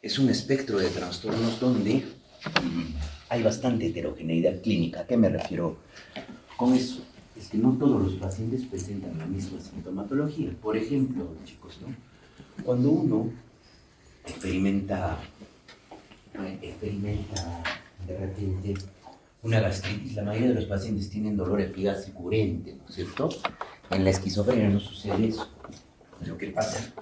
es un espectro de trastornos donde hay bastante heterogeneidad clínica. ¿A qué me refiero con eso? Es que no todos los pacientes presentan la misma sintomatología. Por ejemplo, chicos, ¿no? Cuando uno experimenta de repente una gastritis, la mayoría de los pacientes tienen dolor epigástrico urente, ¿no es cierto? En la esquizofrenia no sucede eso. Lo que pasa.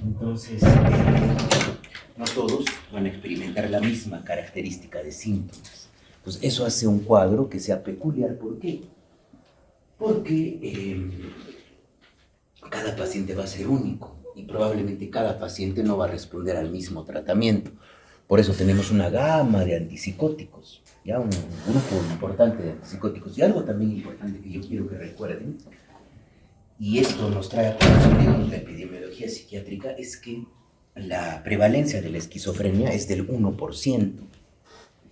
Entonces, no todos van a experimentar la misma característica de síntomas. Pues eso hace un cuadro que sea peculiar. ¿Por qué? Porque cada paciente va a ser único y probablemente cada paciente no va a responder al mismo tratamiento. Por eso tenemos una gama de antipsicóticos, ya un grupo importante de antipsicóticos. Y algo también importante que yo quiero que recuerden, y esto nos trae a colación, digamos, la epidemiología psiquiátrica, es que la prevalencia de la esquizofrenia es del 1%.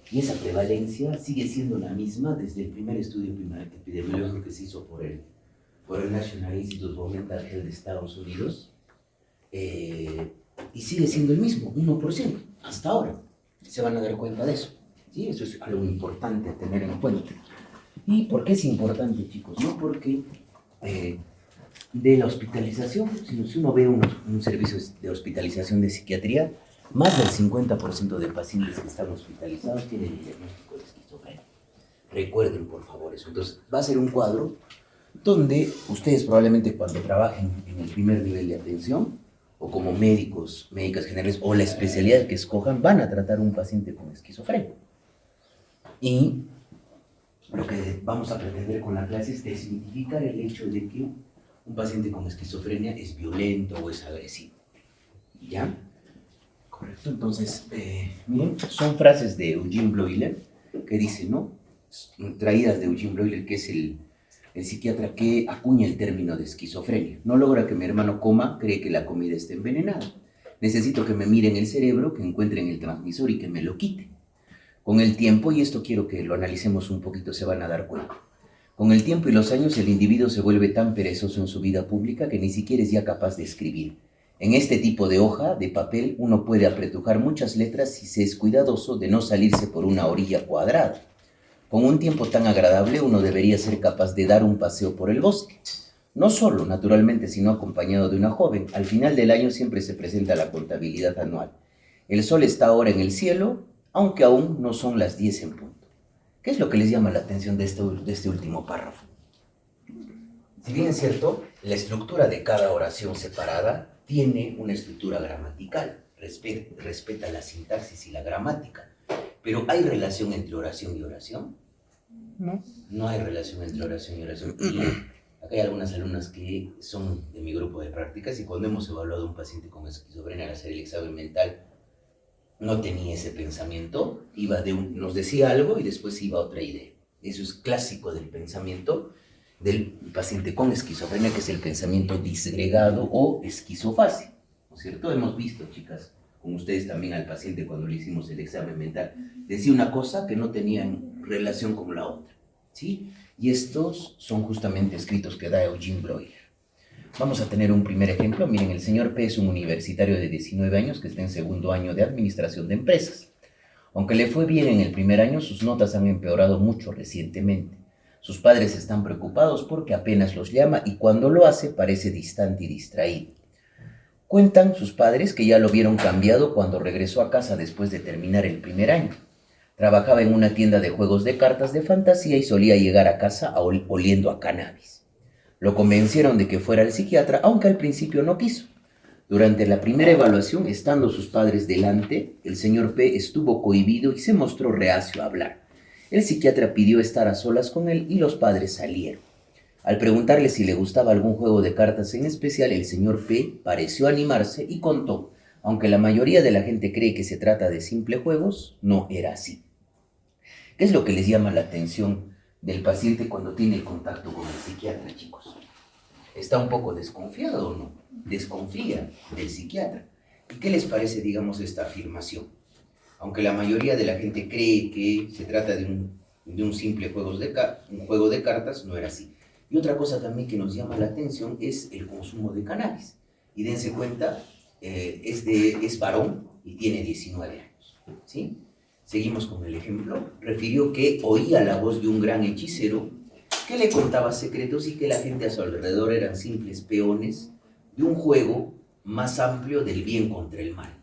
Y esa prevalencia sigue siendo la misma desde el primer estudio epidemiológico que se hizo por el National Institute of Mental Health de Estados Unidos, y sigue siendo el mismo, 1%, hasta ahora. Se van a dar cuenta de eso. ¿Sí? Eso es algo importante a tener en cuenta. ¿Y por qué es importante, chicos? No porque de la hospitalización, si uno ve un servicio de hospitalización de psiquiatría, más del 50% de pacientes que están hospitalizados tienen el diagnóstico de esquizofrenia. Recuerden, por favor, eso. Entonces, va a ser un cuadro donde ustedes probablemente cuando trabajen en el primer nivel de atención, o como médicos, médicas generales, o la especialidad que escojan, van a tratar a un paciente con esquizofrenia. Y lo que vamos a pretender con la clase es desmitificar el hecho de que un paciente con esquizofrenia es violento o es agresivo. ¿Ya? Correcto. Entonces, miren, son frases de Eugene Bleuler que dicen, ¿no? Traídas de Eugene Bleuler, que es el psiquiatra que acuña el término de esquizofrenia. No logra que mi hermano coma, cree que la comida está envenenada. Necesito que me miren el cerebro, que encuentren el transmisor y que me lo quiten. Con el tiempo, y esto quiero que lo analicemos un poquito, se van a dar cuenta. Con el tiempo y los años, el individuo se vuelve tan perezoso en su vida pública que ni siquiera es ya capaz de escribir. En este tipo de hoja de papel, uno puede apretujar muchas letras si se es cuidadoso de no salirse por una orilla cuadrada. Con un tiempo tan agradable, uno debería ser capaz de dar un paseo por el bosque. No solo, naturalmente, sino acompañado de una joven. Al final del año siempre se presenta la contabilidad anual. El sol está ahora en el cielo, aunque aún no son las 10 en punto. ¿Qué es lo que les llama la atención de este último párrafo? Si bien es cierto, la estructura de cada oración separada tiene una estructura gramatical, respeta la sintaxis y la gramática. Pero ¿hay relación entre oración y oración? No. No hay relación entre oración y oración. Y acá hay algunas alumnas que son de mi grupo de prácticas y cuando hemos evaluado a un paciente con esquizofrenia al hacer el examen mental, no tenía ese pensamiento, nos decía algo y después iba a otra idea. Eso es clásico del pensamiento del paciente con esquizofrenia, que es el pensamiento disgregado o esquizofásico, ¿no es cierto? Hemos visto, chicas, con ustedes también al paciente cuando le hicimos el examen mental, decía una cosa que no tenía relación con la otra, ¿sí? Y estos son justamente escritos que da Eugene Bleuler. Vamos a tener un primer ejemplo. Miren, el señor P es un universitario de 19 años que está en segundo año de administración de empresas. Aunque le fue bien en el primer año, sus notas han empeorado mucho recientemente. Sus padres están preocupados porque apenas los llama y cuando lo hace parece distante y distraído. Cuentan sus padres que ya lo vieron cambiado cuando regresó a casa después de terminar el primer año. Trabajaba en una tienda de juegos de cartas de fantasía y solía llegar a casa oliendo a cannabis. Lo convencieron de que fuera al psiquiatra, aunque al principio no quiso. Durante la primera evaluación, estando sus padres delante, el señor P estuvo cohibido y se mostró reacio a hablar. El psiquiatra pidió estar a solas con él y los padres salieron. Al preguntarle si le gustaba algún juego de cartas en especial, el señor P pareció animarse y contó, aunque la mayoría de la gente cree que se trata de simples juegos, no era así. ¿Qué es lo que les llama la atención del paciente cuando tiene contacto con el psiquiatra, chicos? ¿Está un poco desconfiado o no? Desconfía del psiquiatra. ¿Y qué les parece, digamos, esta afirmación? Aunque la mayoría de la gente cree que se trata de un simple un juego de cartas, no era así. Y otra cosa también que nos llama la atención es el consumo de cannabis. y dense cuenta, es varón y tiene 19 años, ¿sí? Seguimos con el ejemplo. Refirió que oía la voz de un gran hechicero que le contaba secretos y que la gente a su alrededor eran simples peones de un juego más amplio del bien contra el mal.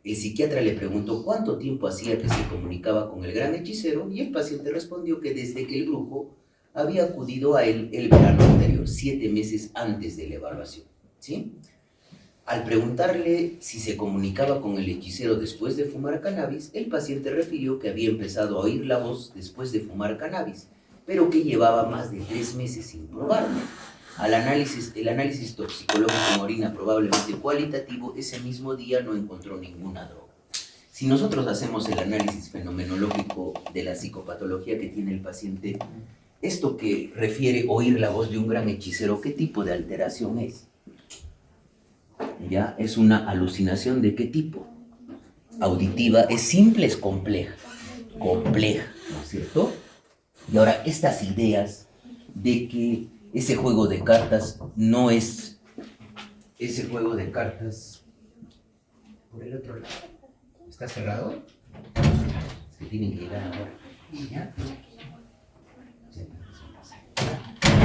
El psiquiatra le preguntó cuánto tiempo hacía que se comunicaba con el gran hechicero y el paciente respondió que desde que el brujo había acudido a él el verano anterior, 7 meses antes de la evaluación, ¿sí? Al preguntarle si se comunicaba con el hechicero después de fumar cannabis, el paciente refirió que había empezado a oír la voz después de fumar cannabis, pero que llevaba más de 3 meses sin probarlo. El análisis toxicológico en orina, probablemente cualitativo, ese mismo día no encontró ninguna droga. Si nosotros hacemos el análisis fenomenológico de la psicopatología que tiene el paciente, esto que refiere oír la voz de un gran hechicero, ¿qué tipo de alteración es? ¿Ya? ¿Es una alucinación de qué tipo? Auditiva, ¿es simple, es compleja? Compleja, ¿no es cierto? Y ahora, estas ideas de que ese juego de cartas no es ese juego de cartas por el otro lado. ¿Está cerrado? Es que tienen que llegar ahora. ¿Ya?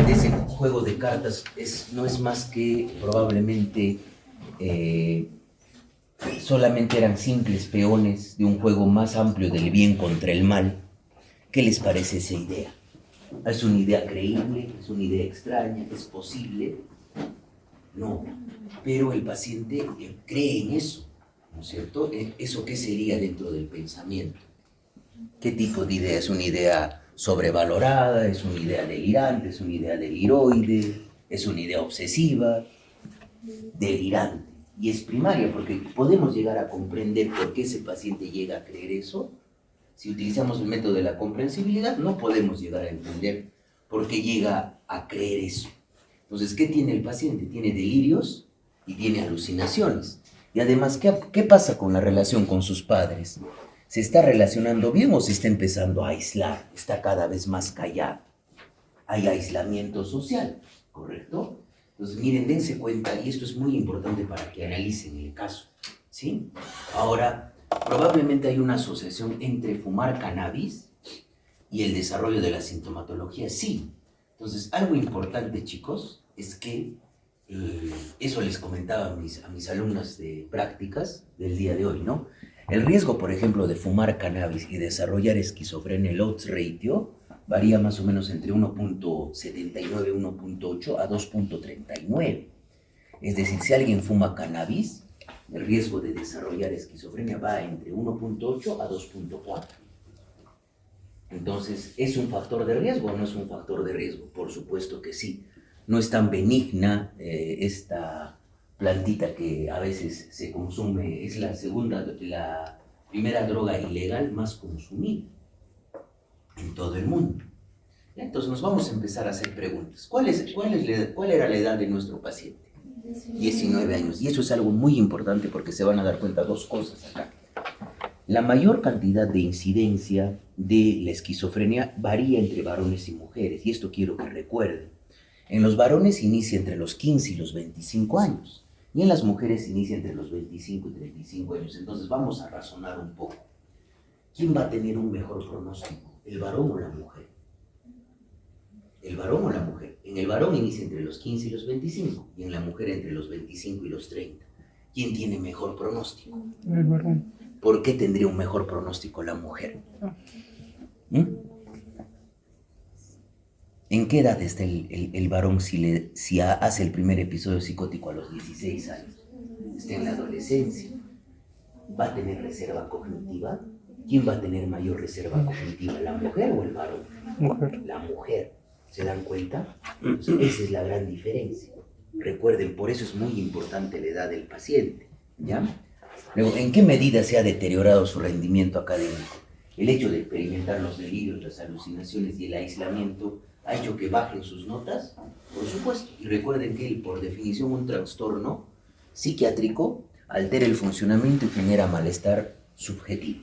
Ese juego de cartas no es más que probablemente solamente eran simples peones de un juego más amplio del bien contra el mal. ¿Qué les parece esa idea? ¿Es una idea creíble? ¿Es una idea extraña? ¿Es posible? No, pero el paciente cree en eso, ¿no es cierto? ¿Eso qué sería dentro del pensamiento? ¿Qué tipo de idea? ¿Es una idea sobrevalorada? ¿Es una idea delirante? ¿Es una idea deliroide? ¿Es una idea obsesiva? Delirante. Y es primaria, porque podemos llegar a comprender por qué ese paciente llega a creer eso. Si utilizamos el método de la comprensibilidad, no podemos llegar a entender por qué llega a creer eso. Entonces, ¿qué tiene el paciente? Tiene delirios y tiene alucinaciones. Y además, ¿qué pasa con la relación con sus padres? ¿Se está relacionando bien o se está empezando a aislar? Está cada vez más callado. Hay aislamiento social, ¿correcto? Entonces, miren, dense cuenta, y esto es muy importante para que analicen el caso, ¿sí? Ahora, probablemente hay una asociación entre fumar cannabis y el desarrollo de la sintomatología, sí. Entonces, algo importante, chicos, es que eso les comentaba a mis alumnas de prácticas del día de hoy, ¿no? El riesgo, por ejemplo, de fumar cannabis y desarrollar esquizofrenia, el odds ratio, varía más o menos entre 1.79, 1.8 a 2.39. Es decir, si alguien fuma cannabis, el riesgo de desarrollar esquizofrenia va entre 1.8 a 2.4. Entonces, ¿es un factor de riesgo o no es un factor de riesgo? Por supuesto que sí. No es tan benigna esta plantita que a veces se consume, es la primera droga ilegal más consumida en todo el mundo. Entonces nos vamos a empezar a hacer preguntas. ¿Cuál era la edad de nuestro paciente? 19 años. Y eso es algo muy importante porque se van a dar cuenta dos cosas acá. La mayor cantidad de incidencia de la esquizofrenia varía entre varones y mujeres, y esto quiero que recuerden. En los varones inicia entre los 15 y los 25 años, y en las mujeres inicia entre los 25 y 35 años. Entonces vamos a razonar un poco. ¿Quién va a tener un mejor pronóstico? ¿El varón o la mujer? ¿El varón o la mujer? En el varón inicia entre los 15 y los 25, y en la mujer entre los 25 y los 30. ¿Quién tiene mejor pronóstico? El varón. ¿Por qué tendría un mejor pronóstico la mujer? ¿Mm? ¿En qué edad está el varón si hace el primer episodio psicótico a los 16 años? Está en la adolescencia. ¿Va a tener reserva cognitiva? ¿Quién va a tener mayor reserva cognitiva, la mujer o el varón? Mujer. La mujer. ¿Se dan cuenta? Entonces, esa es la gran diferencia. Recuerden, por eso es muy importante la edad del paciente, ¿ya? Luego, ¿en qué medida se ha deteriorado su rendimiento académico? El hecho de experimentar los delirios, las alucinaciones y el aislamiento ha hecho que bajen sus notas, por supuesto. Y recuerden que, por definición, un trastorno psiquiátrico altera el funcionamiento y genera malestar subjetivo.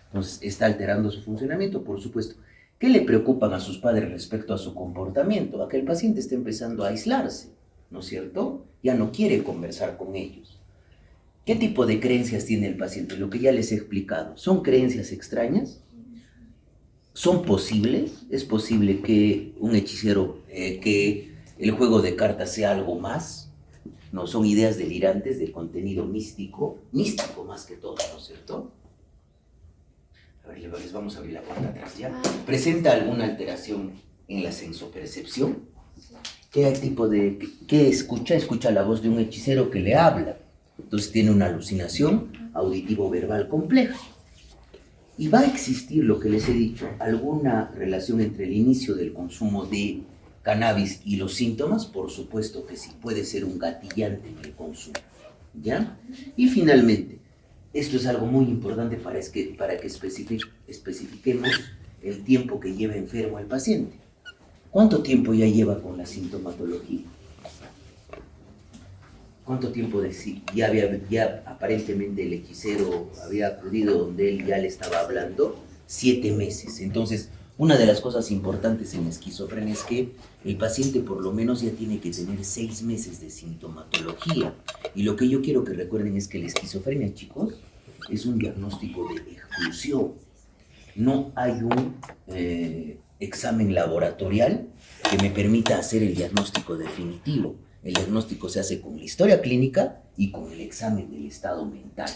Entonces, está alterando su funcionamiento, por supuesto. ¿Qué le preocupan a sus padres respecto a su comportamiento? A que el paciente esté empezando a aislarse, ¿no es cierto? Ya no quiere conversar con ellos. ¿Qué tipo de creencias tiene el paciente? Lo que ya les he explicado. ¿Son creencias extrañas? ¿Son posibles? ¿Es posible que un hechicero, que el juego de cartas sea algo más? No, son ideas delirantes de contenido místico, místico más que todo, ¿no es cierto? A ver, les vamos a abrir la puerta atrás ya. ¿Presenta alguna alteración en la sensopercepción? ¿Qué tipo de, qué escucha? Escucha la voz de un hechicero que le habla. Entonces tiene una alucinación auditivo-verbal compleja. Y va a existir, lo que les he dicho, alguna relación entre el inicio del consumo de cannabis y los síntomas. Por supuesto que sí, puede ser un gatillante en el consumo, ¿ya? Y finalmente, esto es algo muy importante para que especifiquemos el tiempo que lleva enfermo el paciente. ¿Cuánto tiempo ya lleva con la sintomatología? ¿Cuánto tiempo ya aparentemente el hechicero había acudido donde él ya le estaba hablando? 7 meses. Entonces, una de las cosas importantes en la esquizofrenia es que el paciente por lo menos ya tiene que tener 6 meses de sintomatología. Y lo que yo quiero que recuerden es que la esquizofrenia, chicos, es un diagnóstico de exclusión. No hay un examen laboratorial que me permita hacer el diagnóstico definitivo. El diagnóstico se hace con la historia clínica y con el examen del estado mental.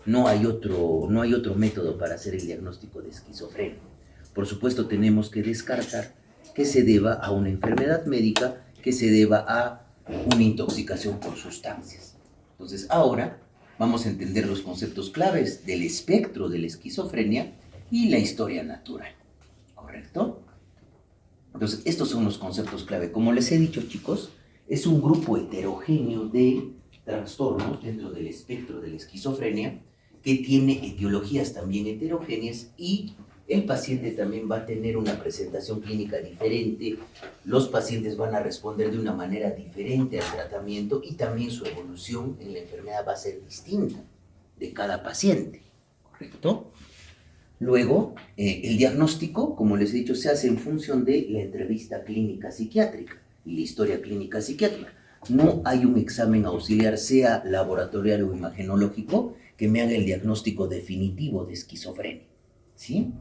No hay otro método para hacer el diagnóstico de esquizofrenia. Por supuesto, tenemos que descartar que se deba a una enfermedad médica, que se deba a una intoxicación por sustancias. Entonces, ahora vamos a entender los conceptos claves del espectro de la esquizofrenia y la historia natural. ¿Correcto? Entonces, estos son los conceptos clave. Como les he dicho, chicos, es un grupo heterogéneo de trastornos dentro del espectro de la esquizofrenia que tiene etiologías también heterogéneas y el paciente también va a tener una presentación clínica diferente, los pacientes van a responder de una manera diferente al tratamiento y también su evolución en la enfermedad va a ser distinta de cada paciente, ¿correcto? Luego, el diagnóstico, como les he dicho, se hace en función de la entrevista clínica psiquiátrica y la historia clínica psiquiátrica. No hay un examen auxiliar, sea laboratorial o imagenológico, que me haga el diagnóstico definitivo de esquizofrenia, ¿sí?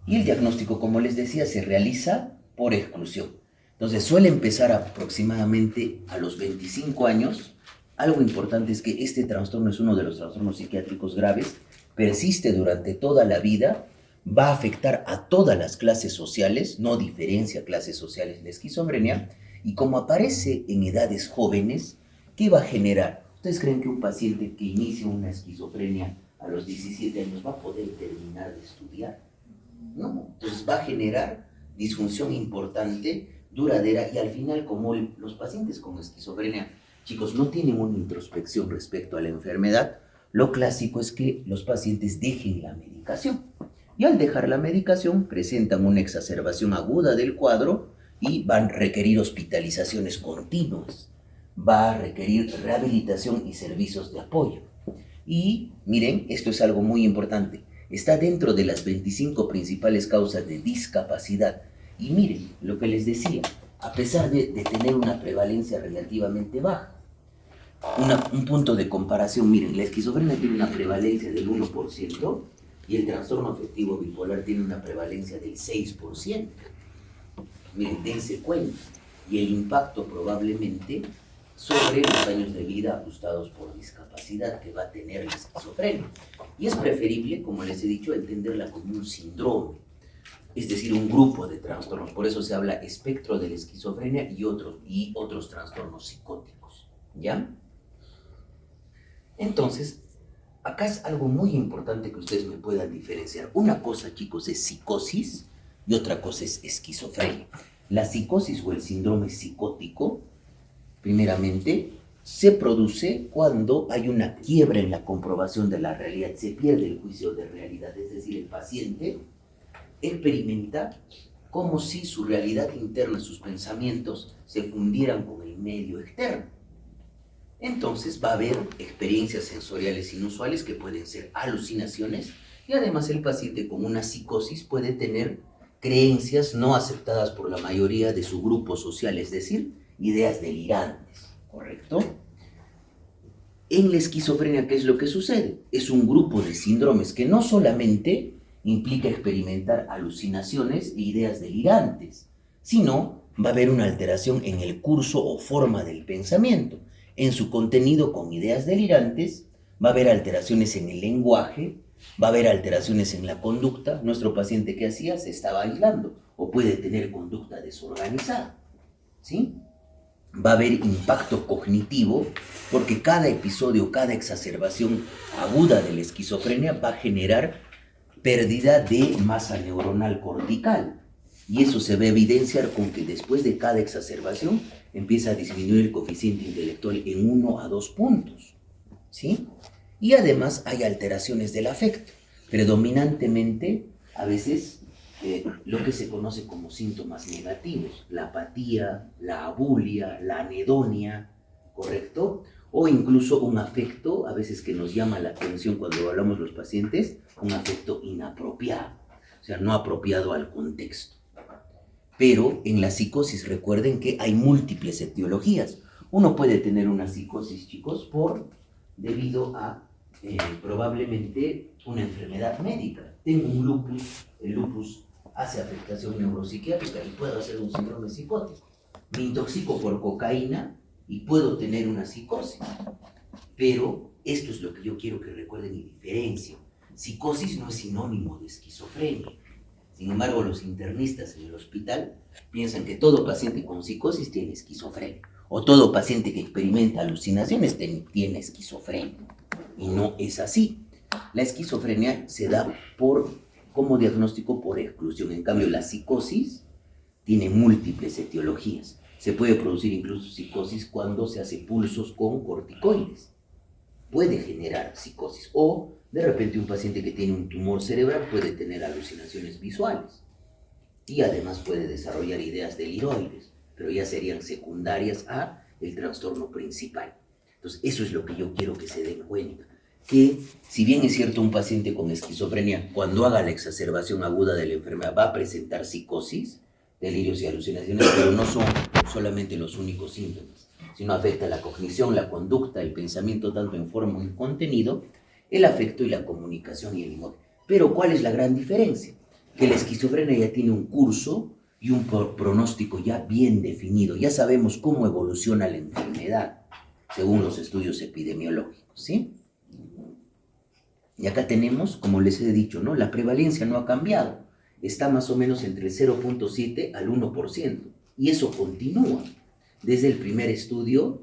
Y el diagnóstico, como les decía, se realiza por exclusión. Entonces, suele empezar aproximadamente a los 25 años. Algo importante es que este trastorno es uno de los trastornos psiquiátricos graves, persiste durante toda la vida, va a afectar a todas las clases sociales, no diferencia clases sociales en la esquizofrenia, y como aparece en edades jóvenes, ¿qué va a generar? ¿Ustedes creen que un paciente que inicia una esquizofrenia a los 17 años va a poder terminar de estudiar? No, entonces va a generar disfunción importante, duradera, y al final, como los pacientes con esquizofrenia, chicos, no tienen una introspección respecto a la enfermedad, lo clásico es que los pacientes dejen la medicación. Y al dejar la medicación, presentan una exacerbación aguda del cuadro y van a requerir hospitalizaciones continuas. Va a requerir rehabilitación y servicios de apoyo. Y miren, esto es algo muy importante. Está dentro de las 25 principales causas de discapacidad. Y miren, lo que les decía, a pesar de tener una prevalencia relativamente baja, un punto de comparación, miren, la esquizofrenia tiene una prevalencia del 1% y el trastorno afectivo bipolar tiene una prevalencia del 6%. Miren, dense cuenta. Y el impacto probablemente sobre los años de vida ajustados por discapacidad que va a tener la esquizofrenia. Y es preferible, como les he dicho, entenderla como un síndrome, es decir, un grupo de trastornos. Por eso se habla espectro de la esquizofrenia y otros trastornos psicóticos, ¿ya? Entonces, acá es algo muy importante que ustedes me puedan diferenciar. Una cosa, chicos, es psicosis y otra cosa es esquizofrenia. La psicosis o el síndrome psicótico, primeramente, se produce cuando hay una quiebra en la comprobación de la realidad, se pierde el juicio de realidad, es decir, el paciente experimenta como si su realidad interna, sus pensamientos, se fundieran con el medio externo. Entonces va a haber experiencias sensoriales inusuales que pueden ser alucinaciones y además el paciente con una psicosis puede tener creencias no aceptadas por la mayoría de su grupo social, es decir, ideas delirantes, ¿correcto? En la esquizofrenia, ¿qué es lo que sucede? Es un grupo de síndromes que no solamente implica experimentar alucinaciones e ideas delirantes, sino va a haber una alteración en el curso o forma del pensamiento, en su contenido con ideas delirantes, va a haber alteraciones en el lenguaje, va a haber alteraciones en la conducta. Nuestro paciente, ¿qué hacía? Se estaba aislando o puede tener conducta desorganizada, ¿sí? Va a haber impacto cognitivo porque cada episodio, cada exacerbación aguda de la esquizofrenia va a generar pérdida de masa neuronal cortical. Y eso se va a evidenciar con que después de cada exacerbación empieza a disminuir el coeficiente intelectual en 1 a 2 puntos, ¿sí? Y además hay alteraciones del afecto, predominantemente a veces lo que se conoce como síntomas negativos, la apatía, la abulia, la anedonia, ¿correcto? O incluso un afecto, a veces que nos llama la atención cuando hablamos los pacientes, un afecto inapropiado, o sea, no apropiado al contexto. Pero en la psicosis recuerden que hay múltiples etiologías. Uno puede tener una psicosis, chicos, debido a probablemente una enfermedad médica. Tengo un lupus, el lupus hace afectación neuropsiquiátrica y puedo hacer un síndrome psicótico. Me intoxico por cocaína y puedo tener una psicosis. Pero esto es lo que yo quiero que recuerden y diferencien. Psicosis no es sinónimo de esquizofrenia. Sin embargo, los internistas en el hospital piensan que todo paciente con psicosis tiene esquizofrenia, o todo paciente que experimenta alucinaciones tiene esquizofrenia. Y no es así. La esquizofrenia se da como diagnóstico por exclusión. En cambio, la psicosis tiene múltiples etiologías. Se puede producir incluso psicosis cuando se hace pulsos con corticoides. Puede generar psicosis. O de repente un paciente que tiene un tumor cerebral puede tener alucinaciones visuales. Y además puede desarrollar ideas deliroides, pero ya serían secundarias a el trastorno principal. Entonces, eso es lo que yo quiero que se den cuenta. Que si bien es cierto un paciente con esquizofrenia, cuando haga la exacerbación aguda de la enfermedad, va a presentar psicosis, delirios y alucinaciones, pero no son solamente los únicos síntomas, sino afecta la cognición, la conducta, el pensamiento, tanto en forma como en contenido, el afecto y la comunicación y el lenguaje. Pero ¿cuál es la gran diferencia? Que la esquizofrenia ya tiene un curso y un pronóstico ya bien definido. Ya sabemos cómo evoluciona la enfermedad, según los estudios epidemiológicos, ¿sí? Y acá tenemos, como les he dicho, ¿no? La prevalencia no ha cambiado. Está más o menos entre el 0.7 al 1%. Y eso continúa. Desde el primer estudio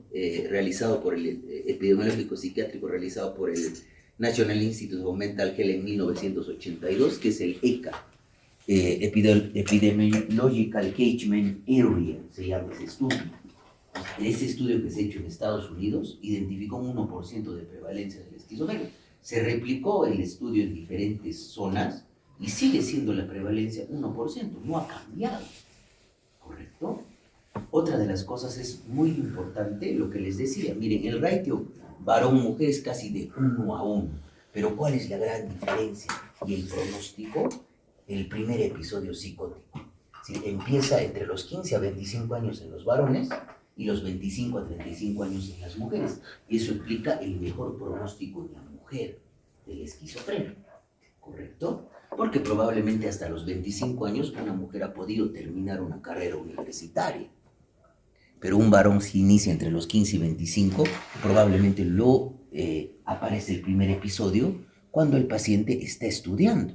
realizado por el epidemiológico psiquiátrico, realizado por el National Institute of Mental Health en 1982, que es el ECA, Epidemiological Catchment Area, se llama ese estudio. Ese estudio que se ha hecho en Estados Unidos identificó un 1% de prevalencia de la esquizofrenia. Se replicó el estudio en diferentes zonas y sigue siendo la prevalencia 1%, no ha cambiado, ¿correcto? Otra de las cosas es muy importante lo que les decía. Miren, el ratio varón-mujer es casi de 1 a 1, pero ¿cuál es la gran diferencia? Y el pronóstico, el primer episodio psicótico. ¿Sí? Empieza entre los 15 a 25 años en los varones y los 25 a 35 años en las mujeres. Y eso implica el mejor pronóstico en la mujer de la esquizofrenia, ¿correcto? Porque probablemente hasta los 25 años una mujer ha podido terminar una carrera universitaria. Pero un varón, si inicia entre los 15 y 25, probablemente aparece el primer episodio cuando el paciente está estudiando.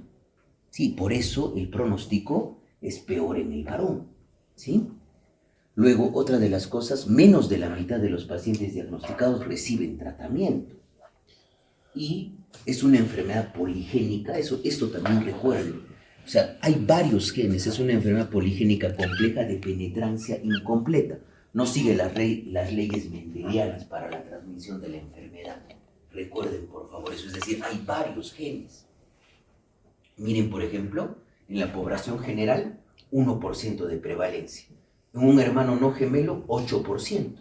Sí, por eso el pronóstico es peor en el varón, ¿sí? Luego, otra de las cosas, menos de la mitad de los pacientes diagnosticados reciben tratamiento. Y es una enfermedad poligénica, esto también recuerden. O sea, hay varios genes, es una enfermedad poligénica compleja de penetrancia incompleta. No sigue las leyes mendelianas para la transmisión de la enfermedad. Recuerden, por favor, eso. Es decir, hay varios genes. Miren, por ejemplo, en la población general, 1% de prevalencia. En un hermano no gemelo, 8%.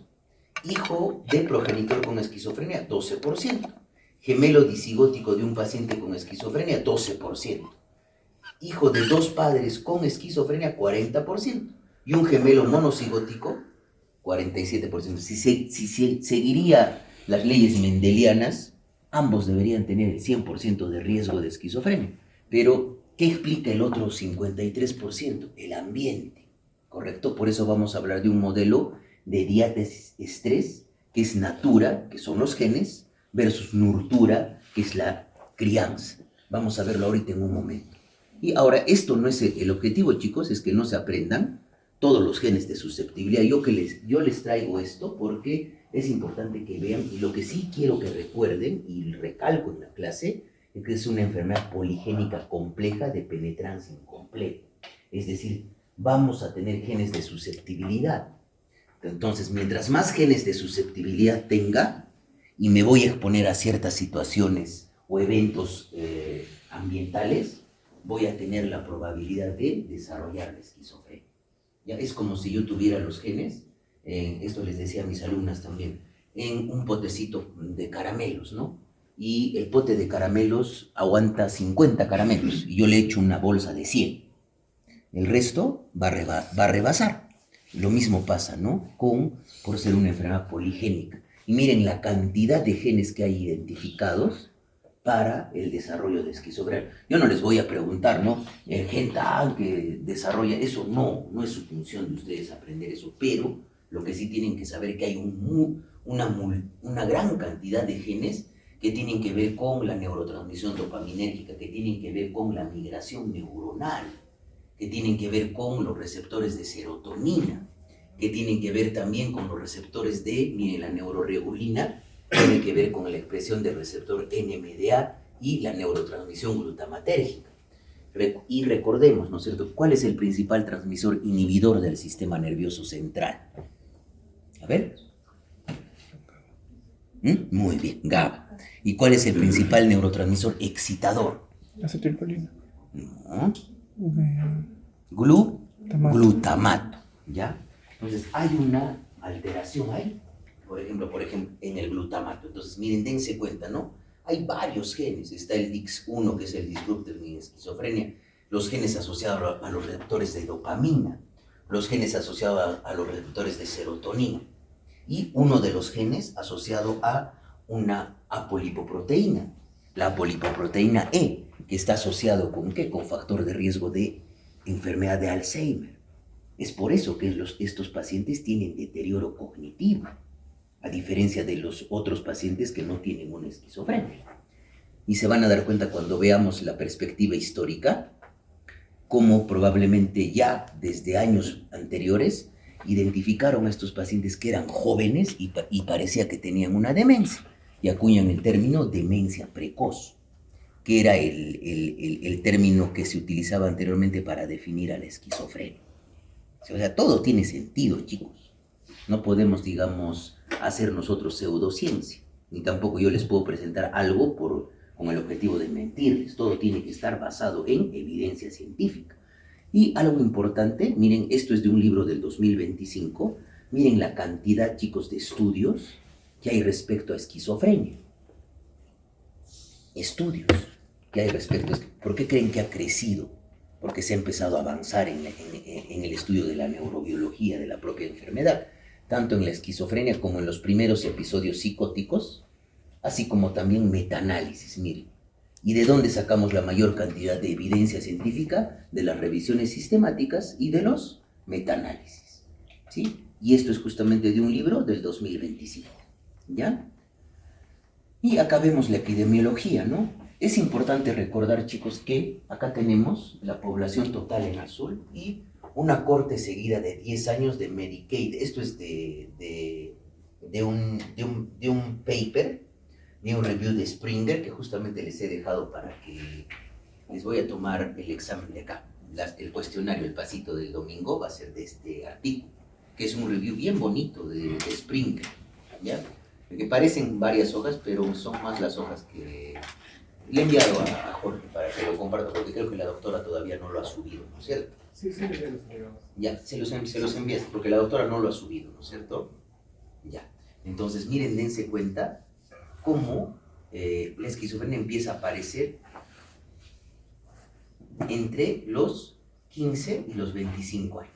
Hijo de progenitor con esquizofrenia, 12%. Gemelo disigótico de un paciente con esquizofrenia, 12%. Hijo de 2 padres con esquizofrenia, 40%. Y un gemelo monocigótico, 47%. Si seguiría las leyes mendelianas, ambos deberían tener el 100% de riesgo de esquizofrenia. Pero, ¿qué explica el otro 53%? El ambiente, ¿correcto? Por eso vamos a hablar de un modelo de diates-estrés, que es natura, que son los genes, versus nurtura, que es la crianza. Vamos a verlo ahorita en un momento. Y ahora, esto no es el objetivo, chicos, es que no se aprendan todos los genes de susceptibilidad. Yo les traigo esto porque es importante que vean, y lo que sí quiero que recuerden, y recalco en la clase, es que es una enfermedad poligénica compleja de penetrancia incompleta. Es decir, vamos a tener genes de susceptibilidad. Entonces, mientras más genes de susceptibilidad tenga, y me voy a exponer a ciertas situaciones o eventos ambientales, voy a tener la probabilidad de desarrollar la esquizofrenia. ¿Ya? Es como si yo tuviera los genes, esto les decía a mis alumnas también, en un potecito de caramelos, ¿no? Y el pote de caramelos aguanta 50 caramelos, y yo le echo una bolsa de 100. El resto va a rebasar. Lo mismo pasa, ¿no? Por ser una enfermedad poligénica. Y miren la cantidad de genes que hay identificados para el desarrollo de esquizofrenia. Yo no les voy a preguntar, ¿no? El gen tal que desarrolla eso, no es su función de ustedes aprender eso, pero lo que sí tienen que saber es que hay una gran cantidad de genes que tienen que ver con la neurotransmisión dopaminérgica, que tienen que ver con la migración neuronal, que tienen que ver con los receptores de serotonina, que tienen que ver también con los receptores de, miren, la neuroregulina, tiene que ver con la expresión del receptor NMDA y la neurotransmisión glutamatérgica. Y recordemos, ¿no es cierto?, ¿cuál es el principal transmisor inhibidor del sistema nervioso central? A ver. Muy bien, GABA. ¿Y cuál es el principal neurotransmisor excitador? Acetilcolina. No. Glutamato, ¿ya? Entonces, hay una alteración ahí, por ejemplo, en el glutamato. Entonces, miren, dense cuenta, ¿no? Hay varios genes. Está el DIX1, que es el disruptor de esquizofrenia, los genes asociados a los receptores de dopamina, los genes asociados a los receptores de serotonina, y uno de los genes asociado a una apolipoproteína, la apolipoproteína E, que está asociado ¿con qué? Con factor de riesgo de enfermedad de Alzheimer. Es por eso que estos pacientes tienen deterioro cognitivo, a diferencia de los otros pacientes que no tienen una esquizofrenia. Y se van a dar cuenta cuando veamos la perspectiva histórica, cómo probablemente ya desde años anteriores identificaron a estos pacientes que eran jóvenes y parecía que tenían una demencia, y acuñan el término demencia precoz, que era el término que se utilizaba anteriormente para definir a la esquizofrenia. O sea, todo tiene sentido, chicos. No podemos, digamos, hacer nosotros pseudociencia, ni tampoco yo les puedo presentar algo con el objetivo de mentirles. Todo tiene que estar basado en evidencia científica. Y algo importante, miren, esto es de un libro del 2025, miren la cantidad, chicos, de estudios que hay respecto a esquizofrenia. Estudios que hay respecto a esto. ¿Por qué creen que ha crecido? Porque se ha empezado a avanzar en el estudio de la neurobiología de la propia enfermedad, tanto en la esquizofrenia como en los primeros episodios psicóticos, así como también metaanálisis, miren. ¿Y de dónde sacamos la mayor cantidad de evidencia científica? De las revisiones sistemáticas y de los metaanálisis, ¿sí? Y esto es justamente de un libro del 2025, ¿ya? Y acá vemos la epidemiología, ¿no? Es importante recordar, chicos, que acá tenemos la población total en azul y una corte seguida de 10 años de Medicaid. Esto es de un paper, de un review de Springer, que justamente les he dejado para que les voy a tomar el examen de acá. El cuestionario, el pasito del domingo, va a ser de este artículo, que es un review bien bonito de Springer, ¿ya? Que parecen varias hojas, pero son más las hojas que le he enviado a Jorge para que lo comparta, porque creo que la doctora todavía no lo ha subido, ¿no es cierto? Sí, ya los entregamos. Ya, se los envías, porque la doctora no lo ha subido, ¿no es cierto? Ya. Entonces, miren, dense cuenta cómo la esquizofrenia empieza a aparecer entre los 15 y los 25 años.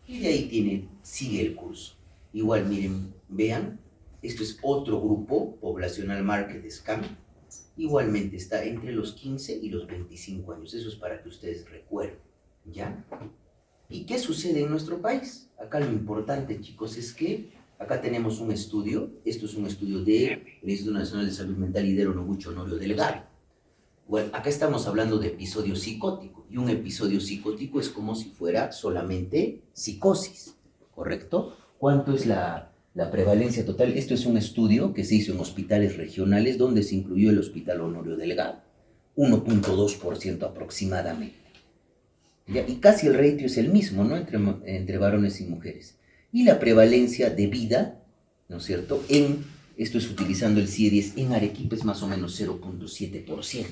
Y de ahí sigue el curso. Igual, miren, vean, esto es otro grupo poblacional Market Scan. Igualmente está entre los 15 y los 25 años. Eso es para que ustedes recuerden, ¿ya? ¿Y qué sucede en nuestro país? Acá lo importante, chicos, es que acá tenemos un estudio. Esto es un estudio del Instituto Nacional de Salud Mental Lidero Noguchi Honorio Delgado. Bueno, acá estamos hablando de episodio psicótico. Y un episodio psicótico es como si fuera solamente psicosis, ¿correcto? ¿Cuánto es la prevalencia total? Esto es un estudio que se hizo en hospitales regionales donde se incluyó el Hospital Honorio Delgado. 1.2% aproximadamente. ¿Ya? Y casi el ratio es el mismo, ¿no? Entre varones y mujeres. Y la prevalencia de vida, ¿no es cierto? Esto es utilizando el CIE-10, en Arequipa es más o menos 0.7%.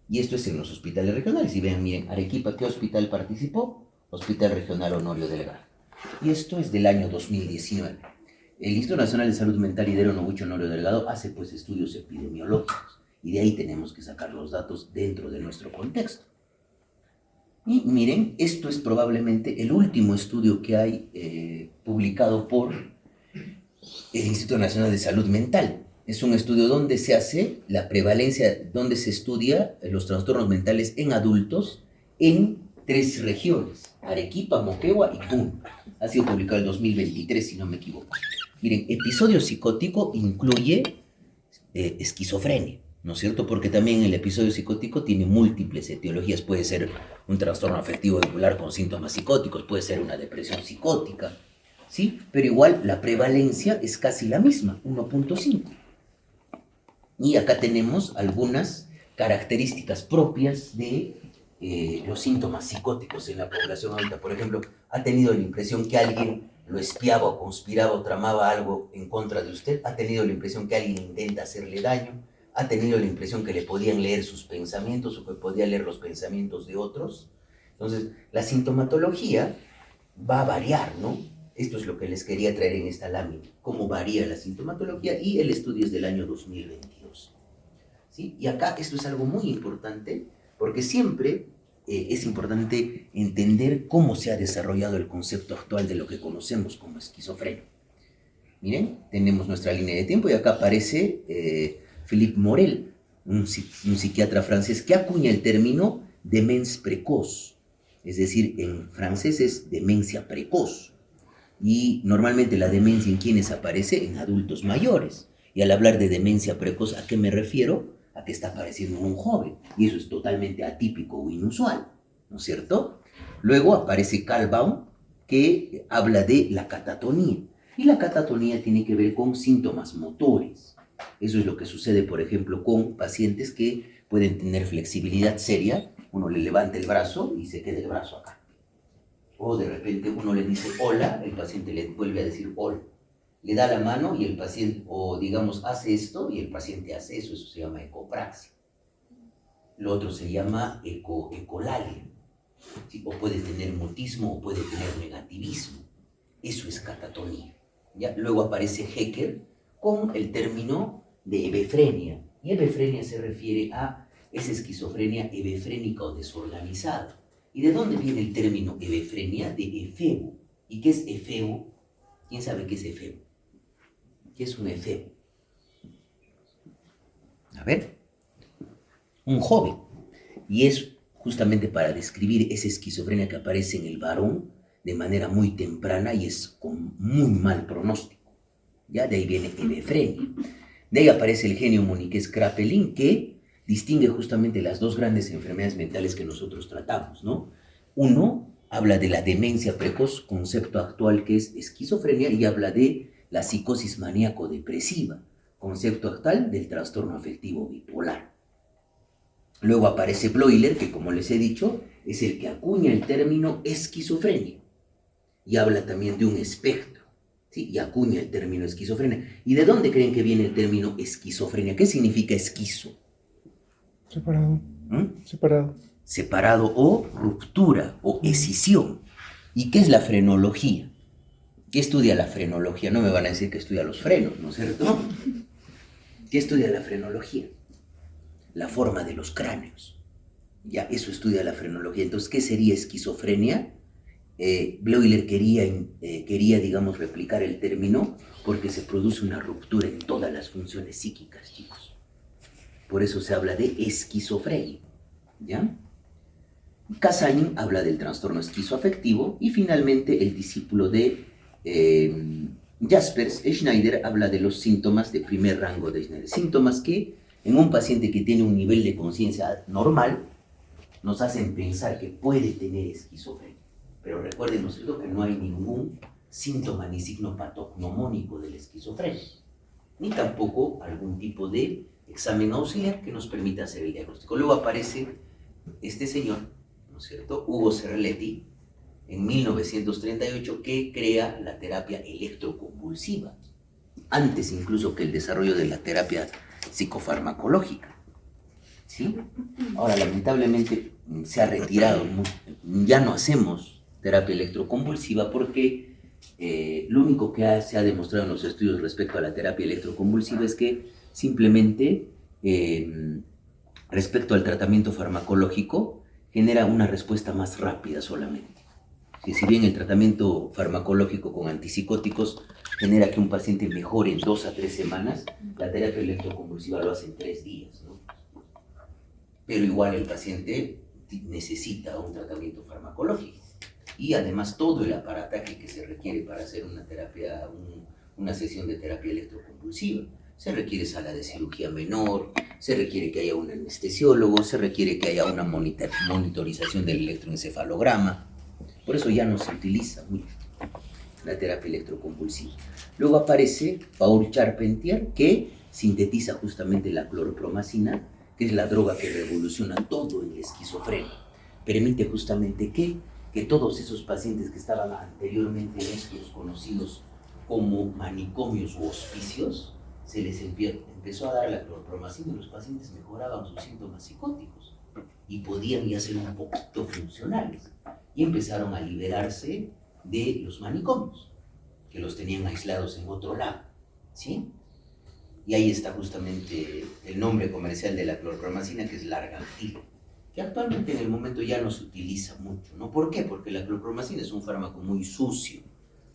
Y esto es en los hospitales regionales. Y vean, miren, Arequipa, ¿qué hospital participó? Hospital Regional Honorio Delgado. Y esto es del año 2019. El Instituto Nacional de Salud Mental Lidero Noguchi Honorio Delgado hace pues estudios epidemiológicos. Y de ahí tenemos que sacar los datos dentro de nuestro contexto. Y miren, esto es probablemente el último estudio que hay publicado por el Instituto Nacional de Salud Mental. Es un estudio donde se hace la prevalencia, donde se estudia los trastornos mentales en adultos en 3 regiones, Arequipa, Moquegua y Puno. Ha sido publicado en 2023, si no me equivoco. Miren, episodio psicótico incluye esquizofrenia, ¿no es cierto? Porque también el episodio psicótico tiene múltiples etiologías. Puede ser un trastorno afectivo bipolar con síntomas psicóticos, puede ser una depresión psicótica, ¿sí? Pero igual la prevalencia es casi la misma, 1.5. Y acá tenemos algunas características propias de los síntomas psicóticos en la población adulta. Por ejemplo, ¿ha tenido la impresión que alguien lo espiaba o conspiraba o tramaba algo en contra de usted? ¿Ha tenido la impresión que alguien intenta hacerle daño? ¿Ha tenido la impresión que le podían leer sus pensamientos o que podía leer los pensamientos de otros? Entonces, la sintomatología va a variar, ¿no? Esto es lo que les quería traer en esta lámina, cómo varía la sintomatología, y el estudio es del año 2022. ¿Sí? Y acá esto es algo muy importante, porque siempre es importante entender cómo se ha desarrollado el concepto actual de lo que conocemos como esquizofrenia. Miren, tenemos nuestra línea de tiempo y acá aparece Philippe Morel, un psiquiatra francés que acuña el término demence precoz, es decir, en francés es demencia precoz. Y normalmente la demencia en quienes aparece en adultos mayores. Y al hablar de demencia precoz, ¿a qué me refiero? A que está apareciendo en un joven. Y eso es totalmente atípico o inusual, ¿no es cierto? Luego aparece Carl Baum, que habla de la catatonía. Y la catatonía tiene que ver con síntomas motores. Eso es lo que sucede, por ejemplo, con pacientes que pueden tener flexibilidad seria. Uno le levanta el brazo y se queda el brazo acá. O de repente uno le dice hola, el paciente le vuelve a decir hola. Le da la mano y el paciente, o digamos, hace esto y el paciente hace eso. Eso se llama ecopraxia. Lo otro se llama ecolalia. ¿Sí? O puede tener mutismo o puede tener negativismo. Eso es catatonía. ¿Ya? Luego aparece Hecker con el término de hebefrenia. Y hebefrenia se refiere a esa esquizofrenia hebefrénica o desorganizada. ¿Y de dónde viene el término hebefrenia? De efebo. ¿Y qué es efebo? ¿Quién sabe qué es efebo? ¿Qué es un efebo? A ver, un joven. Y es justamente para describir esa esquizofrenia que aparece en el varón de manera muy temprana y es con muy mal pronóstico. ¿Ya? De ahí viene hebefrenia. De ahí aparece el genio muniqués Kraepelin, que distingue justamente las 2 grandes enfermedades mentales que nosotros tratamos, ¿no? Uno habla de la demencia precoz, concepto actual que es esquizofrenia, y habla de la psicosis maníaco-depresiva, concepto actual del trastorno afectivo bipolar. Luego aparece Bloiler, que como les he dicho, es el que acuña el término esquizofrenia, y habla también de un espectro, ¿sí? Y acuña el término esquizofrenia. ¿Y de dónde creen que viene el término esquizofrenia? ¿Qué significa esquizo? Separado. Separado. Separado o ruptura o escisión. ¿Y qué es la frenología? ¿Qué estudia la frenología? No me van a decir que estudia los frenos, ¿no es cierto? ¿Qué estudia la frenología? La forma de los cráneos. Ya, eso estudia la frenología. Entonces, ¿qué sería esquizofrenia? Bleuler quería, digamos, replicar el término porque se produce una ruptura en todas las funciones psíquicas, chicos. Por eso se habla de esquizofrenia, ¿ya? Casañin habla del trastorno esquizoafectivo y finalmente el discípulo de Jaspers, Schneider, habla de los síntomas de primer rango de Schneider. Síntomas que en un paciente que tiene un nivel de conciencia normal nos hacen pensar que puede tener esquizofrenia. Pero recuerden, ¿no es cierto?, que no hay ningún síntoma ni signo patognomónico de la esquizofrenia, ni tampoco algún tipo de examen auxiliar que nos permita hacer el diagnóstico. Luego aparece este señor, ¿no es cierto?, Hugo Serletti, en 1938, que crea la terapia electroconvulsiva, antes incluso que el desarrollo de la terapia psicofarmacológica, ¿sí? Ahora, lamentablemente, se ha retirado, ya no hacemos terapia electroconvulsiva porque lo único que se ha demostrado en los estudios respecto a la terapia electroconvulsiva es que simplemente, respecto al tratamiento farmacológico, genera una respuesta más rápida solamente. Si bien el tratamiento farmacológico con antipsicóticos genera que un paciente mejore en 2 a 3 semanas, la terapia electroconvulsiva lo hace en 3 días, ¿no? Pero igual el paciente necesita un tratamiento farmacológico y además todo el aparataje que se requiere para hacer una sesión de terapia electroconvulsiva. Se requiere sala de cirugía menor, se requiere que haya un anestesiólogo, se requiere que haya una monitorización del electroencefalograma. Por eso ya no se utiliza mucho la terapia electroconvulsiva. Luego aparece Paul Charpentier, que sintetiza justamente la clorpromacina, que es la droga que revoluciona todo en la esquizofrenia. Permite justamente que todos esos pacientes que estaban anteriormente en estos conocidos como manicomios u hospicios, se les empezó a dar la clorpromacina y los pacientes mejoraban sus síntomas psicóticos y podían ya ser un poquito funcionales. Y empezaron a liberarse de los manicomios, que los tenían aislados en otro lado, ¿sí? Y ahí está justamente el nombre comercial de la clorpromacina, que es Largantil, que actualmente en el momento ya no se utiliza mucho, ¿no? ¿Por qué? Porque la clorpromacina es un fármaco muy sucio.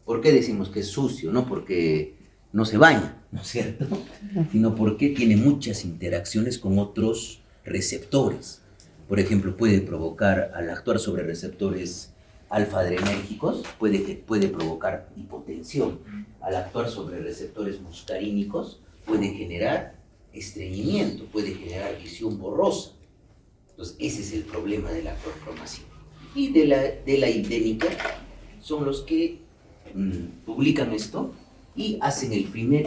¿Por qué decimos que es sucio? No porque no se baña, ¿no es cierto?, sino porque tiene muchas interacciones con otros receptores. Por ejemplo, puede provocar, al actuar sobre receptores alfa-adrenérgicos, puede provocar hipotensión. Al actuar sobre receptores muscarínicos, puede generar estreñimiento, puede generar visión borrosa. Entonces, ese es el problema de la clorpromacina. Y de la idénica son los que publican esto y hacen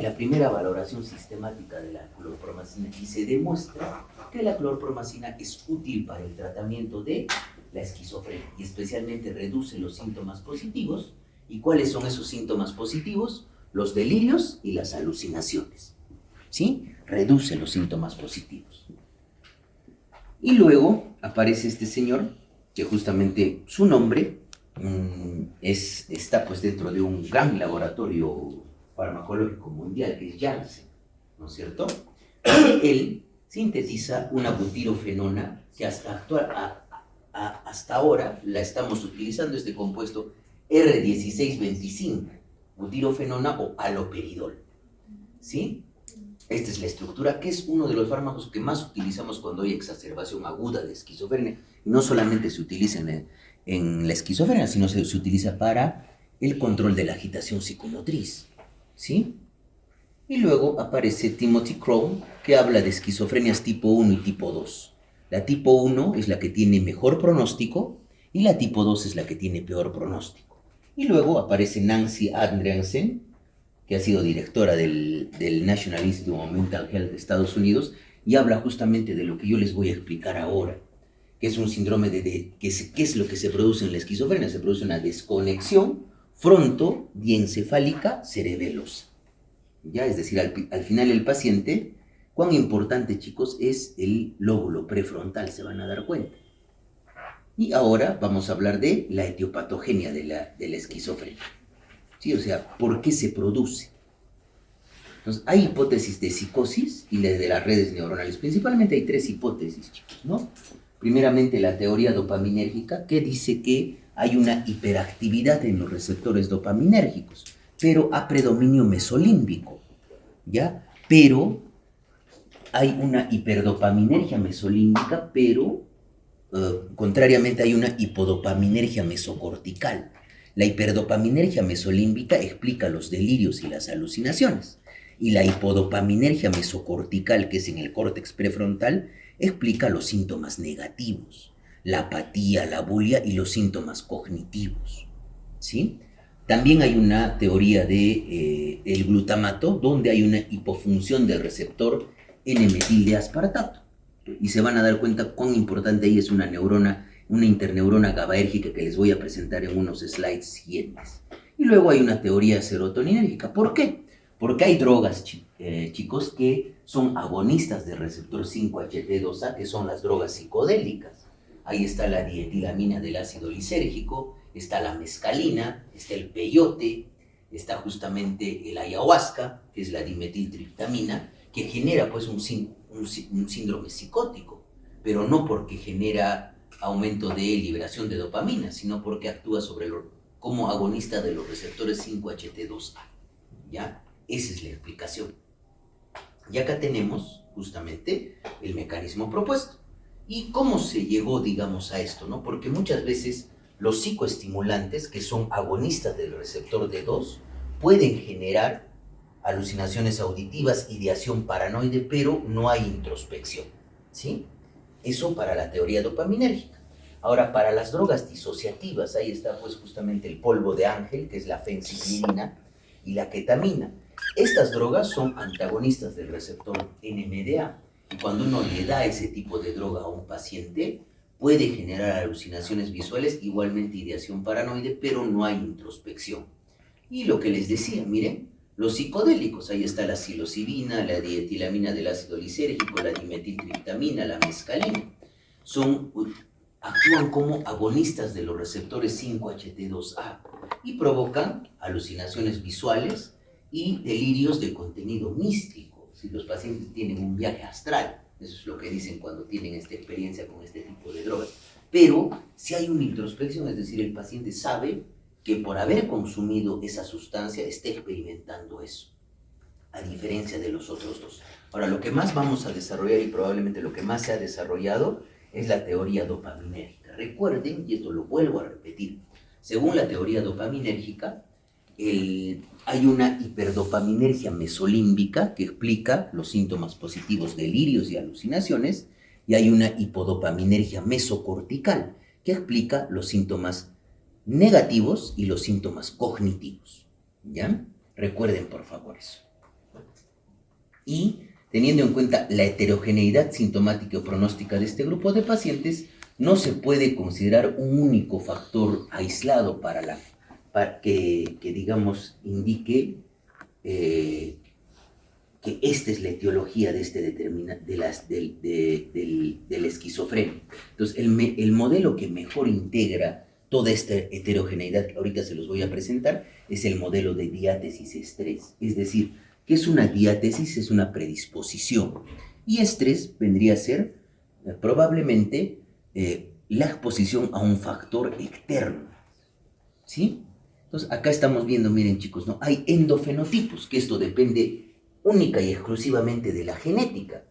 la primera valoración sistemática de la clorpromacina y se demuestra que la clorpromacina es útil para el tratamiento de la esquizofrenia y especialmente reduce los síntomas positivos. ¿Y cuáles son esos síntomas positivos? Los delirios y las alucinaciones, ¿sí? Reduce los síntomas positivos. Y luego aparece este señor, que justamente su nombre está pues dentro de un gran laboratorio farmacológico mundial, que es Janssen, ¿no es cierto? Él sintetiza una butirofenona que hasta ahora la estamos utilizando, este compuesto R1625, butirofenona o haloperidol, ¿sí? Esta es la estructura, que es uno de los fármacos que más utilizamos cuando hay exacerbación aguda de esquizofrenia. Y no solamente se utiliza en la esquizofrenia, sino se utiliza para el control de la agitación psicomotriz, ¿sí? Y luego aparece Timothy Crowe, que habla de esquizofrenias tipo 1 y tipo 2. La tipo 1 es la que tiene mejor pronóstico y la tipo 2 es la que tiene peor pronóstico. Y luego aparece Nancy Andreasen, que ha sido directora del National Institute of Mental Health de Estados Unidos, y habla justamente de lo que yo les voy a explicar ahora, que es un síndrome ¿qué es lo que se produce en la esquizofrenia? Se produce una desconexión fronto-diencefálica cerebelosa. ¿Ya? Es decir, al final el paciente, cuán importante, chicos, es el lóbulo prefrontal, se van a dar cuenta. Y ahora vamos a hablar de la etiopatogenia de la esquizofrenia. ¿Sí? O sea, ¿por qué se produce? Entonces, hay hipótesis de psicosis y de las redes neuronales. Principalmente hay 3 hipótesis, chicos, ¿no? Primeramente, la teoría dopaminérgica, que dice que hay una hiperactividad en los receptores dopaminérgicos, pero a predominio mesolímbico, ¿ya? Pero hay una hiperdopaminergia mesolímbica, pero contrariamente hay una hipodopaminergia mesocortical. La hiperdopaminergia mesolímbica explica los delirios y las alucinaciones, y la hipodopaminergia mesocortical, que es en el córtex prefrontal, explica los síntomas negativos, la apatía, la bulia y los síntomas cognitivos, ¿sí? También hay una teoría de el glutamato, donde hay una hipofunción del receptor N-metil de aspartato, y se van a dar cuenta cuán importante ahí es una neurona, una interneurona GABAérgica que les voy a presentar en unos slides siguientes. Y luego hay una teoría serotoninérgica. ¿Por qué? Porque hay drogas, chicos, que son agonistas del receptor 5-HT2A, que son las drogas psicodélicas. Ahí está la dietilamina del ácido lisérgico, está la mescalina, está el peyote, está justamente el ayahuasca, que es la dimetiltriptamina, que genera pues un síndrome psicótico, pero no porque genera aumento de liberación de dopamina, sino porque actúa como agonista de los receptores 5-HT2A, ¿ya? Esa es la explicación. Y acá tenemos justamente el mecanismo propuesto. ¿Y cómo se llegó, digamos, a esto, no? Porque muchas veces los psicoestimulantes, que son agonistas del receptor D2, pueden generar alucinaciones auditivas, ideación paranoide, pero no hay introspección, ¿sí? Eso para la teoría dopaminérgica. Ahora, para las drogas disociativas, ahí está pues justamente el polvo de ángel, que es la fenciclidina, y la ketamina. Estas drogas son antagonistas del receptor NMDA, y cuando uno le da ese tipo de droga a un paciente, puede generar alucinaciones visuales, igualmente ideación paranoide, pero no hay introspección. Y lo que les decía, miren, los psicodélicos, ahí está la psilocibina, la dietilamina del ácido lisérgico, la dimetiltriptamina, la mescalina, actúan como agonistas de los receptores 5-HT2A y provocan alucinaciones visuales y delirios de contenido místico. Si los pacientes tienen un viaje astral, eso es lo que dicen cuando tienen esta experiencia con este tipo de drogas. Pero si hay una introspección, es decir, el paciente sabe que por haber consumido esa sustancia está experimentando eso, a diferencia de los otros dos. Ahora, lo que más vamos a desarrollar y probablemente lo que más se ha desarrollado es la teoría dopaminérgica. Recuerden, y esto lo vuelvo a repetir, según la teoría dopaminérgica, hay una hiperdopaminergia mesolímbica que explica los síntomas positivos, delirios y alucinaciones, y hay una hipodopaminergia mesocortical que explica los síntomas negativos y los síntomas cognitivos, ¿ya? Recuerden por favor eso. Y teniendo en cuenta la heterogeneidad sintomática o pronóstica de este grupo de pacientes, no se puede considerar un único factor aislado para que digamos, indique que esta es la etiología de de la esquizofrenia. Entonces, el modelo que mejor integra toda esta heterogeneidad que ahorita se los voy a presentar es el modelo de diátesis estrés. Es decir, ¿qué es una diátesis? Es una predisposición. Y estrés vendría a ser probablemente la exposición a un factor externo, ¿sí? Entonces, acá estamos viendo, miren chicos, ¿no? Hay endofenotipos, que esto depende única y exclusivamente de la genética.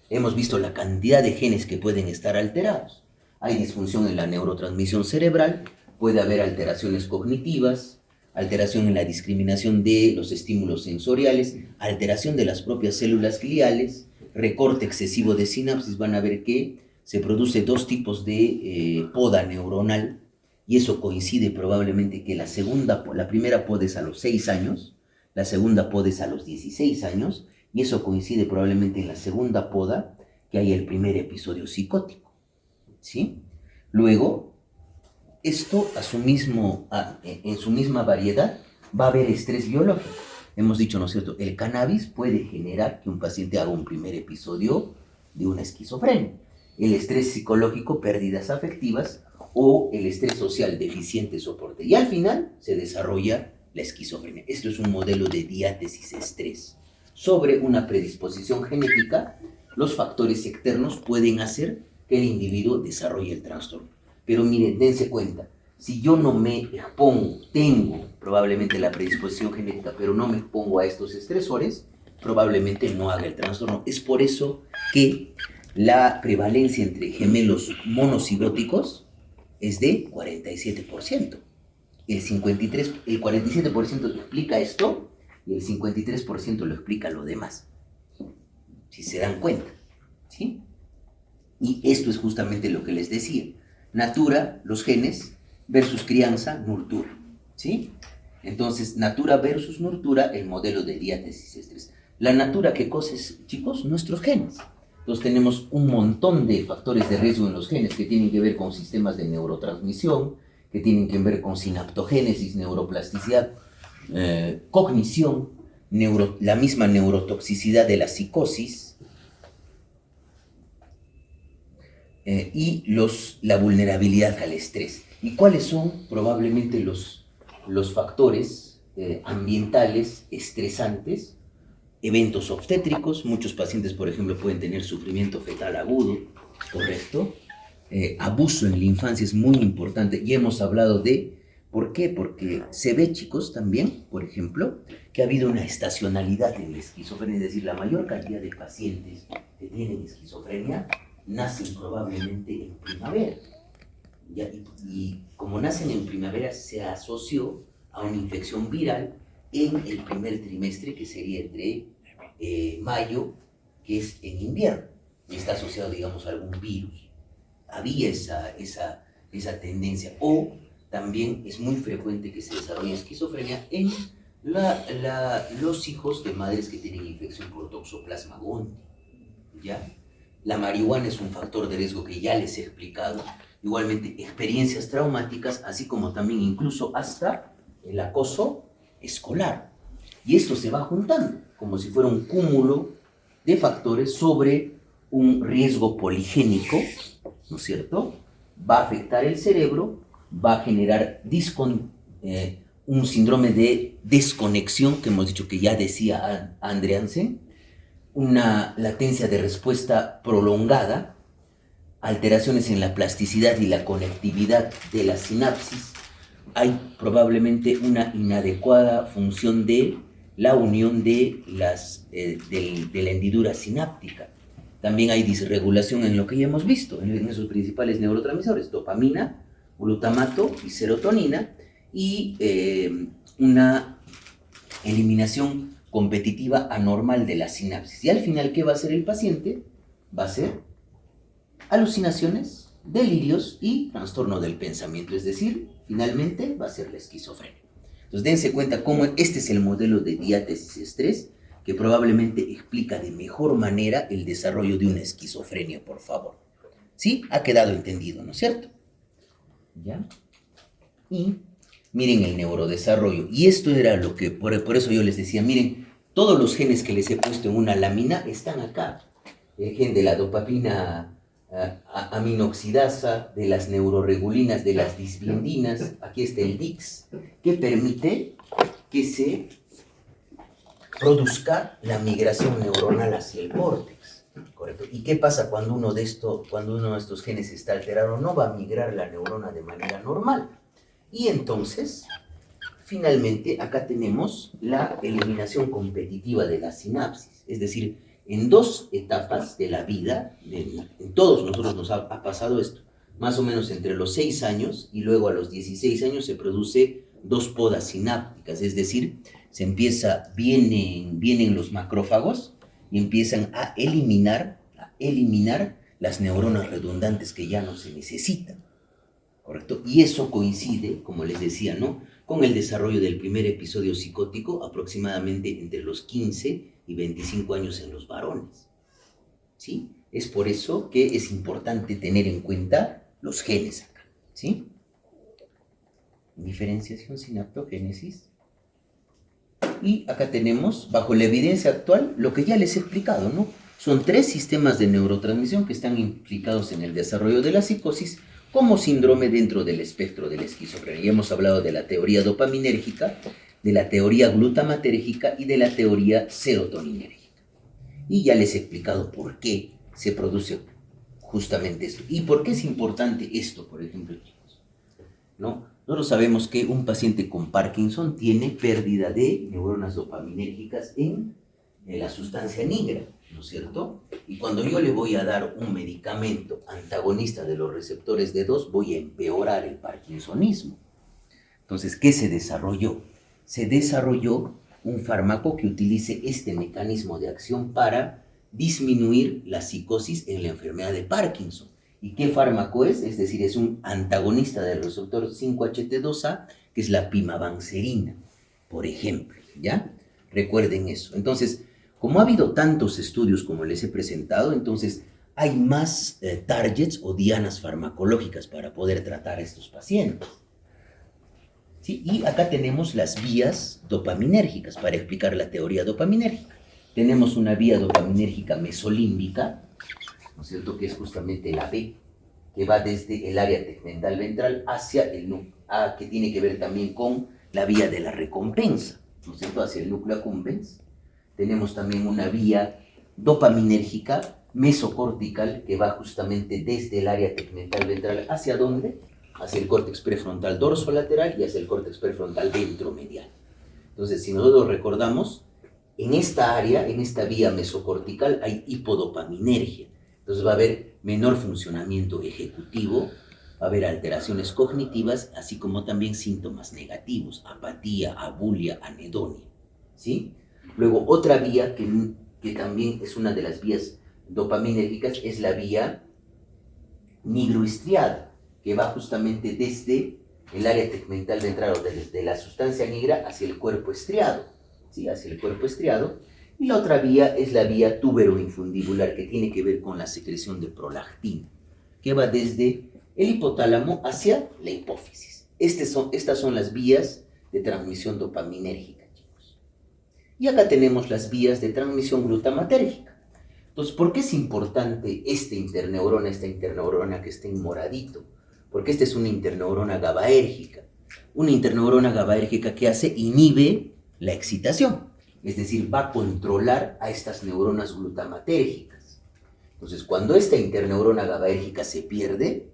Hemos visto la cantidad de genes que pueden estar alterados. Hay disfunción en la neurotransmisión cerebral, puede haber alteraciones cognitivas, alteración en la discriminación de los estímulos sensoriales, alteración de las propias células gliales, recorte excesivo de sinapsis. Van a ver que se produce dos tipos de poda neuronal, y eso coincide probablemente que la primera poda es a los 6 años, la segunda poda es a los 16 años, y eso coincide probablemente en la segunda poda que hay el primer episodio psicótico, ¿sí? Luego, esto en su misma variedad va a haber estrés biológico. Hemos dicho, ¿no es cierto? El cannabis puede generar que un paciente haga un primer episodio de una esquizofrenia. El estrés psicológico, pérdidas afectivas, o el estrés social, deficiente soporte. Y al final se desarrolla la esquizofrenia. Esto es un modelo de diátesis estrés. Sobre una predisposición genética, los factores externos pueden hacer que el individuo desarrolle el trastorno. Pero miren, dense cuenta, Si yo no me expongo, tengo probablemente la predisposición genética, pero no me expongo a estos estresores, probablemente no haga el trastorno. Es por eso que la prevalencia entre gemelos monocigóticos es de 47%. El 47% explica esto y el 53% lo explica lo demás. Si se dan cuenta, ¿sí? Y esto es justamente lo que les decía. Natura, los genes, versus crianza, nurtura, ¿sí? Entonces, natura versus nurtura, el modelo de diátesis estrés. La natura, ¿qué cosa es, chicos? Nuestros genes. Entonces tenemos un montón de factores de riesgo en los genes que tienen que ver con sistemas de neurotransmisión, que tienen que ver con sinaptogénesis, neuroplasticidad, cognición, la misma neurotoxicidad de la psicosis, y la vulnerabilidad al estrés. ¿Y cuáles son probablemente los factores ambientales estresantes? Eventos obstétricos, muchos pacientes, por ejemplo, pueden tener sufrimiento fetal agudo, ¿correcto? Abuso en la infancia es muy importante y hemos hablado de, ¿por qué? Porque se ve, chicos, también, por ejemplo, que ha habido una estacionalidad en la esquizofrenia, es decir, la mayor cantidad de pacientes que tienen esquizofrenia nacen probablemente en primavera. ¿Ya? Y como nacen en primavera, se asoció a una infección viral en el primer trimestre, que sería entre mayo, que es en invierno, y está asociado, digamos, a algún virus. Había esa tendencia. O también es muy frecuente que se desarrolle esquizofrenia en los hijos de madres que tienen infección por Toxoplasma gondii, ¿ya? La marihuana es un factor de riesgo que ya les he explicado. Igualmente, experiencias traumáticas, así como también incluso hasta el acoso escolar. Y esto se va juntando, como si fuera un cúmulo de factores sobre un riesgo poligénico, ¿no es cierto? Va a afectar el cerebro, va a generar un síndrome de desconexión, que hemos dicho que ya decía Andreansen, una latencia de respuesta prolongada, alteraciones en la plasticidad y la conectividad de la sinapsis. Hay probablemente una inadecuada función de la unión de la hendidura sináptica. También hay disregulación en lo que ya hemos visto, en esos principales neurotransmisores, dopamina, glutamato y serotonina, y una eliminación competitiva anormal de la sinapsis. Y al final, ¿qué va a hacer el paciente? Va a ser alucinaciones, delirios y trastorno del pensamiento, es decir, finalmente va a ser la esquizofrenia. Entonces dense cuenta cómo este es el modelo de diátesis estrés que probablemente explica de mejor manera el desarrollo de una esquizofrenia, por favor. ¿Sí? Ha quedado entendido, ¿no es cierto? ¿Ya? Y miren el neurodesarrollo. Y esto era lo que, por eso yo les decía, miren, todos los genes que les he puesto en una lámina están acá. El gen de la dopamina aminoxidasa, de las neuroregulinas, de las disbindinas, aquí está el DIX, que permite que se produzca la migración neuronal hacia el córtex, ¿correcto? ¿Y qué pasa cuando uno de estos genes está alterado? No va a migrar la neurona de manera normal. Y entonces, finalmente, acá tenemos la eliminación competitiva de la sinapsis, es decir, en dos etapas de la vida, en todos nosotros nos ha pasado esto, más o menos entre los 6 años y luego a los 16 años se produce 2 podas sinápticas, es decir, vienen los macrófagos y empiezan a eliminar las neuronas redundantes que ya no se necesitan, ¿correcto? Y eso coincide, como les decía, ¿no?, con el desarrollo del primer episodio psicótico aproximadamente entre los 15 y 25 años en los varones, ¿sí? Es por eso que es importante tener en cuenta los genes acá, ¿sí? Diferenciación, sinaptogénesis. Y acá tenemos, bajo la evidencia actual, lo que ya les he explicado, ¿no? Son 3 sistemas de neurotransmisión que están implicados en el desarrollo de la psicosis como síndrome dentro del espectro de la esquizofrenia. Ya hemos hablado de la teoría dopaminérgica, de la teoría glutamatérgica y de la teoría serotoninérgica. Y ya les he explicado por qué se produce justamente esto. ¿Y por qué es importante esto, por ejemplo, chicos? ¿no? Nosotros sabemos que un paciente con Parkinson tiene pérdida de neuronas dopaminérgicas en la sustancia negra, ¿no es cierto? Y cuando yo le voy a dar un medicamento antagonista de los receptores D2, voy a empeorar el parkinsonismo. Entonces, ¿qué se desarrolló? Se desarrolló un fármaco que utilice este mecanismo de acción para disminuir la psicosis en la enfermedad de Parkinson. ¿Y qué fármaco es? Es decir, es un antagonista del receptor 5-HT2A, que es la pimavanserina, por ejemplo, ¿ya? Recuerden eso. Entonces, como ha habido tantos estudios como les he presentado, entonces hay más targets o dianas farmacológicas para poder tratar a estos pacientes. ¿Sí? Y acá tenemos las vías dopaminérgicas para explicar la teoría dopaminérgica. Tenemos una vía dopaminérgica mesolímbica, ¿no es cierto?, que es justamente la B, que va desde el área tegmental ventral hacia el núcleo, que tiene que ver también con la vía de la recompensa, ¿no es cierto?, hacia el núcleo accumbens. Tenemos también una vía dopaminérgica mesocortical que va justamente desde el área tegmental ventral hacia ¿dónde? Hacia el córtex prefrontal dorsolateral y hacia el córtex prefrontal ventromedial. Entonces, si nosotros recordamos, en esta área, en esta vía mesocortical, hay hipodopaminergia. Entonces va a haber menor funcionamiento ejecutivo, va a haber alteraciones cognitivas, así como también síntomas negativos, apatía, abulia, anedonia, ¿sí? Luego, otra vía que también es una de las vías dopaminérgicas es la vía nigroestriada, que va justamente desde el área tegmental ventral o desde la sustancia negra hacia el cuerpo estriado, ¿sí? Hacia el cuerpo estriado. Y la otra vía es la vía tuberoinfundibular, que tiene que ver con la secreción de prolactina, que va desde el hipotálamo hacia la hipófisis. Estas son las vías de transmisión dopaminérgica, chicos. Y acá tenemos las vías de transmisión glutamatérgica. Entonces, ¿por qué es importante esta interneurona que está en moradito? Porque esta es una interneurona GABAérgica. Una interneurona GABAérgica que hace, inhibe la excitación. Es decir, va a controlar a estas neuronas glutamatérgicas. Entonces, cuando esta interneurona GABAérgica se pierde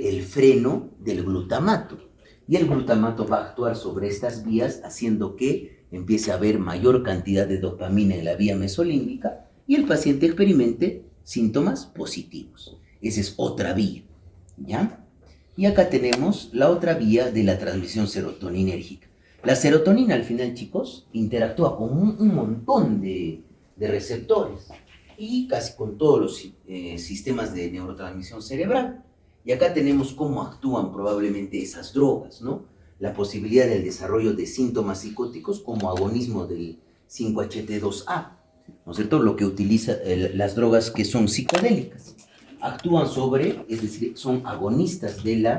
el freno del glutamato. Y el glutamato va a actuar sobre estas vías, haciendo que empiece a haber mayor cantidad de dopamina en la vía mesolímbica y el paciente experimente síntomas positivos. Esa es otra vía, ¿ya? Y acá tenemos la otra vía de la transmisión serotoninérgica. La serotonina, al final, chicos, interactúa con un montón de receptores y casi con todos los sistemas de neurotransmisión cerebral. Y acá tenemos cómo actúan probablemente esas drogas, ¿no? La posibilidad del desarrollo de síntomas psicóticos como agonismo del 5-HT2A, ¿no es cierto? Lo que utiliza las drogas que son psicodélicas. Actúan sobre, es decir, son agonistas del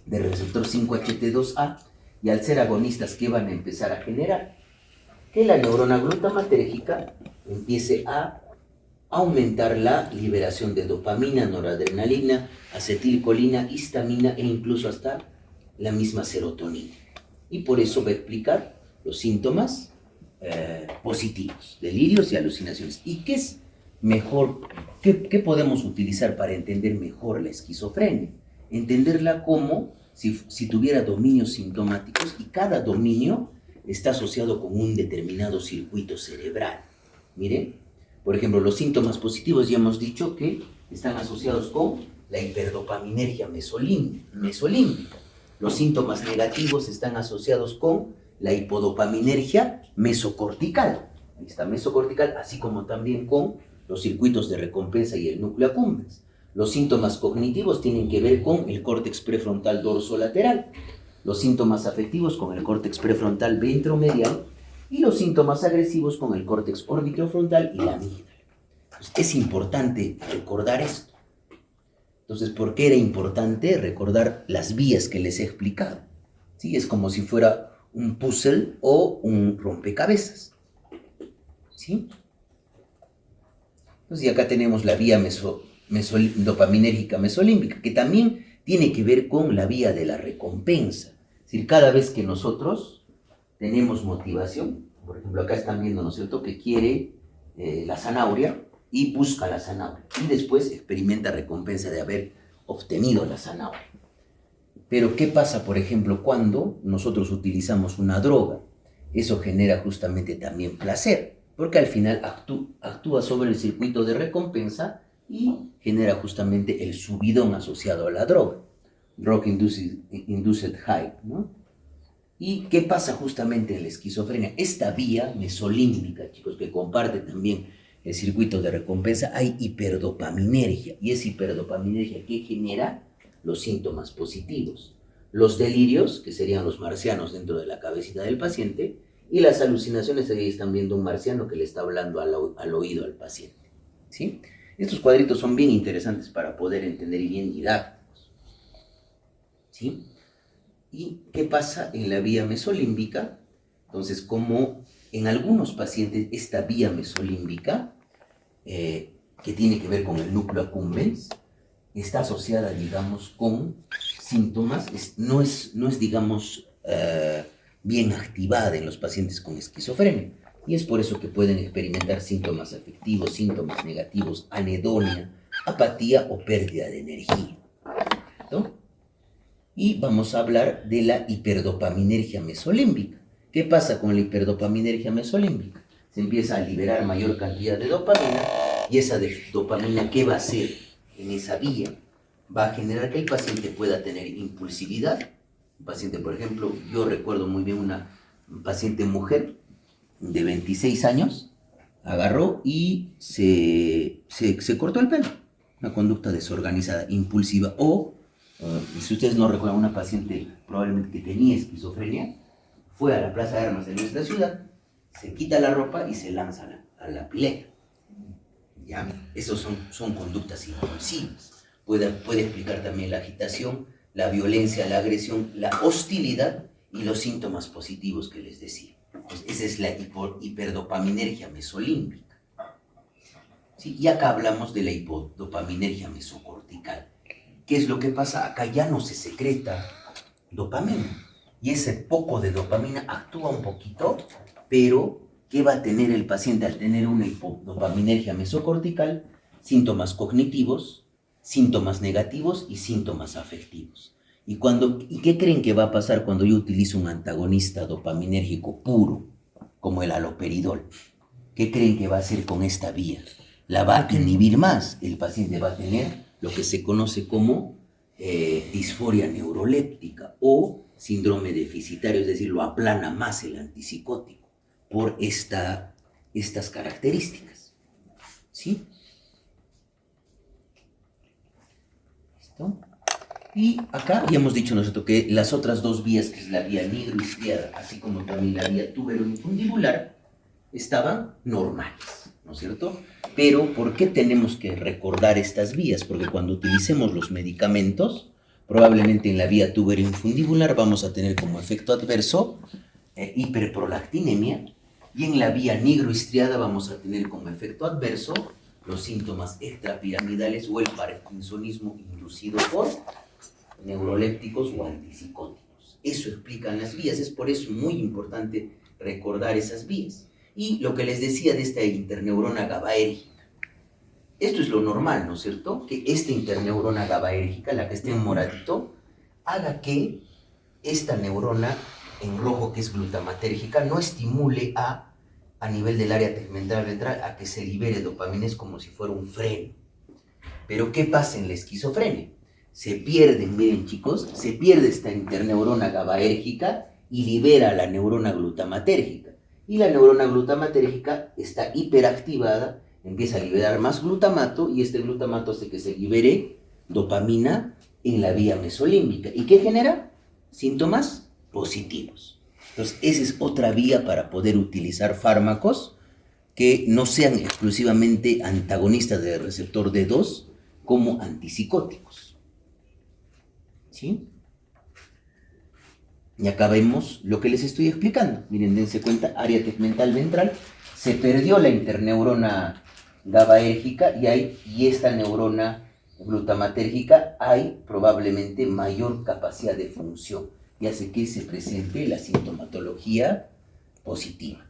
receptor 5-HT2A, y al ser agonistas, ¿qué van a empezar a generar? Que la neurona glutamatérgica empiece a aumentar la liberación de dopamina, noradrenalina, acetilcolina, histamina e incluso hasta la misma serotonina. Y por eso va a explicar los síntomas positivos, delirios y alucinaciones. ¿Y qué es mejor? ¿Qué podemos utilizar para entender mejor la esquizofrenia? Entenderla como si tuviera dominios sintomáticos y cada dominio está asociado con un determinado circuito cerebral. Miren, por ejemplo, los síntomas positivos ya hemos dicho que están asociados con la hiperdopaminergia mesolímbica. Los síntomas negativos están asociados con la hipodopaminergia mesocortical. Ahí está, mesocortical, así como también con los circuitos de recompensa y el núcleo accumbens. Los síntomas cognitivos tienen que ver con el córtex prefrontal dorsolateral, los síntomas afectivos con el córtex prefrontal ventromedial y los síntomas agresivos con el córtex orbitofrontal y la amígdala. Entonces, es importante recordar esto. Entonces, ¿por qué era importante recordar las vías que les he explicado? ¿Sí? Es como si fuera un puzzle o un rompecabezas. ¿Sí? Entonces, y acá tenemos la vía dopaminérgica mesolímbica, que también tiene que ver con la vía de la recompensa. Es decir, cada vez que nosotros tenemos motivación, por ejemplo, acá están viendo, ¿no es cierto?, que quiere la zanahoria y busca la zanahoria, y después experimenta recompensa de haber obtenido la zanahoria. Pero ¿qué pasa, por ejemplo, cuando nosotros utilizamos una droga? Eso genera justamente también placer, porque al final actúa sobre el circuito de recompensa y genera justamente el subidón asociado a la droga. Drug induced high, ¿no? ¿Y qué pasa justamente en la esquizofrenia? Esta vía mesolímbica, chicos, que comparte también el circuito de recompensa, hay hiperdopaminergia, y es hiperdopaminergia que genera los síntomas positivos. Los delirios, que serían los marcianos dentro de la cabecita del paciente, y las alucinaciones, ahí están viendo un marciano que le está hablando al oído al paciente. ¿Sí? Estos cuadritos son bien interesantes para poder entender y bien didácticos. ¿Sí? ¿Y qué pasa en la vía mesolímbica? Entonces, como en algunos pacientes esta vía mesolímbica, que tiene que ver con el núcleo accumbens, está asociada, digamos, con síntomas, no es digamos, bien activada en los pacientes con esquizofrenia. Y es por eso que pueden experimentar síntomas afectivos, síntomas negativos, anedonia, apatía o pérdida de energía. ¿No? Y vamos a hablar de la hiperdopaminergia mesolímbica. ¿Qué pasa con la hiperdopaminergia mesolímbica? Se empieza a liberar mayor cantidad de dopamina, y esa dopamina, ¿qué va a hacer en esa vía? Va a generar que el paciente pueda tener impulsividad. Un paciente, por ejemplo, yo recuerdo muy bien una paciente mujer de 26 años, agarró y se cortó el pelo. Una conducta desorganizada, impulsiva. O, si ustedes no recuerdan, una paciente probablemente que tenía esquizofrenia, fue a la Plaza de Armas de nuestra ciudad, se quita la ropa y se lanza a la pileta. ¿Ya? Esas son conductas impulsivas. Puede explicar también la agitación, la violencia, la agresión, la hostilidad y los síntomas positivos que les decía. Pues esa es la hiperdopaminergia mesolímbica. ¿Sí? Y acá hablamos de la hipodopaminergia mesocortical. ¿Qué es lo que pasa? Acá ya no se secreta dopamina. Y ese poco de dopamina actúa un poquito, pero ¿qué va a tener el paciente al tener una hipodopaminergia mesocortical? Síntomas cognitivos, síntomas negativos y síntomas afectivos. ¿Y qué creen que va a pasar cuando yo utilizo un antagonista dopaminérgico puro, como el haloperidol? ¿Qué creen que va a hacer con esta vía? La va a inhibir más. El paciente va a tener lo que se conoce como disforia neuroléptica o síndrome deficitario, es decir, lo aplana más el antipsicótico por estas características. ¿Sí? ¿Listo? Y acá ya hemos dicho nosotros que las otras dos vías, que es la vía nigrostriada, así como también la vía tuberoinfundibular, estaban normales, ¿no es cierto? Pero ¿por qué tenemos que recordar estas vías? Porque cuando utilicemos los medicamentos, probablemente en la vía tuberoinfundibular vamos a tener como efecto adverso hiperprolactinemia, y en la vía nigrostriada vamos a tener como efecto adverso los síntomas extrapiramidales o el parkinsonismo inducido por neurolépticos o antipsicóticos. Eso explican las vías, es por eso muy importante recordar esas vías. Y lo que les decía de esta interneurona GABAérgica, esto es lo normal, ¿no es cierto? Que esta interneurona GABAérgica, la que está en moradito, haga que esta neurona en rojo, que es glutamatérgica, no estimule a nivel del área tegmental ventral a que se libere dopamina, es como si fuera un freno. Pero ¿qué pasa en la esquizofrenia? Se pierden, miren chicos, se pierde esta interneurona GABAérgica y libera la neurona glutamatérgica. Y la neurona glutamatérgica está hiperactivada, empieza a liberar más glutamato, y este glutamato hace que se libere dopamina en la vía mesolímbica. ¿Y qué genera? Síntomas positivos. Entonces, esa es otra vía para poder utilizar fármacos que no sean exclusivamente antagonistas del receptor D2 como antipsicóticos. ¿Sí? Y acá vemos lo que les estoy explicando. Miren, dense cuenta, área tegmental ventral, se perdió la interneurona GABAérgica y esta neurona glutamatérgica hay probablemente mayor capacidad de función y hace que se presente la sintomatología positiva.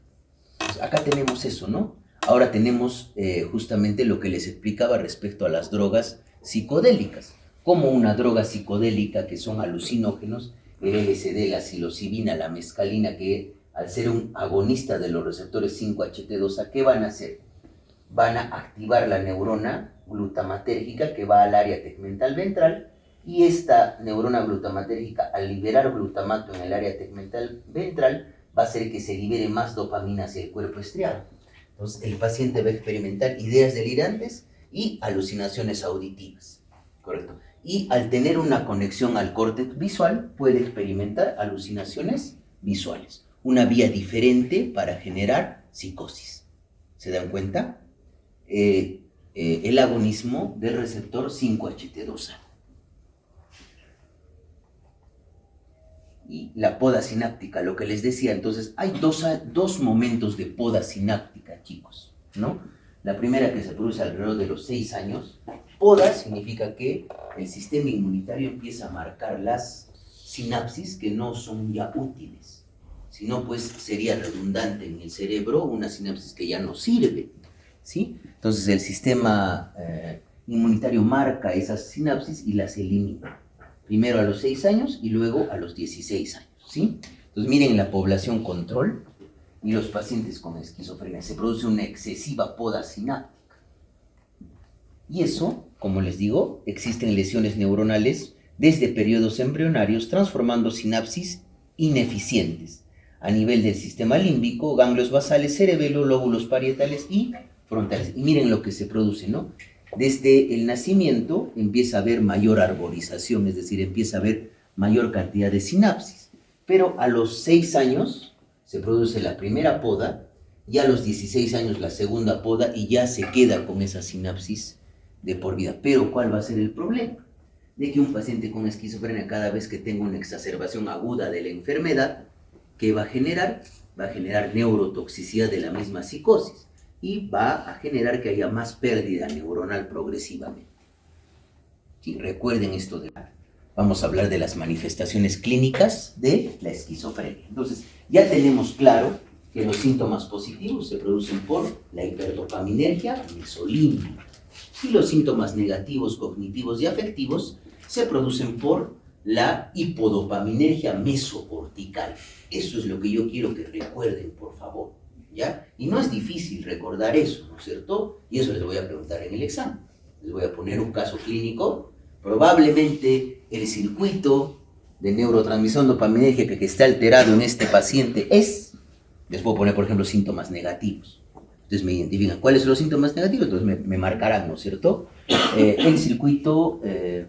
Pues acá tenemos eso, ¿no? Ahora tenemos justamente lo que les explicaba respecto a las drogas psicodélicas. como una droga psicodélica que son alucinógenos, el LSD, la psilocibina, la mescalina, que al ser un agonista de los receptores 5-HT2A, ¿qué van a hacer? Van a activar la neurona glutamatérgica que va al área tegmental ventral, y esta neurona glutamatérgica, al liberar glutamato en el área tegmental ventral, va a hacer que se libere más dopamina hacia el cuerpo estriado. Entonces, el paciente va a experimentar ideas delirantes y alucinaciones auditivas, ¿correcto? Y al tener una conexión al córtex visual, puede experimentar alucinaciones visuales. Una vía diferente para generar psicosis. ¿Se dan cuenta? El agonismo del receptor 5-HT2A. Y la poda sináptica, lo que les decía, entonces hay dos momentos de poda sináptica, chicos, ¿no? La primera, que se produce alrededor de los 6 años. Poda significa que el sistema inmunitario empieza a marcar las sinapsis que no son ya útiles, sino pues sería redundante en el cerebro una sinapsis que ya no sirve, ¿sí? Entonces el sistema inmunitario marca esas sinapsis y las elimina. Primero a los 6 años y luego a los 16 años, ¿sí? Entonces miren la población control y los pacientes con esquizofrenia. Se produce una excesiva poda sináptica. Y eso, como les digo, existen lesiones neuronales desde periodos embrionarios, transformando sinapsis ineficientes a nivel del sistema límbico, ganglios basales, cerebelo, lóbulos parietales y frontales. Y miren lo que se produce, ¿no? Desde el nacimiento empieza a haber mayor arborización, es decir, empieza a haber mayor cantidad de sinapsis. Pero a los 6 años se produce la primera poda, y a los 16 años la segunda poda, y ya se queda con esa sinapsis de por vida. Pero ¿cuál va a ser el problema? De que un paciente con esquizofrenia, cada vez que tenga una exacerbación aguda de la enfermedad, ¿qué va a generar? Va a generar neurotoxicidad de la misma psicosis y va a generar que haya más pérdida neuronal progresivamente. Sí, recuerden esto vamos a hablar de las manifestaciones clínicas de la esquizofrenia. Entonces, ya tenemos claro que los síntomas positivos se producen por la hiperdopaminergia mesolímbica. Y los síntomas negativos, cognitivos y afectivos se producen por la hipodopaminergia mesocortical. Eso es lo que yo quiero que recuerden, por favor, ¿ya? Y no es difícil recordar eso, ¿no es cierto? Y eso les voy a preguntar en el examen. Les voy a poner un caso clínico. Probablemente el circuito de neurotransmisión dopaminérgica que está alterado en este paciente les puedo poner, por ejemplo, síntomas negativos. Entonces me identifican cuáles son los síntomas negativos, entonces me marcarán, ¿no es cierto? El circuito el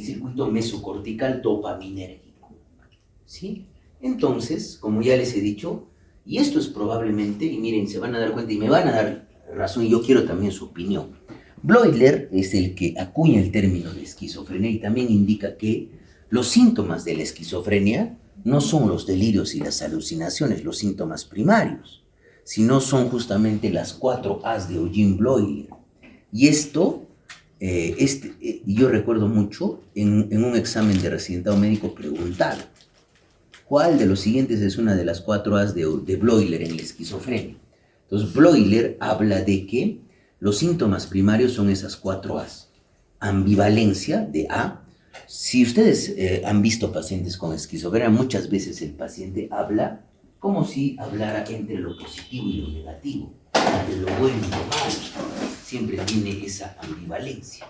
circuito mesocortical dopaminérgico, ¿sí? Entonces, como ya les he dicho, y esto es probablemente, y miren, se van a dar cuenta y me van a dar razón, y yo quiero también su opinión. Bloiler es el que acuña el término de esquizofrenia y también indica que los síntomas de la esquizofrenia no son los delirios y las alucinaciones, los síntomas primarios, sino son justamente las 4 A's de Eugene Bloiler. Y esto, yo recuerdo mucho en un examen de residentado médico preguntar, ¿cuál de los siguientes es una de las 4 A's de Bloiler en la esquizofrenia? Entonces, Bloiler habla de que los síntomas primarios son esas 4 A's. Ambivalencia de A. Si ustedes han visto pacientes con esquizofrenia, muchas veces el paciente habla como si hablara entre lo positivo y lo negativo, entre lo bueno y lo malo. Siempre tiene esa ambivalencia.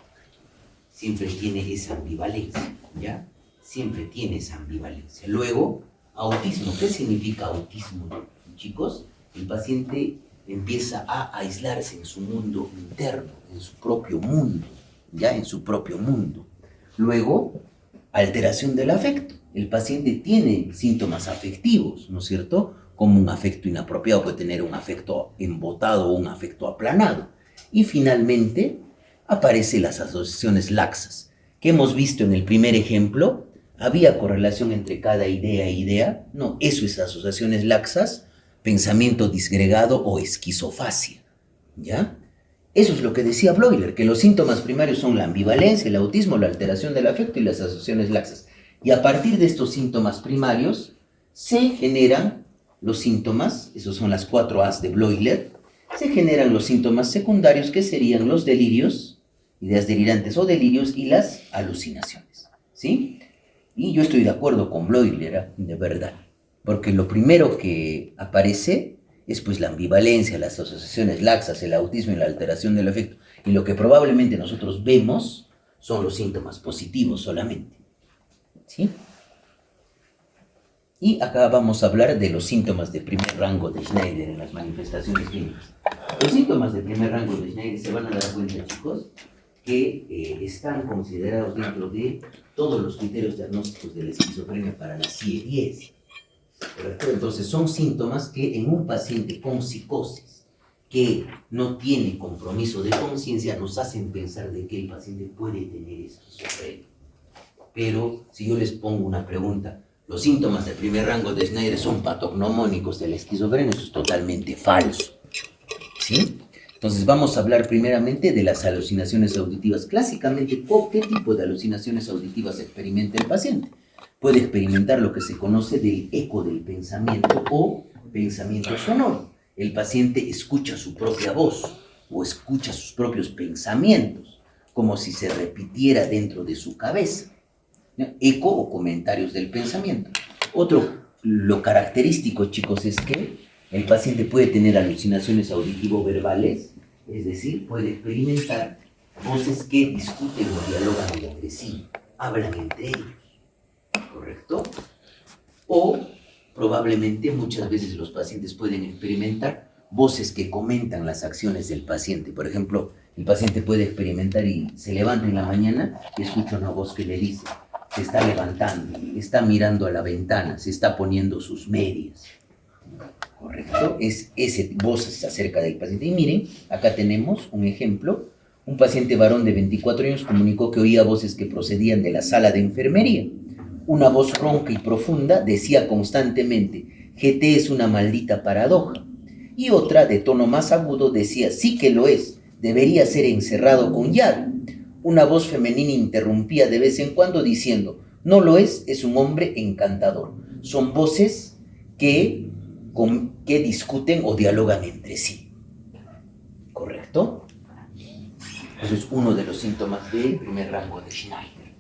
Siempre tiene esa ambivalencia, ¿ya? Siempre tiene esa ambivalencia. Luego, autismo. ¿Qué significa autismo, chicos? El paciente empieza a aislarse en su mundo interno, en su propio mundo, ¿ya? En su propio mundo. Luego, alteración del afecto. El paciente tiene síntomas afectivos, ¿no es cierto? Como un afecto inapropiado, puede tener un afecto embotado o un afecto aplanado. Y finalmente, aparecen las asociaciones laxas, que hemos visto en el primer ejemplo. ¿Había correlación entre cada idea e idea? No, eso es asociaciones laxas, pensamiento disgregado o esquizofasia, ¿ya? Eso es lo que decía Bloiler, que los síntomas primarios son la ambivalencia, el autismo, la alteración del afecto y las asociaciones laxas. Y a partir de estos síntomas primarios se generan los síntomas, esos son las 4 A's de Bloiler, se generan los síntomas secundarios que serían los delirios, ideas delirantes o delirios y las alucinaciones, ¿sí? Y yo estoy de acuerdo con Bloiler, de verdad, porque lo primero que aparece es pues la ambivalencia, las asociaciones laxas, el autismo y la alteración del afecto, y lo que probablemente nosotros vemos son los síntomas positivos solamente, ¿sí? Y acá vamos a hablar de los síntomas de primer rango de Schneider en las manifestaciones clínicas. Los síntomas de primer rango de Schneider se van a dar cuenta, chicos, que están considerados dentro de todos los criterios diagnósticos de la esquizofrenia para la CIE-10. ¿Correcto? Entonces son síntomas que en un paciente con psicosis que no tiene compromiso de conciencia nos hacen pensar de que el paciente puede tener esquizofrenia. Pero si yo les pongo una pregunta, ¿los síntomas de primer rango de Schneider son patognomónicos de la esquizofrenia? Eso es totalmente falso, ¿sí? Entonces vamos a hablar primeramente de las alucinaciones auditivas. Clásicamente, ¿qué tipo de alucinaciones auditivas experimenta el paciente? Puede experimentar lo que se conoce del eco del pensamiento o pensamiento sonoro. El paciente escucha su propia voz o escucha sus propios pensamientos, como si se repitiera dentro de su cabeza. Eco o comentarios del pensamiento. Lo característico, chicos, es que el paciente puede tener alucinaciones auditivo-verbales, es decir, puede experimentar voces que discuten o dialogan entre sí, hablan entre ellos, ¿correcto? O probablemente muchas veces los pacientes pueden experimentar voces que comentan las acciones del paciente. Por ejemplo, el paciente puede experimentar y se levanta en la mañana y escucha una voz que le dice: se está levantando, está mirando a la ventana, se está poniendo sus medias. ¿Correcto? Es ese voces acerca del paciente. Y miren, acá tenemos un ejemplo. Un paciente varón de 24 años comunicó que oía voces que procedían de la sala de enfermería. Una voz ronca y profunda decía constantemente: GT es una maldita paradoja. Y otra, de tono más agudo, decía: sí que lo es, debería ser encerrado con llave. Una voz femenina interrumpía de vez en cuando diciendo: no lo es un hombre encantador. Son voces que discuten o dialogan entre sí. ¿Correcto? Eso es uno de los síntomas del primer rango de Schneider.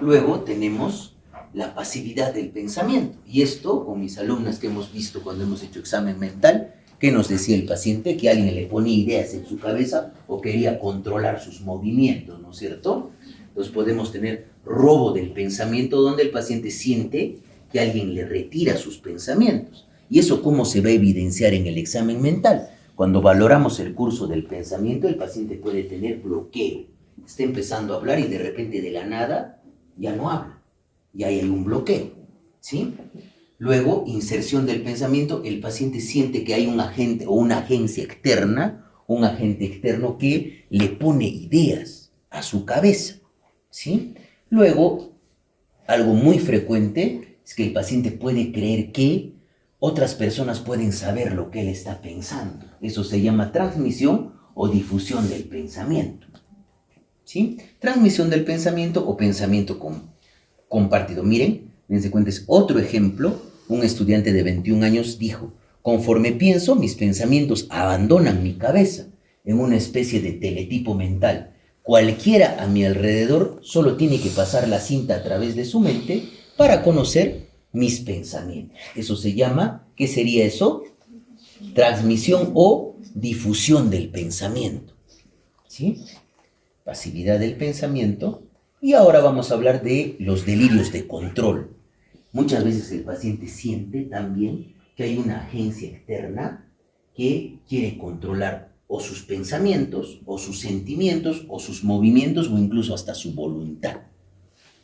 Luego tenemos la pasividad del pensamiento. Y esto, con mis alumnas que hemos visto cuando hemos hecho examen mental, ¿qué nos decía el paciente? Que alguien le ponía ideas en su cabeza o quería controlar sus movimientos, ¿no es cierto? Entonces podemos tener robo del pensamiento, donde el paciente siente que alguien le retira sus pensamientos. ¿Y eso cómo se va a evidenciar en el examen mental? Cuando valoramos el curso del pensamiento, el paciente puede tener bloqueo. Está empezando a hablar y de repente de la nada ya no habla. Y ahí hay un bloqueo, ¿sí? Luego, inserción del pensamiento, el paciente siente que hay un agente o una agencia externa, un agente externo que le pone ideas a su cabeza, ¿sí? Luego, algo muy frecuente es que el paciente puede creer que otras personas pueden saber lo que él está pensando. Eso se llama transmisión o difusión del pensamiento, ¿sí? Transmisión del pensamiento o pensamiento compartido. Miren, dense cuenta, es otro ejemplo. Un estudiante de 21 años dijo: conforme pienso, mis pensamientos abandonan mi cabeza en una especie de teletipo mental. Cualquiera a mi alrededor solo tiene que pasar la cinta a través de su mente para conocer mis pensamientos. Eso se llama, ¿qué sería eso? Transmisión o difusión del pensamiento, ¿sí? Pasividad del pensamiento. Y ahora vamos a hablar de los delirios de control. Muchas veces el paciente siente también que hay una agencia externa que quiere controlar o sus pensamientos, o sus sentimientos, o sus movimientos, o incluso hasta su voluntad.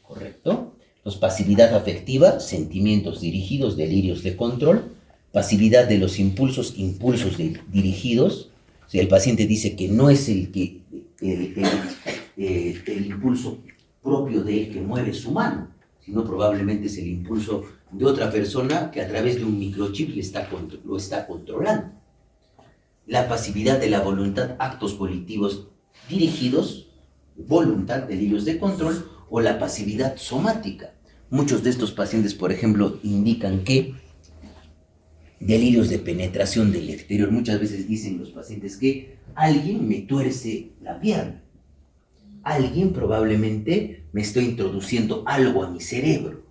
¿Correcto? Entonces, pasividad afectiva, sentimientos dirigidos, delirios de control. Pasividad de los impulsos, dirigidos. O sea, el paciente dice que no es el impulso propio de él que mueve su mano, sino probablemente es el impulso de otra persona que a través de un microchip lo está controlando. La pasividad de la voluntad, actos volitivos dirigidos, voluntad, delirios de control, o la pasividad somática. Muchos de estos pacientes, por ejemplo, indican que delirios de penetración del exterior. Muchas veces dicen los pacientes que alguien me tuerce la pierna. Alguien probablemente me está introduciendo algo a mi cerebro,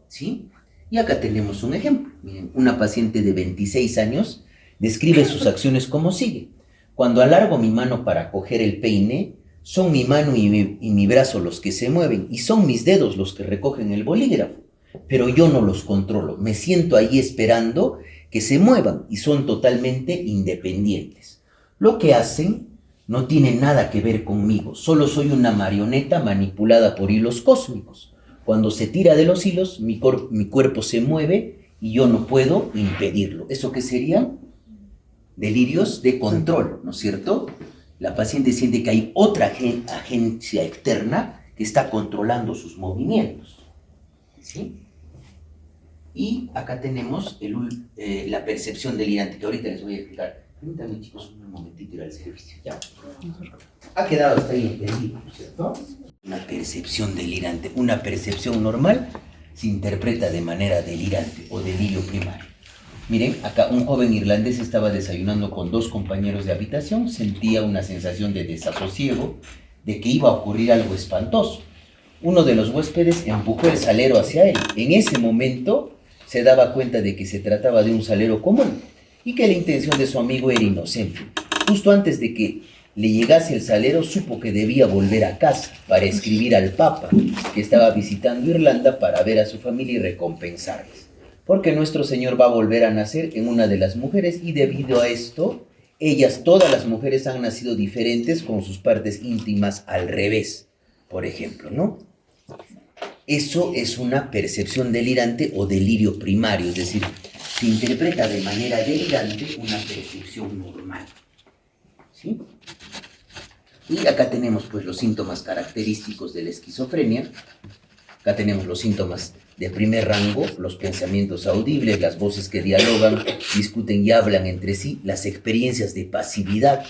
¿sí? Y acá tenemos un ejemplo. Miren, una paciente de 26 años describe sus acciones como sigue. Cuando alargo mi mano para coger el peine, son mi mano y mi brazo los que se mueven y son mis dedos los que recogen el bolígrafo. Pero yo no los controlo. Me siento ahí esperando que se muevan y son totalmente independientes. Lo que hacen no tiene nada que ver conmigo. Solo soy una marioneta manipulada por hilos cósmicos. Cuando se tira de los hilos, mi cuerpo se mueve y yo no puedo impedirlo. ¿Eso qué serían? Delirios de control, ¿no es cierto? La paciente siente que hay otra agencia externa que está controlando sus movimientos, ¿sí? Y acá tenemos la percepción delirante, que ahorita les voy a explicar. Permítanme, chicos, un momentito ir al servicio. Ya. Ha quedado hasta ahí entendido, ¿no es cierto? Una percepción delirante. Una percepción normal se interpreta de manera delirante o delirio primario. Miren, acá un joven irlandés estaba desayunando con 2 compañeros de habitación, sentía una sensación de desasosiego, de que iba a ocurrir algo espantoso. Uno de los huéspedes empujó el salero hacia él. En ese momento se daba cuenta de que se trataba de un salero común y que la intención de su amigo era inocente. Justo antes de que le llegase el salero, supo que debía volver a casa para escribir al Papa, que estaba visitando Irlanda para ver a su familia y recompensarles. Porque nuestro Señor va a volver a nacer en una de las mujeres y debido a esto, todas las mujeres han nacido diferentes con sus partes íntimas al revés, por ejemplo, ¿no? Eso es una percepción delirante o delirio primario, es decir, se interpreta de manera delirante una percepción normal, ¿sí? Y acá tenemos pues los síntomas característicos de la esquizofrenia. Acá tenemos los síntomas de primer rango, los pensamientos audibles, las voces que dialogan, discuten y hablan entre sí, las experiencias de pasividad,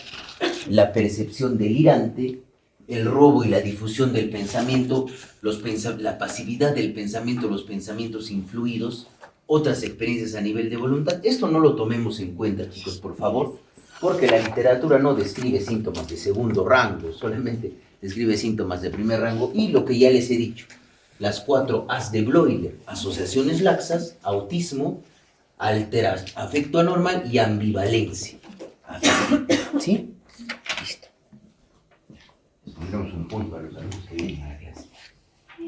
la percepción delirante, el robo y la difusión del pensamiento, la pasividad del pensamiento, los pensamientos influidos, otras experiencias a nivel de voluntad. Esto no lo tomemos en cuenta, chicos, por favor, porque la literatura no describe síntomas de segundo rango, solamente describe síntomas de primer rango y lo que ya les he dicho. Las 4 A's de Bloiler: asociaciones laxas, autismo, afecto anormal y ambivalencia. ¿Sí? Listo. Pondremos un punto a los alumnos que vienen a la clase.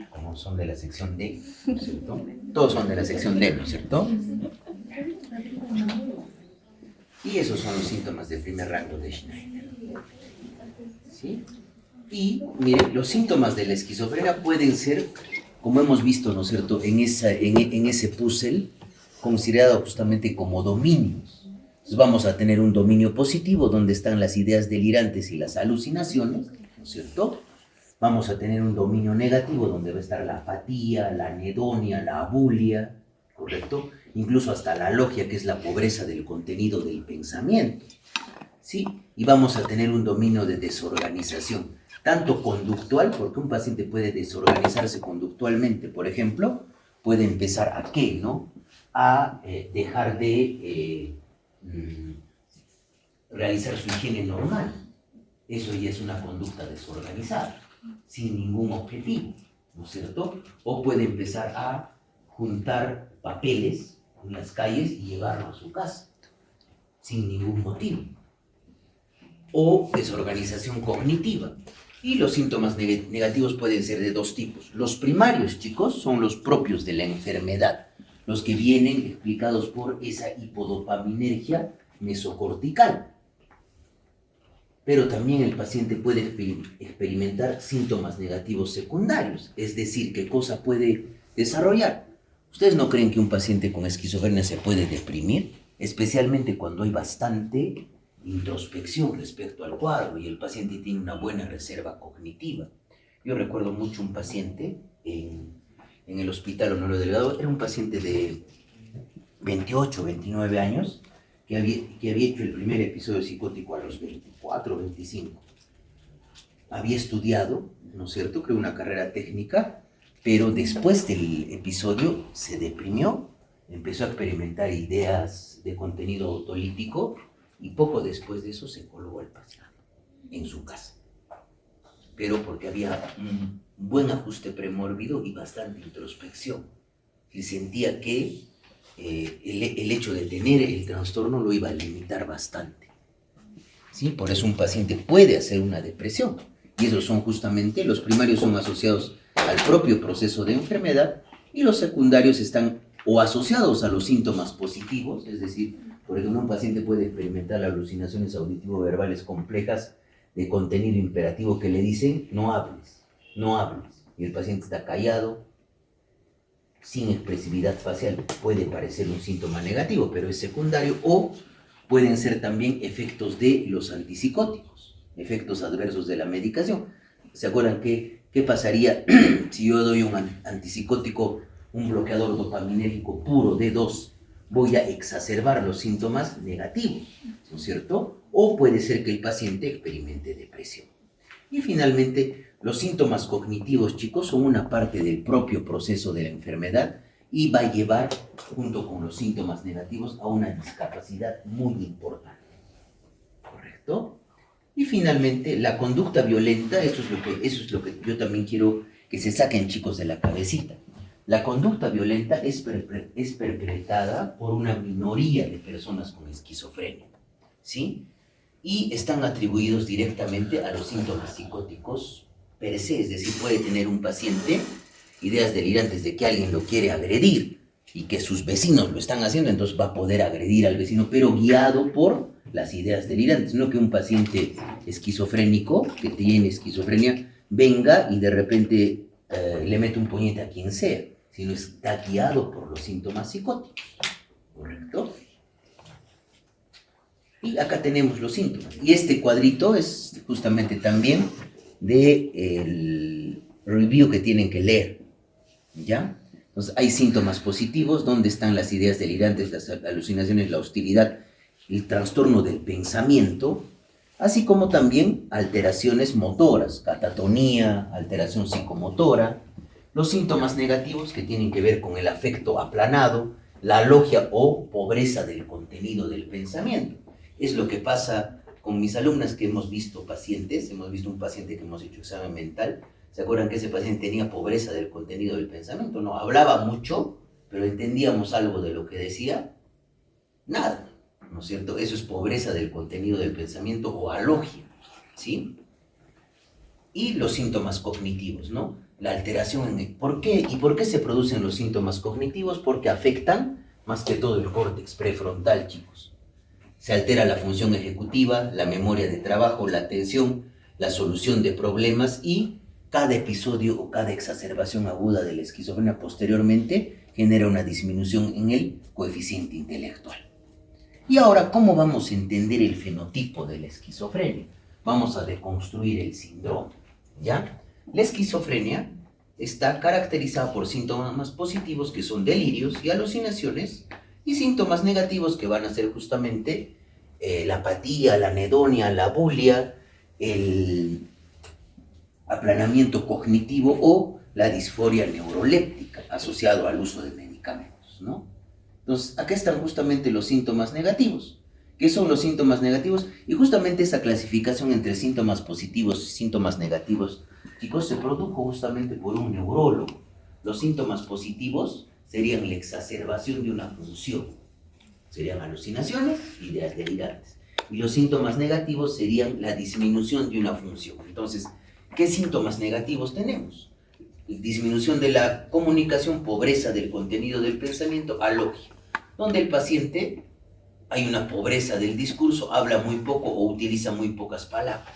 Como son de la sección D, ¿no es cierto? Todos son de la sección D, ¿no es cierto? Y esos son los síntomas de primer rango de Schneider. ¿Sí? Y, miren, los síntomas de la esquizofrenia pueden ser, como hemos visto, ¿no es cierto?, en ese puzzle, considerado justamente como dominios. Entonces vamos a tener un dominio positivo, donde están las ideas delirantes y las alucinaciones, ¿no es cierto? Vamos a tener un dominio negativo, donde va a estar la apatía, la anedonia, la abulia, ¿correcto? Incluso hasta la logia, que es la pobreza del contenido del pensamiento, ¿sí? Y vamos a tener un dominio de desorganización, tanto conductual, porque un paciente puede desorganizarse conductualmente, por ejemplo, puede empezar a ¿qué, no? A dejar de realizar su higiene normal. Eso ya es una conducta desorganizada, sin ningún objetivo, ¿no es cierto? O puede empezar a juntar papeles en las calles y llevarlos a su casa, sin ningún motivo. O desorganización cognitiva. Y los síntomas negativos pueden ser de 2 tipos. Los primarios, chicos, son los propios de la enfermedad, los que vienen explicados por esa hipodopaminergia mesocortical. Pero también el paciente puede experimentar síntomas negativos secundarios, es decir, ¿qué cosa puede desarrollar? ¿Ustedes no creen que un paciente con esquizofrenia se puede deprimir? Especialmente cuando hay bastante introspección respecto al cuadro y el paciente tiene una buena reserva cognitiva. Yo recuerdo mucho un paciente en el Hospital Honorio Delgado, era un paciente de 28, 29 años, que había hecho el primer episodio psicótico a los 24, 25. Había estudiado, ¿no es cierto?, creó una carrera técnica, pero después del episodio se deprimió empezó a experimentar ideas de contenido autolítico y poco después de eso se colgó al paciente en su casa. Pero porque había un buen ajuste premórbido y bastante introspección. Él sentía que el hecho de tener el trastorno lo iba a limitar bastante. ¿Sí? Por eso un paciente puede hacer una depresión. Y esos son justamente, los primarios son asociados al propio proceso de enfermedad y los secundarios están o asociados a los síntomas positivos, es decir, por ejemplo, un paciente puede experimentar alucinaciones auditivo-verbales complejas de contenido imperativo que le dicen no hables, no hables. Y el paciente está callado, sin expresividad facial. Puede parecer un síntoma negativo, pero es secundario, o pueden ser también efectos de los antipsicóticos, efectos adversos de la medicación. ¿Se acuerdan qué pasaría si yo doy un antipsicótico, un bloqueador dopaminérgico puro D2? Voy a exacerbar los síntomas negativos, ¿no es cierto? O puede ser que el paciente experimente depresión. Y finalmente, los síntomas cognitivos, chicos, son una parte del propio proceso de la enfermedad y va a llevar, junto con los síntomas negativos, a una discapacidad muy importante. ¿Correcto? Y finalmente, la conducta violenta, eso es lo que yo también quiero que se saquen, chicos, de la cabecita. La conducta violenta es perpetrada por una minoría de personas con esquizofrenia, ¿sí? Y están atribuidos directamente a los síntomas psicóticos per se, es decir, puede tener un paciente ideas delirantes de que alguien lo quiere agredir y que sus vecinos lo están haciendo, entonces va a poder agredir al vecino, pero guiado por las ideas delirantes, no que un paciente esquizofrénico, que tiene esquizofrenia, venga y de repente le mete un puñete a quien sea, sino está guiado por los síntomas psicóticos, ¿correcto? Y acá tenemos los síntomas. Y este cuadrito es justamente también del review que tienen que leer, ¿ya? Entonces, hay síntomas positivos, donde están las ideas delirantes, las alucinaciones, la hostilidad, el trastorno del pensamiento, así como también alteraciones motoras, catatonía, alteración psicomotora, los síntomas negativos que tienen que ver con el afecto aplanado, la alogia o pobreza del contenido del pensamiento. Es lo que pasa con mis alumnas que hemos visto pacientes, hemos visto un paciente que hemos hecho examen mental. ¿Se acuerdan que ese paciente tenía pobreza del contenido del pensamiento? No, hablaba mucho, pero entendíamos algo de lo que decía, nada, ¿no es cierto? Eso es pobreza del contenido del pensamiento o alogia, ¿sí? Y los síntomas cognitivos, ¿no? La alteración ¿por qué? ¿Y por qué se producen los síntomas cognitivos? Porque afectan más que todo el córtex prefrontal, chicos. Se altera la función ejecutiva, la memoria de trabajo, la atención, la solución de problemas y cada episodio o cada exacerbación aguda de la esquizofrenia posteriormente genera una disminución en el coeficiente intelectual. Y ahora, ¿cómo vamos a entender el fenotipo de la esquizofrenia? Vamos a deconstruir el síndrome, ¿ya? La esquizofrenia está caracterizada por síntomas positivos que son delirios y alucinaciones y síntomas negativos que van a ser justamente la apatía, la anedonia, la bulia, el aplanamiento cognitivo o la disforia neuroléptica asociado al uso de medicamentos, ¿no? Entonces, acá están justamente los síntomas negativos. ¿Qué son los síntomas negativos? Y justamente esa clasificación entre síntomas positivos y síntomas negativos, chicos, se produjo justamente por un neurólogo. Los síntomas positivos serían la exacerbación de una función. Serían alucinaciones, ideas delirantes. Y los síntomas negativos serían la disminución de una función. Entonces, ¿qué síntomas negativos tenemos? Disminución de la comunicación, pobreza del contenido del pensamiento, alogia, donde el paciente hay una pobreza del discurso, habla muy poco o utiliza muy pocas palabras.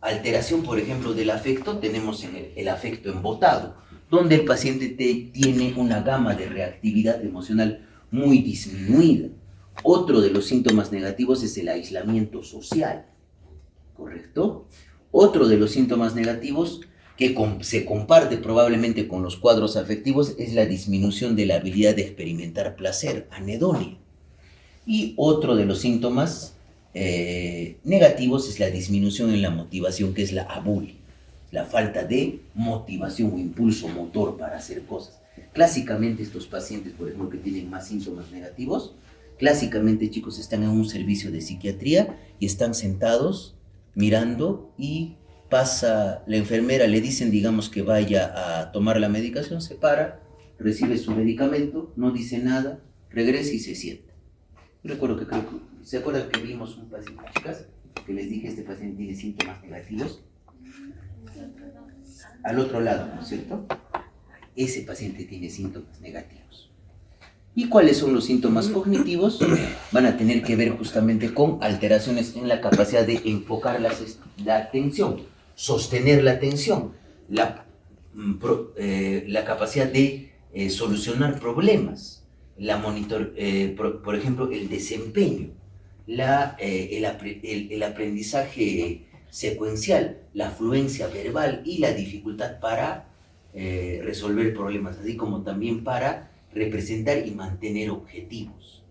Alteración, por ejemplo, del afecto, tenemos en el afecto embotado, donde el paciente tiene una gama de reactividad emocional muy disminuida. Otro de los síntomas negativos es el aislamiento social, ¿correcto? Otro de los síntomas negativos que se comparte probablemente con los cuadros afectivos es la disminución de la habilidad de experimentar placer, anedonia. Y otro de los síntomas negativos es la disminución en la motivación, que es la abulia, la falta de motivación o impulso motor para hacer cosas. Clásicamente estos pacientes, por ejemplo, que tienen más síntomas negativos, clásicamente, chicos, están en un servicio de psiquiatría y están sentados mirando y pasa la enfermera, le dicen, digamos, que vaya a tomar la medicación, se para, recibe su medicamento, no dice nada, regresa y se sienta. Recuerdo que ¿se acuerdan que vimos un paciente, chicas? Que les dije, este paciente tiene síntomas negativos. Al otro lado, ¿no es cierto? Ese paciente tiene síntomas negativos. ¿Y cuáles son los síntomas cognitivos? Van a tener que ver justamente con alteraciones en la capacidad de enfocar la atención, sostener la atención, la capacidad de solucionar problemas, por ejemplo, el desempeño, el aprendizaje secuencial, la fluencia verbal y la dificultad para resolver problemas, así como también para representar y mantener objetivos.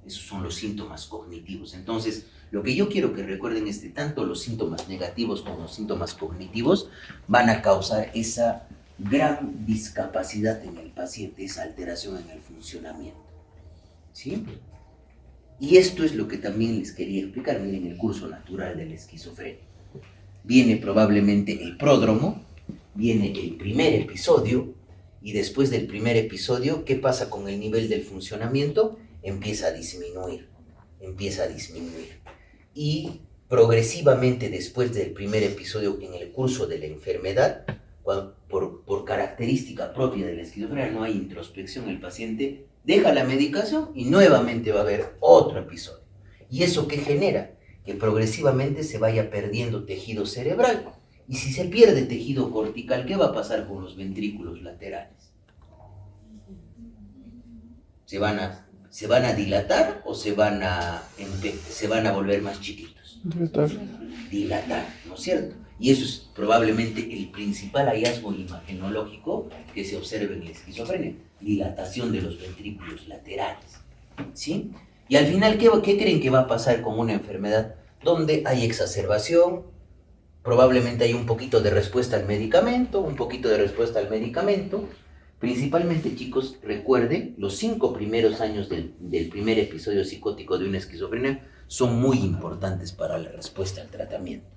Esos son los síntomas cognitivos. Entonces, lo que yo quiero que recuerden es que tanto los síntomas negativos como los síntomas cognitivos van a causar esa gran discapacidad en el paciente, esa alteración en el funcionamiento. ¿Sí? Y esto es lo que también les quería explicar. Miren, el curso natural de la esquizofrenia. Viene probablemente el pródromo, viene el primer episodio, y después del primer episodio, ¿qué pasa con el nivel del funcionamiento? Empieza a disminuir. Y progresivamente después del primer episodio en el curso de la enfermedad, por característica propia de la esquizofrenia, no hay introspección, el paciente deja la medicación y nuevamente va a haber otro episodio. ¿Y eso qué genera? Que progresivamente se vaya perdiendo tejido cerebral. Y si se pierde tejido cortical, ¿qué va a pasar con los ventrículos laterales? ¿Se van a dilatar o se van a volver más chiquitos? Dilatar, ¿no es cierto? Y eso es probablemente el principal hallazgo imagenológico que se observa en la esquizofrenia, dilatación de los ventrículos laterales, ¿sí? Y al final, ¿qué creen que va a pasar con una enfermedad donde hay exacerbación? Probablemente hay un poquito de respuesta al medicamento, Principalmente, chicos, recuerden, los 5 primeros años del primer episodio psicótico de una esquizofrenia son muy importantes para la respuesta al tratamiento,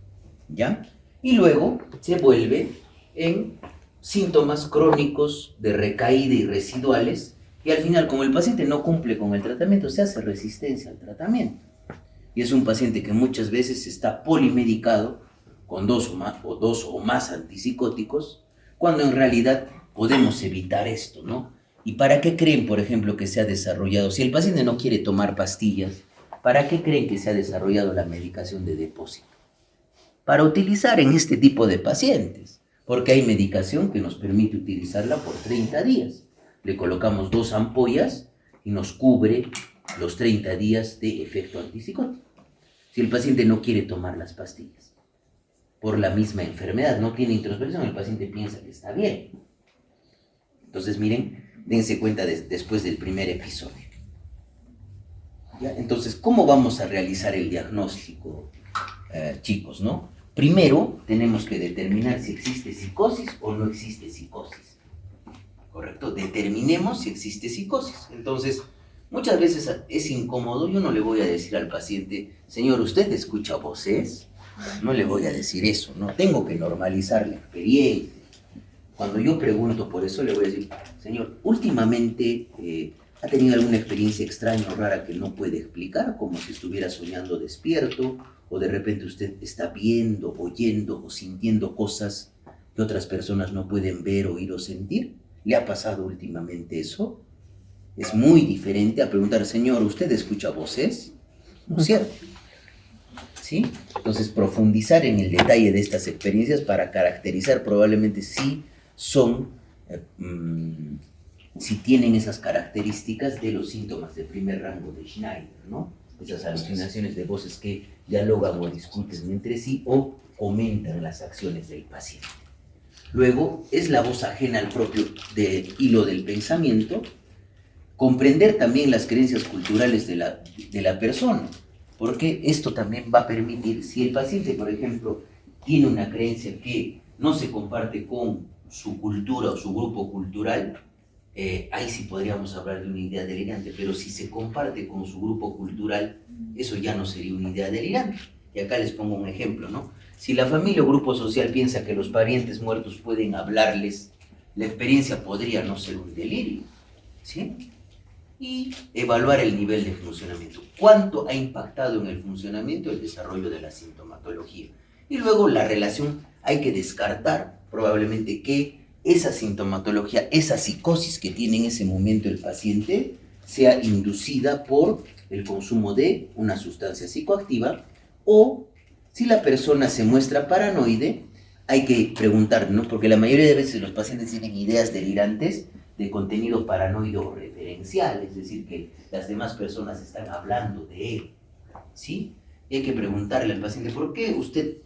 ¿ya? Y luego se vuelve en síntomas crónicos de recaída y residuales, y al final, como el paciente no cumple con el tratamiento, se hace resistencia al tratamiento. Y es un paciente que muchas veces está polimedicado con dos o más antipsicóticos, cuando en realidad podemos evitar esto, ¿no? ¿Y para qué creen, por ejemplo, que se ha desarrollado? Si el paciente no quiere tomar pastillas, ¿para qué creen que se ha desarrollado la medicación de depósito? Para utilizar en este tipo de pacientes, porque hay medicación que nos permite utilizarla por 30 días. Le colocamos 2 ampollas y nos cubre los 30 días de efecto antipsicótico. Si el paciente no quiere tomar las pastillas, por la misma enfermedad, no tiene introspección, el paciente piensa que está bien. Entonces, miren, dense cuenta después del primer episodio. ¿Ya? Entonces, ¿cómo vamos a realizar el diagnóstico, chicos, no? Primero, tenemos que determinar si existe psicosis o no existe psicosis. ¿Correcto? Determinemos si existe psicosis. Entonces, muchas veces es incómodo. Yo no le voy a decir al paciente, señor, ¿usted escucha voces? No le voy a decir eso, ¿no? Tengo que normalizar la experiencia. Cuando yo pregunto por eso, le voy a decir, señor, últimamente ha tenido alguna experiencia extraña o rara que no puede explicar, como si estuviera soñando despierto, o de repente usted está viendo, oyendo o sintiendo cosas que otras personas no pueden ver, oír o sentir. ¿Le ha pasado últimamente eso? Es muy diferente a preguntar, señor, ¿usted escucha voces? ¿No es cierto? ¿Sí? Entonces, profundizar en el detalle de estas experiencias para caracterizar probablemente si si tienen esas características de los síntomas de primer rango de Schneider, ¿no? Esas alucinaciones de voces que dialogan o discuten entre sí o comentan las acciones del paciente. Luego, es la voz ajena al propio hilo del pensamiento, comprender también las creencias culturales de la persona, porque esto también va a permitir, si el paciente, por ejemplo, tiene una creencia que no se comparte con su cultura o su grupo cultural, ahí sí podríamos hablar de una idea delirante, pero si se comparte con su grupo cultural, eso ya no sería una idea delirante. Y acá les pongo un ejemplo, ¿no? Si la familia o grupo social piensa que los parientes muertos pueden hablarles, la experiencia podría no ser un delirio, ¿sí? Y evaluar el nivel de funcionamiento. ¿Cuánto ha impactado en el funcionamiento el desarrollo de la sintomatología? Y luego la relación, hay que descartar probablemente que esa sintomatología, esa psicosis que tiene en ese momento el paciente, sea inducida por el consumo de una sustancia psicoactiva, o si la persona se muestra paranoide, hay que preguntar, ¿no? Porque la mayoría de veces los pacientes tienen ideas delirantes de contenido paranoide o referencial, es decir, que las demás personas están hablando de él, ¿sí? Y hay que preguntarle al paciente, ¿por qué usted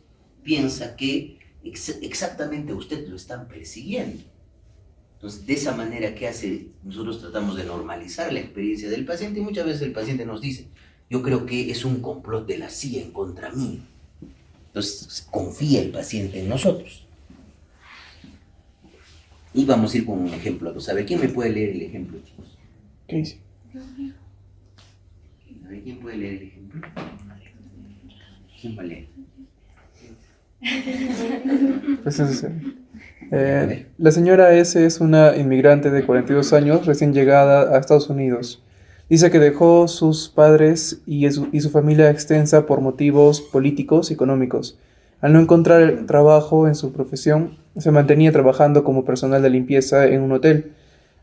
piensa que exactamente a usted lo están persiguiendo? Entonces, de esa manera, ¿qué hace? Nosotros tratamos de normalizar la experiencia del paciente y muchas veces el paciente nos dice, yo creo que es un complot de la CIA en contra mí. Entonces, confía el paciente en nosotros. Y vamos a ir con un ejemplo. A ver, ¿quién me puede leer el ejemplo, chicos? ¿Qué hice? A ver, ¿quién puede leer el ejemplo? ¿Quién va a leer? Pues la señora S. es una inmigrante de 42 años, recién llegada a Estados Unidos. Dice que dejó sus padres y su familia extensa por motivos políticos y económicos. Al no encontrar trabajo en su profesión, se mantenía trabajando como personal de limpieza en un hotel.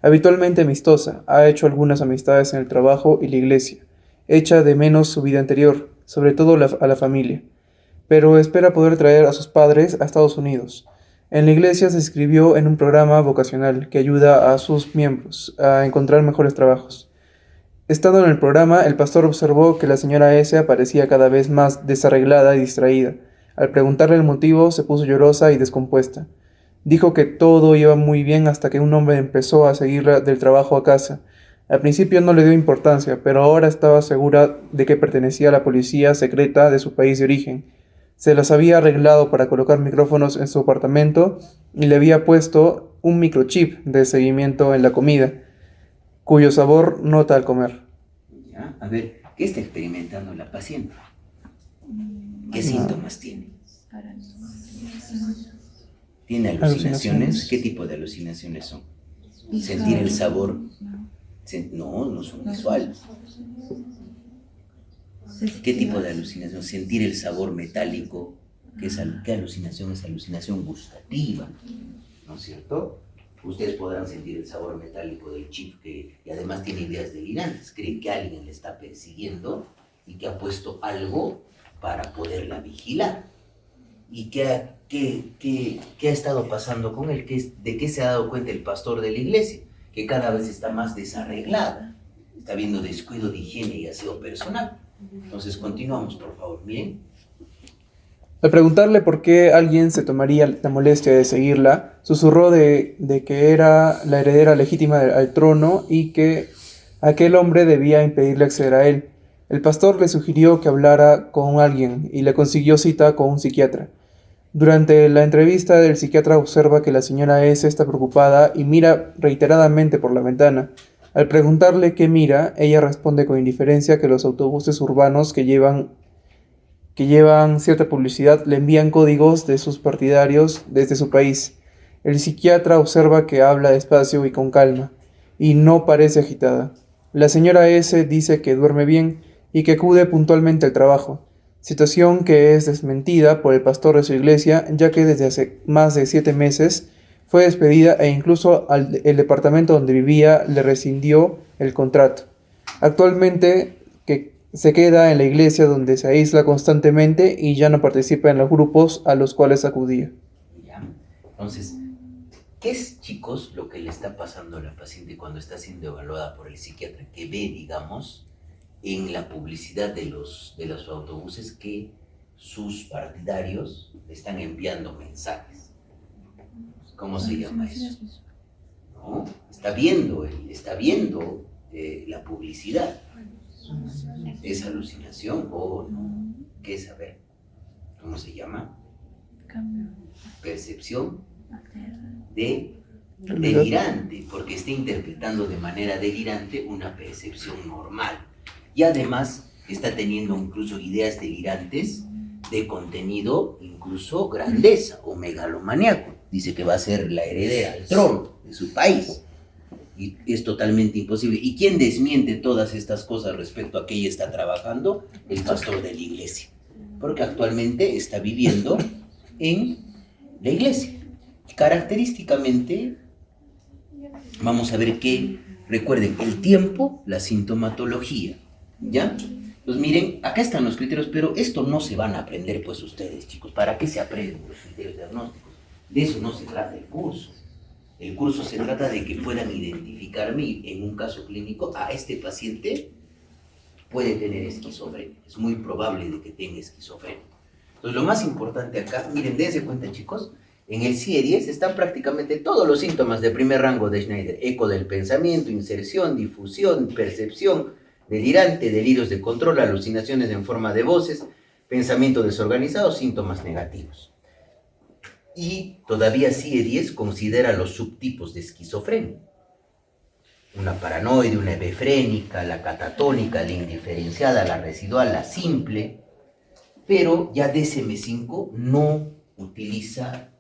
Habitualmente amistosa, ha hecho algunas amistades en el trabajo y la iglesia. Echa de menos su vida anterior, sobre todo a la familia, pero espera poder traer a sus padres a Estados Unidos. En la iglesia se inscribió en un programa vocacional que ayuda a sus miembros a encontrar mejores trabajos. Estando en el programa, el pastor observó que la señora S. aparecía cada vez más desarreglada y distraída. Al preguntarle el motivo, se puso llorosa y descompuesta. Dijo que todo iba muy bien hasta que un hombre empezó a seguirla del trabajo a casa. Al principio no le dio importancia, pero ahora estaba segura de que pertenecía a la policía secreta de su país de origen. Se las había arreglado para colocar micrófonos en su apartamento y le había puesto un microchip de seguimiento en la comida, cuyo sabor nota al comer. ¿Ya? A ver, ¿qué está experimentando la paciente? ¿Qué síntomas tiene? ¿Tiene alucinaciones? ¿Qué tipo de alucinaciones son? Sentir el sabor. No, no son visuales. ¿Qué tipo de alucinación? Sentir el sabor metálico. ¿Qué alucinación? Es alucinación gustativa, ¿no es cierto? Ustedes podrán sentir el sabor metálico del chip y además tiene ideas delirantes. Creen que alguien le está persiguiendo y que ha puesto algo para poderla vigilar. ¿Y qué ha estado pasando con él? ¿De qué se ha dado cuenta el pastor de la iglesia? Que cada vez está más desarreglada. Está habiendo descuido de higiene y aseo personal. Entonces, continuamos, por favor. Miren. Al preguntarle por qué alguien se tomaría la molestia de seguirla, susurró de que era la heredera legítima al trono y que aquel hombre debía impedirle acceder a él. El pastor le sugirió que hablara con alguien y le consiguió cita con un psiquiatra. Durante la entrevista, el psiquiatra observa que la señora S. está preocupada y mira reiteradamente por la ventana. Al preguntarle qué mira, ella responde con indiferencia que los autobuses urbanos que llevan cierta publicidad le envían códigos de sus partidarios desde su país. El psiquiatra observa que habla despacio y con calma, y no parece agitada. La señora S. dice que duerme bien y que acude puntualmente al trabajo, situación que es desmentida por el pastor de su iglesia, ya que desde hace más de 7 meses fue despedida e incluso el departamento donde vivía le rescindió el contrato. Actualmente se queda en la iglesia donde se aísla constantemente y ya no participa en los grupos a los cuales acudía. Ya. Entonces, ¿qué es, chicos, lo que le está pasando a la paciente cuando está siendo evaluada por el psiquiatra? Que ve, digamos, en la publicidad de los autobuses que sus partidarios le están enviando mensajes. ¿Cómo se llama eso? ¿No? Está viendo la publicidad. ¿Es alucinación o no? ¿Qué es? A ver, ¿cómo se llama? Percepción de realidad. delirante, porque está interpretando de manera delirante una percepción normal. Y además está teniendo incluso ideas delirantes de contenido, incluso grandeza o megalomaníaco. Dice que va a ser la heredera al trono de su país. Y es totalmente imposible. ¿Y quién desmiente todas estas cosas respecto a que ella está trabajando? El pastor de la iglesia. Porque actualmente está viviendo en la iglesia. Característicamente, vamos a ver que, recuerden, el tiempo, la sintomatología, ¿ya? Pues miren, acá están los criterios, pero esto no se van a aprender pues ustedes, chicos. ¿Para qué se aprenden los criterios diagnósticos? De eso no se trata el curso. El curso se trata de que puedan identificarme en un caso clínico, a este paciente puede tener esquizofrenia. Es muy probable de que tenga esquizofrenia. Entonces, lo más importante acá, miren, dense cuenta, chicos, en el CIE-10 están prácticamente todos los síntomas de primer rango de Schneider. Eco del pensamiento, inserción, difusión, percepción, delirante, delirios de control, alucinaciones en forma de voces, pensamiento desorganizado, síntomas negativos. Y todavía CIE-10 considera los subtipos de esquizofrenia. Una paranoide, una hebefrénica, la catatónica, la indiferenciada, la residual, la simple. Pero ya DSM-5 no utiliza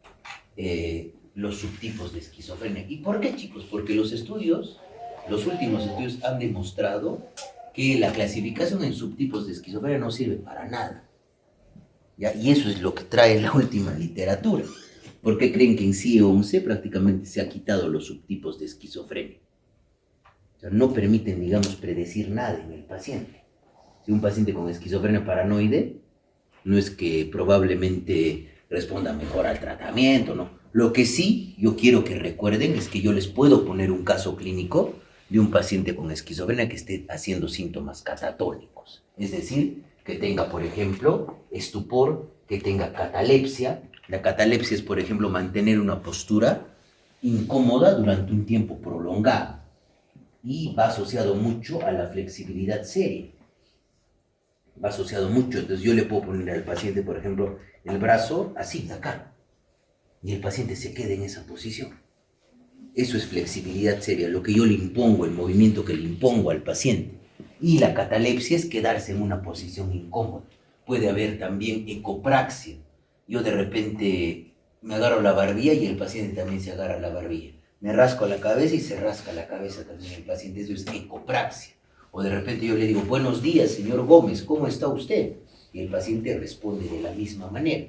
los subtipos de esquizofrenia. ¿Y por qué, chicos? Porque los últimos estudios han demostrado que la clasificación en subtipos de esquizofrenia no sirve para nada. ¿Ya? Y eso es lo que trae la última literatura. ¿Por qué creen que en CIE-11 prácticamente se ha quitado los subtipos de esquizofrenia? O sea, no permiten, digamos, predecir nada en el paciente. Si un paciente con esquizofrenia paranoide, no es que probablemente responda mejor al tratamiento, ¿no? Lo que sí yo quiero que recuerden es que yo les puedo poner un caso clínico de un paciente con esquizofrenia que esté haciendo síntomas catatónicos. Es decir, que tenga, por ejemplo, estupor, que tenga catalepsia. La catalepsia es, por ejemplo, mantener una postura incómoda durante un tiempo prolongado y va asociado mucho a la flexibilidad seria. Va asociado mucho, entonces yo le puedo poner al paciente, por ejemplo, el brazo así, acá, y el paciente se queda en esa posición. Eso es flexibilidad seria, lo que yo le impongo, el movimiento que le impongo al paciente. Y la catalepsia es quedarse en una posición incómoda. Puede haber también ecopraxia. Yo de repente me agarro la barbilla y el paciente también se agarra la barbilla. Me rasco la cabeza y se rasca la cabeza también el paciente. Eso es ecopraxia. O de repente yo le digo, buenos días, señor Gómez, ¿cómo está usted? Y el paciente responde de la misma manera.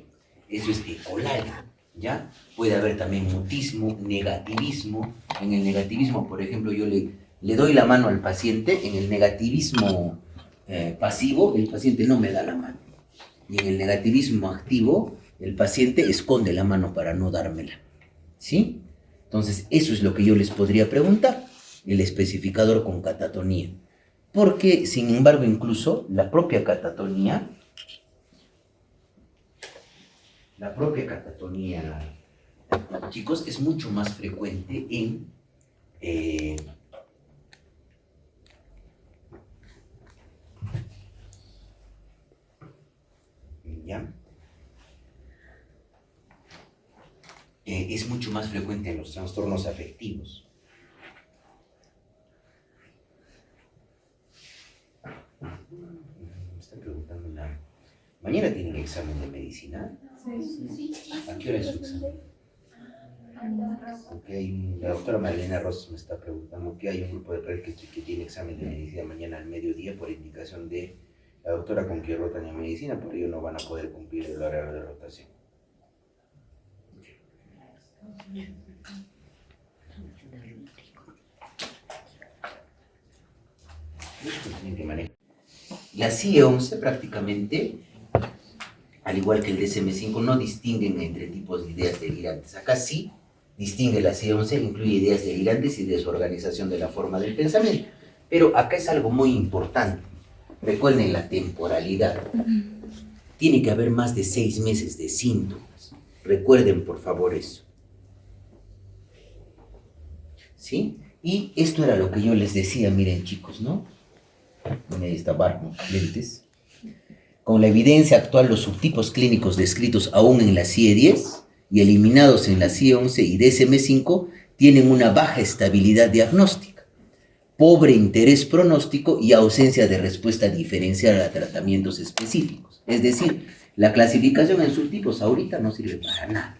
Eso es ecolalia, ¿ya? Puede haber también mutismo, negativismo. En el negativismo, por ejemplo, yo le doy la mano al paciente. En el negativismo pasivo, el paciente no me da la mano. Y en el negativismo activo, el paciente esconde la mano para no dármela. ¿Sí? Entonces, eso es lo que yo les podría preguntar, el especificador con catatonía. Porque, sin embargo, incluso la propia catatonía, chicos, es mucho más frecuente en ¿ya? Es mucho más frecuente en los trastornos afectivos. Me está preguntando una... ¿Mañana tienen examen de medicina? Sí. ¿A qué hora es su examen? Porque la doctora Marlene Ross me está preguntando que hay un grupo de pacientes que tiene examen de medicina mañana al mediodía por indicación de la doctora con quien rotan en medicina, por ello no van a poder cumplir el horario de rotación. La CIE-11 prácticamente, al igual que el DSM-5, no distinguen entre tipos de ideas delirantes. Acá sí distingue la CIE-11, incluye ideas delirantes y desorganización de la forma del pensamiento. Pero acá es algo muy importante. Recuerden la temporalidad. Tiene que haber más de 6 meses de síntomas. Recuerden, por favor, eso. ¿Sí? Y esto era lo que yo les decía, miren, chicos, ¿no? Miren esta barba, lentes. Con la evidencia actual, los subtipos clínicos descritos aún en la CIE-10 y eliminados en la CIE-11 y DSM-5 tienen una baja estabilidad diagnóstica, pobre interés pronóstico y ausencia de respuesta diferencial a tratamientos específicos. Es decir, la clasificación en subtipos ahorita no sirve para nada.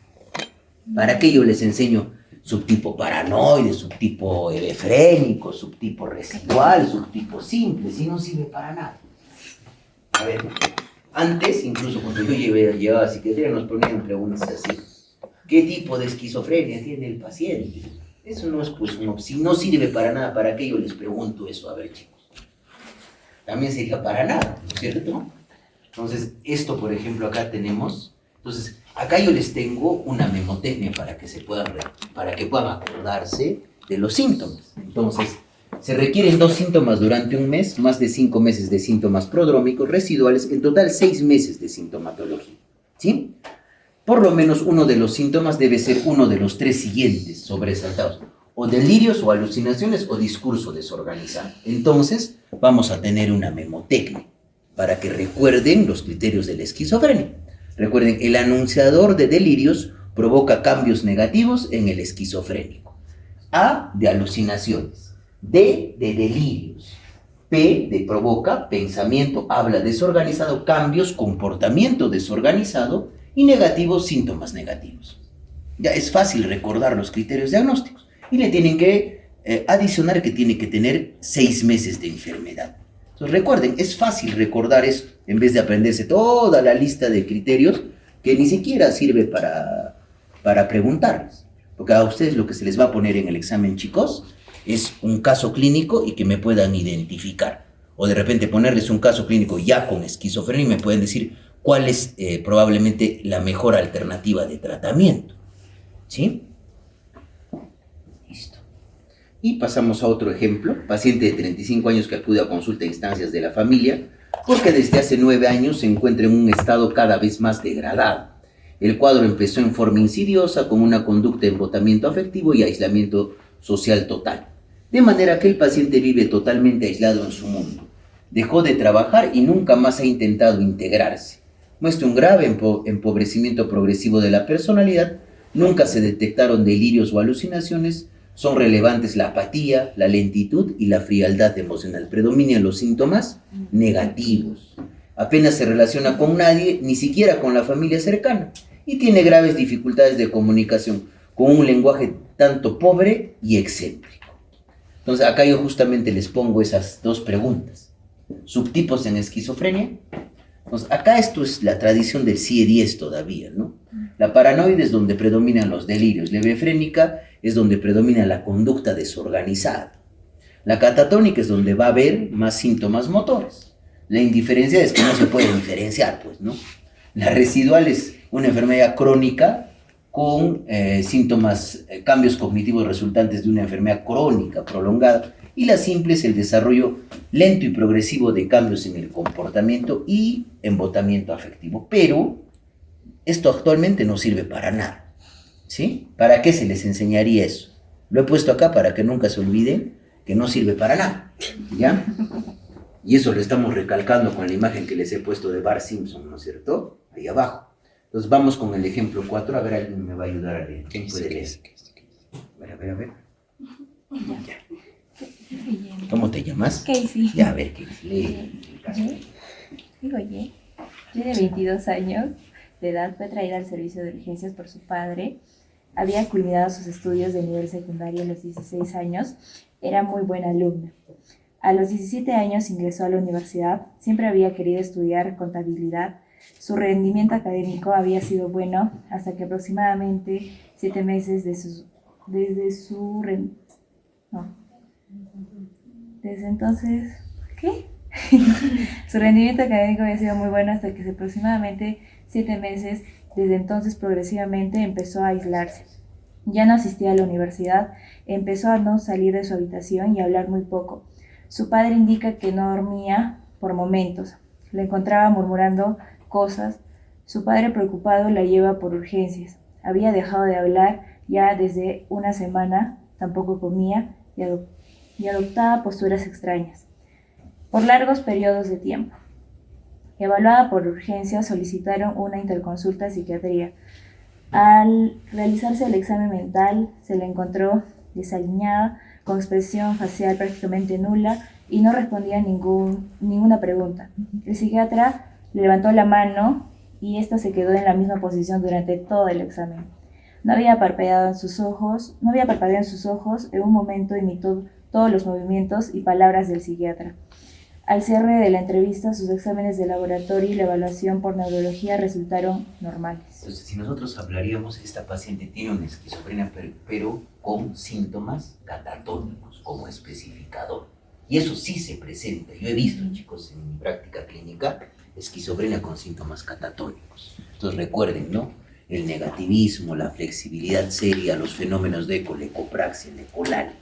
¿Para qué yo les enseño subtipo paranoide, subtipo hebefrénico, subtipo residual, subtipo simple? Si no sirve para nada. A ver, antes, incluso cuando yo llegaba a psiquiatría, nos ponían preguntas así. ¿Qué tipo de esquizofrenia tiene el paciente? Eso no es, pues, si no sirve para nada, ¿para qué yo les pregunto eso? A ver, chicos. También sería para nada, ¿no es cierto? Entonces, esto, por ejemplo, acá tenemos. Entonces, acá yo les tengo una memotecnia para que puedan acordarse de los síntomas. Entonces, se requieren 2 síntomas durante un mes, más de 5 meses de síntomas prodrómicos residuales, en total 6 meses de sintomatología. ¿Sí? Por lo menos uno de los síntomas debe ser uno de los 3 siguientes sobresaltados. O delirios o alucinaciones o discurso desorganizado. Entonces, vamos a tener una memotecnia para que recuerden los criterios de la esquizofrenia. Recuerden, el anunciador de delirios provoca cambios negativos en el esquizofrénico. A, de alucinaciones. D, de delirios. P, de provoca, pensamiento, habla desorganizado, cambios, comportamiento desorganizado y negativos, síntomas negativos. Ya es fácil recordar los criterios diagnósticos y le tienen que adicionar que tiene que tener 6 meses de enfermedad. Entonces recuerden, es fácil recordar eso en vez de aprenderse toda la lista de criterios que ni siquiera sirve para preguntarles. Porque a ustedes lo que se les va a poner en el examen, chicos, es un caso clínico y que me puedan identificar. O de repente ponerles un caso clínico ya con esquizofrenia y me pueden decir cuál es probablemente la mejor alternativa de tratamiento. ¿Sí? Listo. Y pasamos a otro ejemplo. Paciente de 35 años que acude a consulta a instancias de la familia porque desde hace 9 años se encuentra en un estado cada vez más degradado. El cuadro empezó en forma insidiosa con una conducta de embotamiento afectivo y aislamiento social total. De manera que el paciente vive totalmente aislado en su mundo. Dejó de trabajar y nunca más ha intentado integrarse. Muestra un grave empobrecimiento progresivo de la personalidad. Nunca se detectaron delirios o alucinaciones. Son relevantes la apatía, la lentitud y la frialdad emocional. Predominan los síntomas negativos. Apenas se relaciona con nadie, ni siquiera con la familia cercana. Y tiene graves dificultades de comunicación, con un lenguaje tanto pobre y excéntrico. Entonces, acá yo justamente les pongo esas 2 preguntas. Subtipos en esquizofrenia. Entonces, acá esto es la tradición del CIE-10 todavía, ¿no? La paranoide es donde predominan los delirios. La hebefrénica es donde predomina la conducta desorganizada. La catatónica es donde va a haber más síntomas motores. La indiferencia es que no se puede diferenciar, pues, ¿no? La residual es una enfermedad crónica con síntomas, cambios cognitivos resultantes de una enfermedad crónica prolongada. Y la simple es el desarrollo lento y progresivo de cambios en el comportamiento y embotamiento afectivo. Pero esto actualmente no sirve para nada, ¿sí? ¿Para qué se les enseñaría eso? Lo he puesto acá para que nunca se olviden que no sirve para nada, ¿ya? Y eso lo estamos recalcando con la imagen que les he puesto de Bart Simpson, ¿no es cierto? Ahí abajo. Entonces vamos con el ejemplo 4. A ver, alguien me va a ayudar a leer. ¿Quién puede leer? A ver. Ya. ¿Cómo te llamas? Casey. Ya, a ver, Casey, lee el caso. Digo, Ye de 22 años de edad fue traída al servicio de urgencias por su padre. Había culminado sus estudios de nivel secundario a los 16 años. Era muy buena alumna. A los 17 años ingresó a la universidad. Siempre había querido estudiar contabilidad. Su rendimiento académico había sido bueno hasta que aproximadamente 7 meses desde entonces, ¿qué? Su rendimiento académico había sido muy bueno hasta que aproximadamente 7 meses, desde entonces progresivamente empezó a aislarse. Ya no asistía a la universidad, empezó a no salir de su habitación y a hablar muy poco. Su padre indica que no dormía por momentos, le encontraba murmurando cosas. Su padre preocupado la lleva por urgencias. Había dejado de hablar ya desde una semana, tampoco comía y adoptaba posturas extrañas por largos periodos de tiempo. Evaluada por urgencias, solicitaron una interconsulta a psiquiatría. Al realizarse el examen mental, se le encontró desaliñada, con expresión facial prácticamente nula y no respondía a ninguna pregunta. El psiquiatra le levantó la mano y ésta se quedó en la misma posición durante todo el examen. No había parpadeado en sus ojos, en un momento imitó todos los movimientos y palabras del psiquiatra. Al cierre de la entrevista, sus exámenes de laboratorio y la evaluación por neurología resultaron normales. Entonces, si nosotros hablaríamos, esta paciente tiene una esquizofrenia, pero con síntomas catatónicos como especificador. Y eso sí se presenta. Yo he visto, chicos, en mi práctica clínica, esquizofrenia con síntomas catatónicos. Entonces, recuerden, ¿no? El negativismo, la flexibilidad seria, los fenómenos de eco, la ecopraxia, la ecolalia,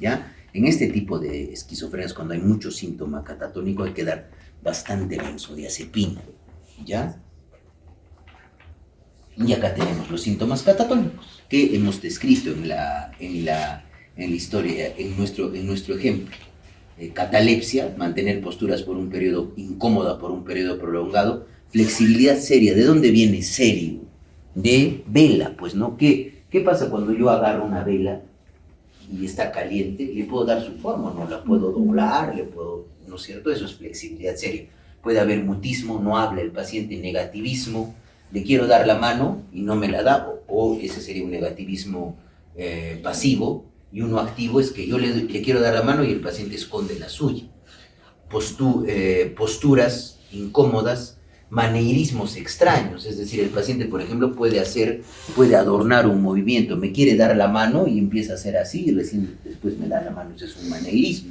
¿ya? En este tipo de esquizofrenias, cuando hay mucho síntoma catatónico, hay que dar bastante benzodiazepina, ¿ya? Y acá tenemos los síntomas catatónicos que hemos descrito en la historia, en nuestro ejemplo. Catalepsia, mantener posturas por un periodo incómoda, por un periodo prolongado. Flexibilidad seria, ¿de dónde viene serio? De vela, pues, ¿no? ¿Qué pasa cuando yo agarro una vela y está caliente? Le puedo dar su forma, no la puedo doblar, ¿no es cierto? Eso es flexibilidad seria. Puede haber mutismo, no habla el paciente, negativismo, le quiero dar la mano y no me la da, o ese sería un negativismo pasivo, y uno activo es que yo le quiero dar la mano y el paciente esconde la suya. Posturas incómodas, maneirismos extraños, es decir, el paciente, por ejemplo, puede adornar un movimiento, me quiere dar la mano y empieza a hacer así y recién después me da la mano, eso es un maneirismo.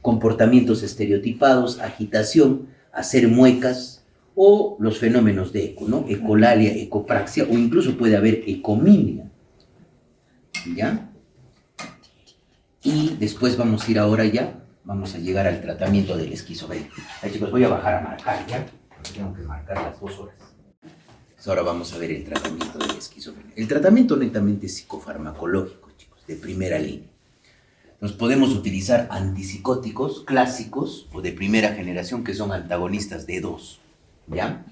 Comportamientos estereotipados, agitación, hacer muecas o los fenómenos de eco, ¿no? Ecolalia, ecopraxia, o incluso puede haber ecomimia, ¿ya? Y después vamos a llegar al tratamiento del esquizofrenia. Ahí, chicos, voy a bajar a marcar, ¿ya? Tengo que marcar las 2 horas. Entonces, ahora vamos a ver el tratamiento de la esquizofrenia. El tratamiento netamente psicofarmacológico, chicos, de primera línea. Nos podemos utilizar antipsicóticos clásicos o de primera generación que son antagonistas de 2, ¿ya?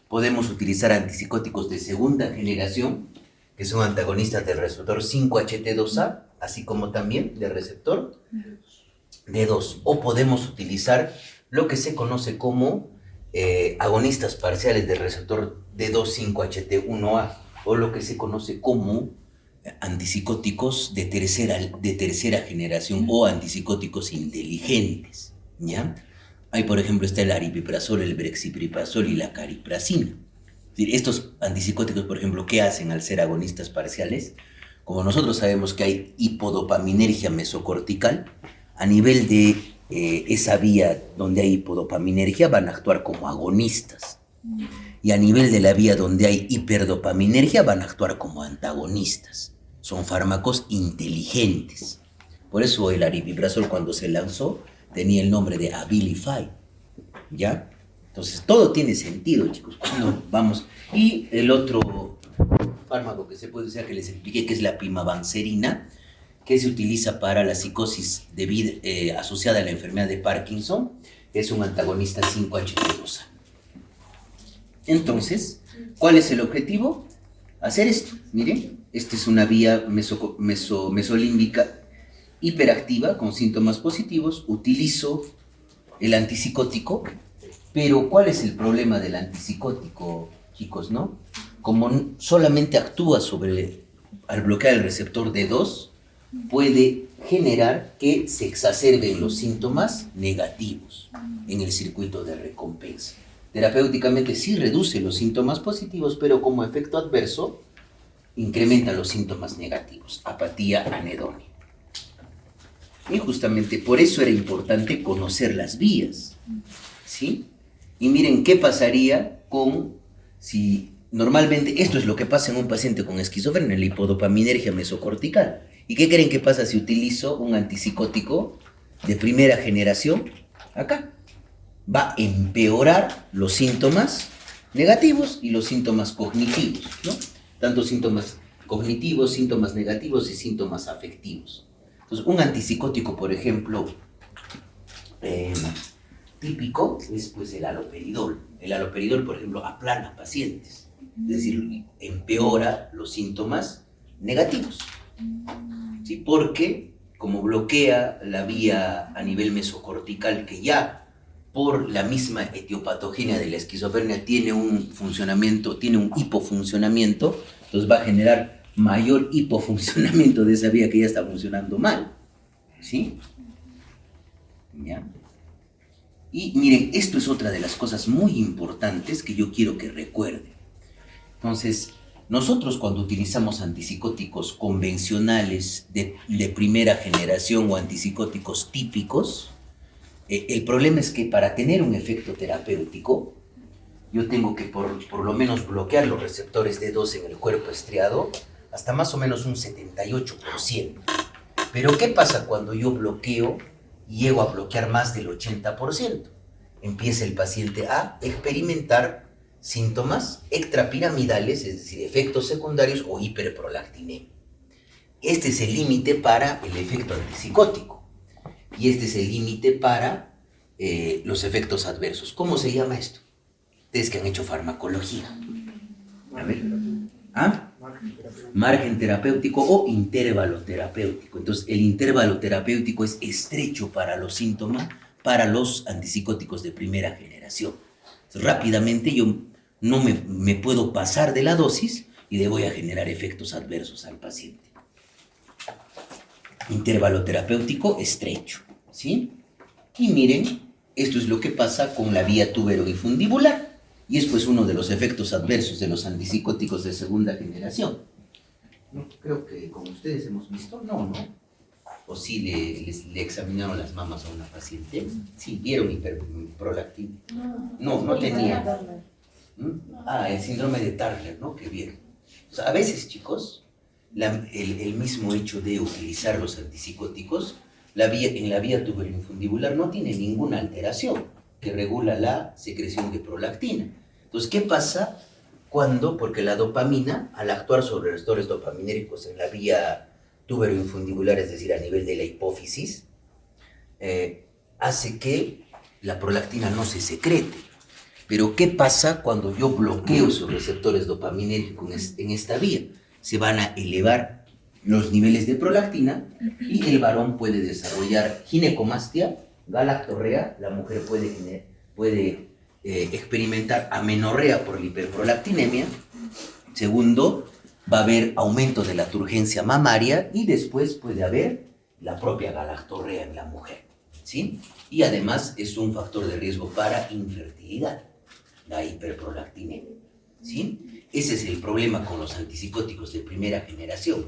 Podemos utilizar antipsicóticos de segunda generación que son antagonistas del receptor 5-HT2A, así como también del receptor D2. O podemos utilizar lo que se conoce como agonistas parciales del receptor D2,5-HT1A, o lo que se conoce como antipsicóticos de tercera generación o antipsicóticos inteligentes, ¿ya? Ahí, por ejemplo, está el aripiprazol, el brexpiprazol y la cariprazina. Es decir, estos antipsicóticos, por ejemplo, ¿qué hacen al ser agonistas parciales? Como nosotros sabemos que hay hipodopaminergia mesocortical, a nivel de esa vía donde hay hipodopaminergia van a actuar como agonistas. Y a nivel de la vía donde hay hiperdopaminergia van a actuar como antagonistas. Son fármacos inteligentes. Por eso el aripiprazol, cuando se lanzó, tenía el nombre de Abilify, ¿ya? Entonces todo tiene sentido, chicos, cuando vamos. Y el otro fármaco que se puede usar, que les expliqué, que es la pimavanserina, que se utiliza para la psicosis asociada a la enfermedad de Parkinson, es un antagonista 5-HT2A. Entonces, ¿cuál es el objetivo? Hacer esto. Miren, esta es una vía mesolímbica hiperactiva con síntomas positivos. Utilizo el antipsicótico, pero ¿cuál es el problema del antipsicótico, chicos, no? Como solamente actúa al bloquear el receptor D2, puede generar que se exacerben los síntomas negativos en el circuito de recompensa. Terapéuticamente sí reduce los síntomas positivos, pero como efecto adverso incrementa los síntomas negativos, apatía, anedonia. Y justamente por eso era importante conocer las vías, ¿sí? Y miren qué pasaría si normalmente esto es lo que pasa en un paciente con esquizofrenia, la hipodopaminergia mesocortical. ¿Y qué creen que pasa si utilizo un antipsicótico de primera generación? Acá va a empeorar los síntomas negativos y los síntomas cognitivos, ¿no? Tanto síntomas cognitivos, síntomas negativos y síntomas afectivos. Entonces, un antipsicótico, por ejemplo, típico es pues el haloperidol. El haloperidol, por ejemplo, aplana pacientes. Es decir, empeora los síntomas negativos, ¿sí? Porque como bloquea la vía a nivel mesocortical, que ya por la misma etiopatogenia de la esquizofrenia tiene un funcionamiento, tiene un hipofuncionamiento, entonces va a generar mayor hipofuncionamiento de esa vía que ya está funcionando mal, ¿sí? ¿Ya? Y miren, esto es otra de las cosas muy importantes que yo quiero que recuerden. Entonces, nosotros cuando utilizamos antipsicóticos convencionales de primera generación o antipsicóticos típicos, el problema es que para tener un efecto terapéutico, yo tengo que por lo menos bloquear los receptores D2 en el cuerpo estriado hasta más o menos un 78%. Pero ¿qué pasa cuando yo bloqueo y llego a bloquear más del 80%? Empieza el paciente a experimentar síntomas extrapiramidales, es decir, efectos secundarios o hiperprolactinemia. Este es el límite para el efecto antipsicótico y este es el límite para los efectos adversos. ¿Cómo se llama esto? Ustedes que han hecho farmacología. A ver. ¿Ah? Margen terapéutico o intervalo terapéutico. Entonces, el intervalo terapéutico es estrecho para los síntomas, para los antipsicóticos de primera generación. Entonces, rápidamente yo no me puedo pasar de la dosis y le voy a generar efectos adversos al paciente. Intervalo terapéutico estrecho, ¿sí? Y miren, esto es lo que pasa con la vía tuberoinfundibular. Y es pues uno de los efectos adversos de los antipsicóticos de segunda generación. No, creo que con ustedes hemos visto, no. O sí le examinaron las mamas a una paciente. Sí, vieron hiperprolactina. No tenía. El síndrome de Turner, ¿no? Que vieron. O sea, a veces, chicos, el mismo hecho de utilizar los antipsicóticos, en la vía tuberoinfundibular no tiene ninguna alteración que regula la secreción de prolactina. Entonces, ¿qué pasa cuando? Porque la dopamina, al actuar sobre receptores dopaminérgicos en la vía tuberoinfundibular, es decir, a nivel de la hipófisis, hace que la prolactina no se secrete. Pero, ¿qué pasa cuando yo bloqueo esos receptores dopaminérgicos en esta vía? Se van a elevar los niveles de prolactina y el varón puede desarrollar ginecomastia, galactorrea, la mujer puede experimentar amenorrea por la hiperprolactinemia. Segundo, va a haber aumento de la turgencia mamaria y después puede haber la propia galactorrea en la mujer, ¿sí? Y además es un factor de riesgo para infertilidad, la hiperprolactinemia, ¿sí? Ese es el problema con los antipsicóticos de primera generación.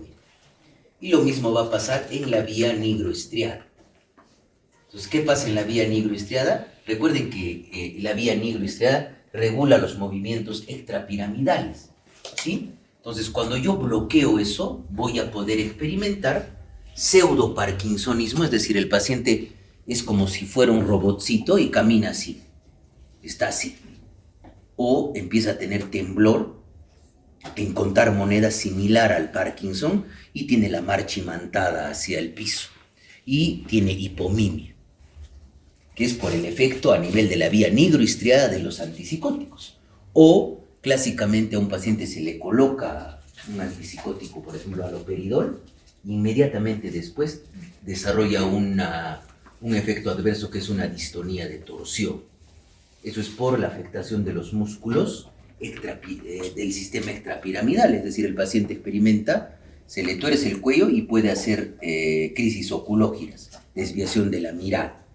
Y lo mismo va a pasar en la vía nigroestriada. Entonces, ¿qué pasa en la vía nigroestriada? Recuerden que la vía nigroestriada regula los movimientos extrapiramidales, ¿sí? Entonces, cuando yo bloqueo eso, voy a poder experimentar pseudoparkinsonismo, es decir, el paciente es como si fuera un robotcito y camina así, está así. O empieza a tener temblor, en contar monedas similar al Parkinson y tiene la marcha imantada hacia el piso y tiene hipomimia, que es por el efecto a nivel de la vía nigroestriada de los antipsicóticos. O clásicamente a un paciente se le coloca un antipsicótico, por ejemplo haloperidol, e inmediatamente después desarrolla un efecto adverso que es una distonía de torsión. Eso es por la afectación de los músculos del sistema extrapiramidal, es decir, el paciente experimenta, se le tuerce el cuello y puede hacer crisis oculógiras, desviación de la mirada,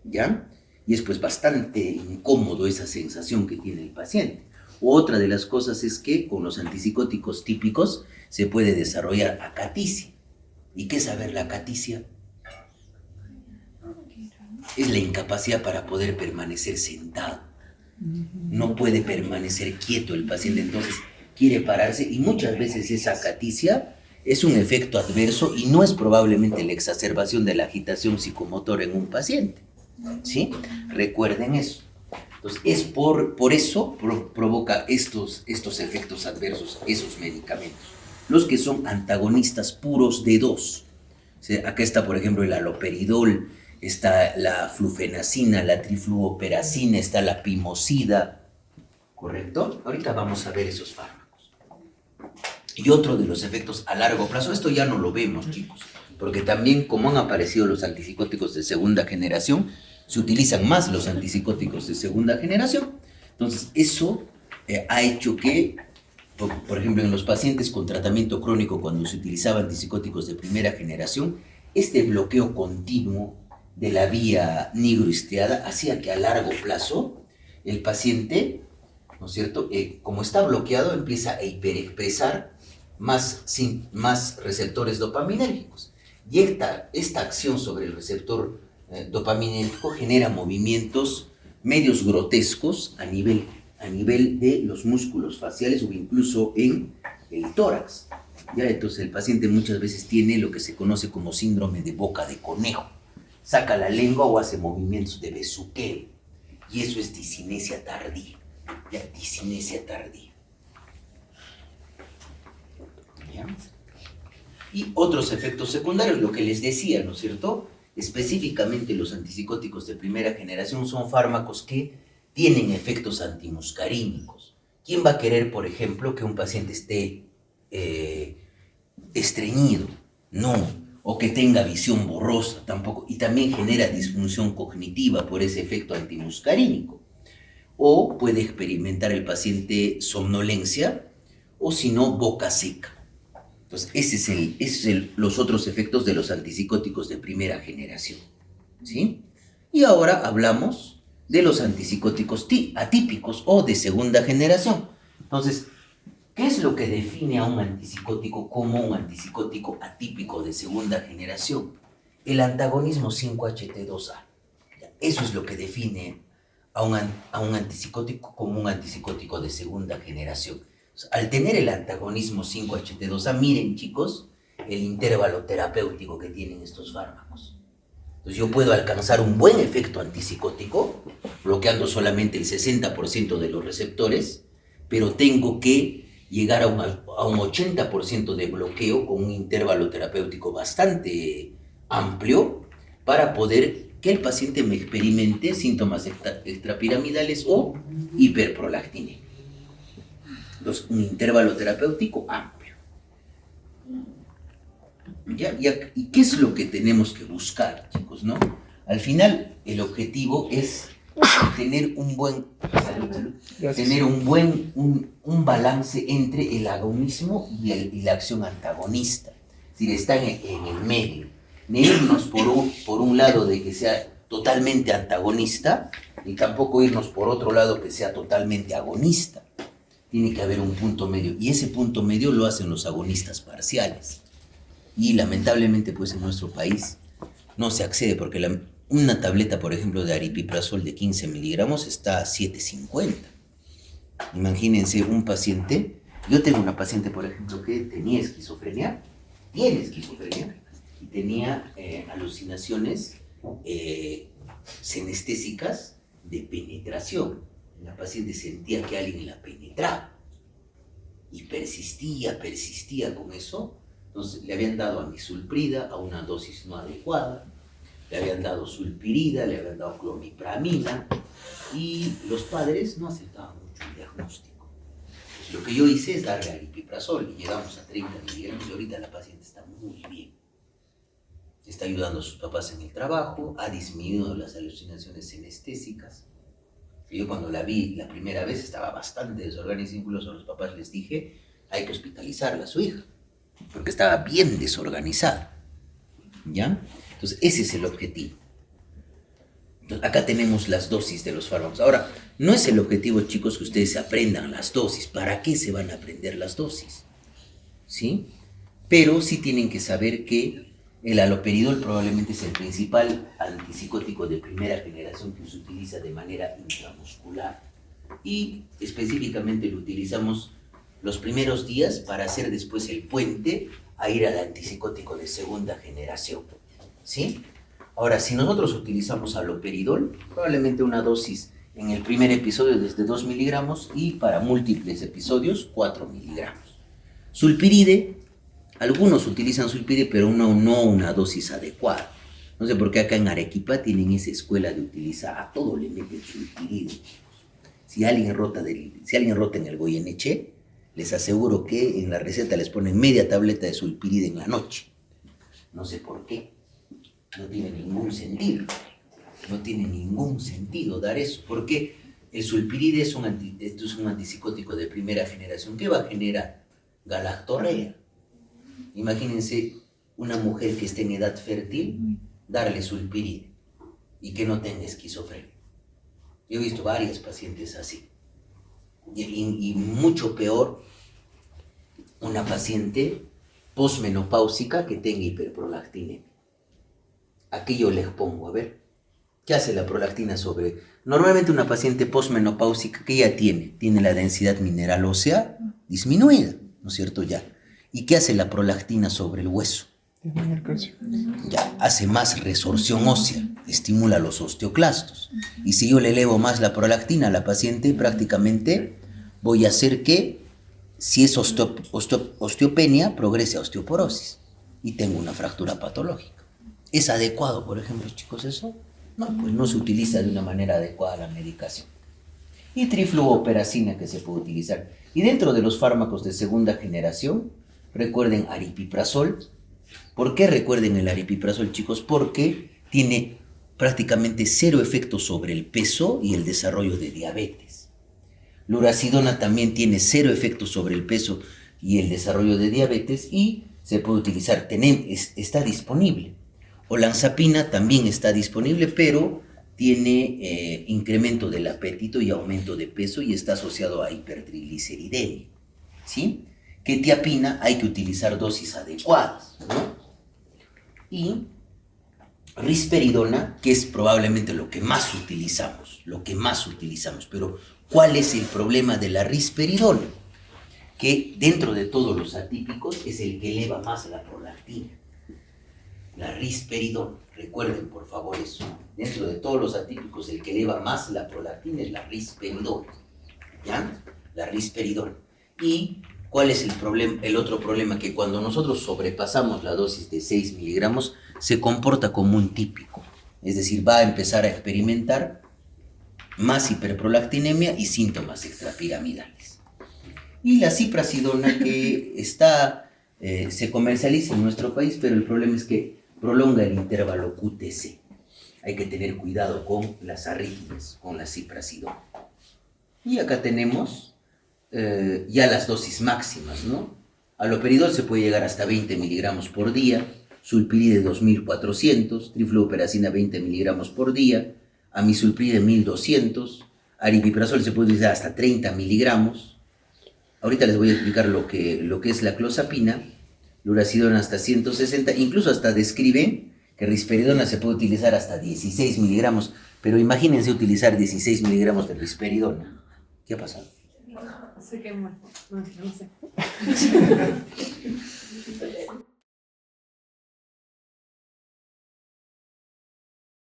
¿ya? Y es pues bastante incómodo esa sensación que tiene el paciente. Otra de las cosas es que con los antipsicóticos típicos se puede desarrollar acaticia. ¿Y qué es saber la acaticia? Es la incapacidad para poder permanecer sentado. No puede permanecer quieto el paciente, entonces quiere pararse y muchas veces esa acaticia es un efecto adverso y no es probablemente la exacerbación de la agitación psicomotora en un paciente, ¿sí? Recuerden eso. Entonces es por eso provoca estos efectos adversos, esos medicamentos. Los que son antagonistas puros de dos. O sea, acá está por ejemplo el haloperidol, está la flufenacina, la trifluoperacina, está la pimosida, ¿correcto? Ahorita vamos a ver esos fármacos. Y otro de los efectos a largo plazo, esto ya no lo vemos, chicos, porque también como han aparecido los antipsicóticos de segunda generación, se utilizan más los antipsicóticos de segunda generación. Entonces, eso ha hecho que, por ejemplo, en los pacientes con tratamiento crónico, cuando se utilizaban antipsicóticos de primera generación, este bloqueo continuo de la vía nigrostriada hacía que a largo plazo el paciente, ¿no es cierto?, como está bloqueado, empieza a hiperexpresar más receptores dopaminérgicos. Y esta acción sobre el receptor dopaminérgico genera movimientos medios grotescos a nivel de los músculos faciales o incluso en el tórax. ¿Ya? Entonces el paciente muchas veces tiene lo que se conoce como síndrome de boca de conejo. Saca la lengua o hace movimientos de besuqueo. Y eso es discinesia tardía. Ya, discinesia tardía. ¿Ya? Y otros efectos secundarios, lo que les decía, ¿no es cierto? Específicamente los antipsicóticos de primera generación son fármacos que tienen efectos antimuscarínicos. ¿Quién va a querer, por ejemplo, que un paciente esté estreñido? No. O que tenga visión borrosa, tampoco. Y también genera disfunción cognitiva por ese efecto antimuscarínico. O puede experimentar el paciente somnolencia, o si no, boca seca. Entonces, esos son los otros efectos de los antipsicóticos de primera generación, ¿sí? Y ahora hablamos de los antipsicóticos atípicos o de segunda generación. Entonces, ¿qué es lo que define a un antipsicótico como un antipsicótico atípico de segunda generación? El antagonismo 5-HT2A. Eso es lo que define a un antipsicótico como un antipsicótico de segunda generación. Al tener el antagonismo 5-HT2A, miren chicos, el intervalo terapéutico que tienen estos fármacos. Entonces yo puedo alcanzar un buen efecto antipsicótico, bloqueando solamente el 60% de los receptores, pero tengo que llegar a un 80% de bloqueo con un intervalo terapéutico bastante amplio para poder que el paciente me experimente síntomas extrapiramidales o hiperprolactinemia. Entonces, un intervalo terapéutico amplio. ¿Ya? ¿Y qué es lo que tenemos que buscar, chicos, no? Al final, el objetivo es tener un buen balance entre el agonismo y la acción antagonista. Es decir, están en el medio. Ni irnos por un lado de que sea totalmente antagonista, ni tampoco irnos por otro lado que sea totalmente agonista. Tiene que haber un punto medio, y ese punto medio lo hacen los agonistas parciales. Y lamentablemente, pues en nuestro país no se accede, porque una tableta, por ejemplo, de aripiprazol de 15 miligramos está a 7.50. Imagínense un paciente, yo tengo una paciente, por ejemplo, que tiene esquizofrenia, y tenía alucinaciones senestésicas de penetración. La paciente sentía que alguien la penetraba y persistía con eso. Entonces le habían dado amisulprida a una dosis no adecuada, le habían dado sulpirida, le habían dado clomipramina y los padres no aceptaban mucho el diagnóstico. Entonces, lo que yo hice es darle aripiprazol y llegamos a 30 miligramos y ahorita la paciente está muy bien. Está ayudando a sus papás en el trabajo, ha disminuido las alucinaciones senestésicas. Yo cuando la vi la primera vez estaba bastante desorganizada, incluso a los papás les dije, hay que hospitalizarla a su hija, porque estaba bien desorganizada, ¿ya? Entonces ese es el objetivo. Entonces, acá tenemos las dosis de los fármacos. Ahora, no es el objetivo, chicos, que ustedes aprendan las dosis. ¿Para qué se van a aprender las dosis? ¿Sí? Pero sí tienen que saber que el haloperidol probablemente es el principal antipsicótico de primera generación que se utiliza de manera intramuscular. Y específicamente lo utilizamos los primeros días para hacer después el puente a ir al antipsicótico de segunda generación. ¿Sí? Ahora, si nosotros utilizamos haloperidol, probablemente una dosis en el primer episodio desde 2 miligramos y para múltiples episodios 4 miligramos. Sulpiride. Algunos utilizan sulpiride, pero no una dosis adecuada. No sé por qué acá en Arequipa tienen esa escuela de utilizar, a todo le meten sulpiride. Si alguien rota en el Goyeneche, les aseguro que en la receta les ponen media tableta de sulpiride en la noche. No sé por qué. No tiene ningún sentido. No tiene ningún sentido dar eso. Porque el sulpiride es un antipsicótico de primera generación. ¿Qué va a generar? Galactorrea. Imagínense una mujer que esté en edad fértil, darle sulpiride y que no tenga esquizofrenia. Yo he visto varias pacientes así. Y mucho peor, una paciente posmenopáusica que tenga hiperprolactinemia. Aquí yo les pongo, a ver, ¿qué hace la prolactina sobre? Normalmente una paciente posmenopáusica que ya tiene la densidad mineral ósea disminuida, ¿no es cierto? Ya. ¿Y qué hace la prolactina sobre el hueso? Disminuye el calcio. Ya, hace más resorción ósea, estimula los osteoclastos. Y si yo le elevo más la prolactina a la paciente, prácticamente voy a hacer que, si es osteopenia, progrese a osteoporosis y tengo una fractura patológica. ¿Es adecuado, por ejemplo, chicos, eso? No, pues no se utiliza de una manera adecuada la medicación. Y trifluoperacina que se puede utilizar. Y dentro de los fármacos de segunda generación, recuerden aripiprazol. ¿Por qué recuerden el aripiprazol, chicos? Porque tiene prácticamente cero efecto sobre el peso y el desarrollo de diabetes. Lurasidona también tiene cero efecto sobre el peso y el desarrollo de diabetes y se puede utilizar, está disponible. Olanzapina también está disponible, pero tiene incremento del apetito y aumento de peso y está asociado a hipertrigliceridemia, ¿sí? Quetiapina hay que utilizar dosis adecuadas, ¿no? Y risperidona, que es probablemente lo que más utilizamos, pero ¿cuál es el problema de la risperidona? Que dentro de todos los atípicos es el que eleva más la prolactina. La risperidona, recuerden por favor eso. Dentro de todos los atípicos el que eleva más la prolactina es la risperidona. ¿Ya? La risperidona. ¿Y cuál es el otro problema? Que cuando nosotros sobrepasamos la dosis de 6 miligramos se comporta como un típico. Es decir, va a empezar a experimentar más hiperprolactinemia y síntomas extrapiramidales. Y la ciprasidona que se comercializa en nuestro país, pero el problema es que prolonga el intervalo QTC. Hay que tener cuidado con las arritmias, con la ciprasidona. Y acá tenemos ya las dosis máximas, ¿no? Haloperidol se puede llegar hasta 20 miligramos por día, sulpiride 2400, trifluoperacina 20 miligramos por día, amisulpride 1200, aripiprazol se puede utilizar hasta 30 miligramos. Ahorita les voy a explicar lo que es la clozapina, lurasidona hasta 160, incluso hasta describen que risperidona se puede utilizar hasta 16 miligramos, pero imagínense utilizar 16 miligramos de risperidona. ¿Qué ha pasado? Se quemó. No sé.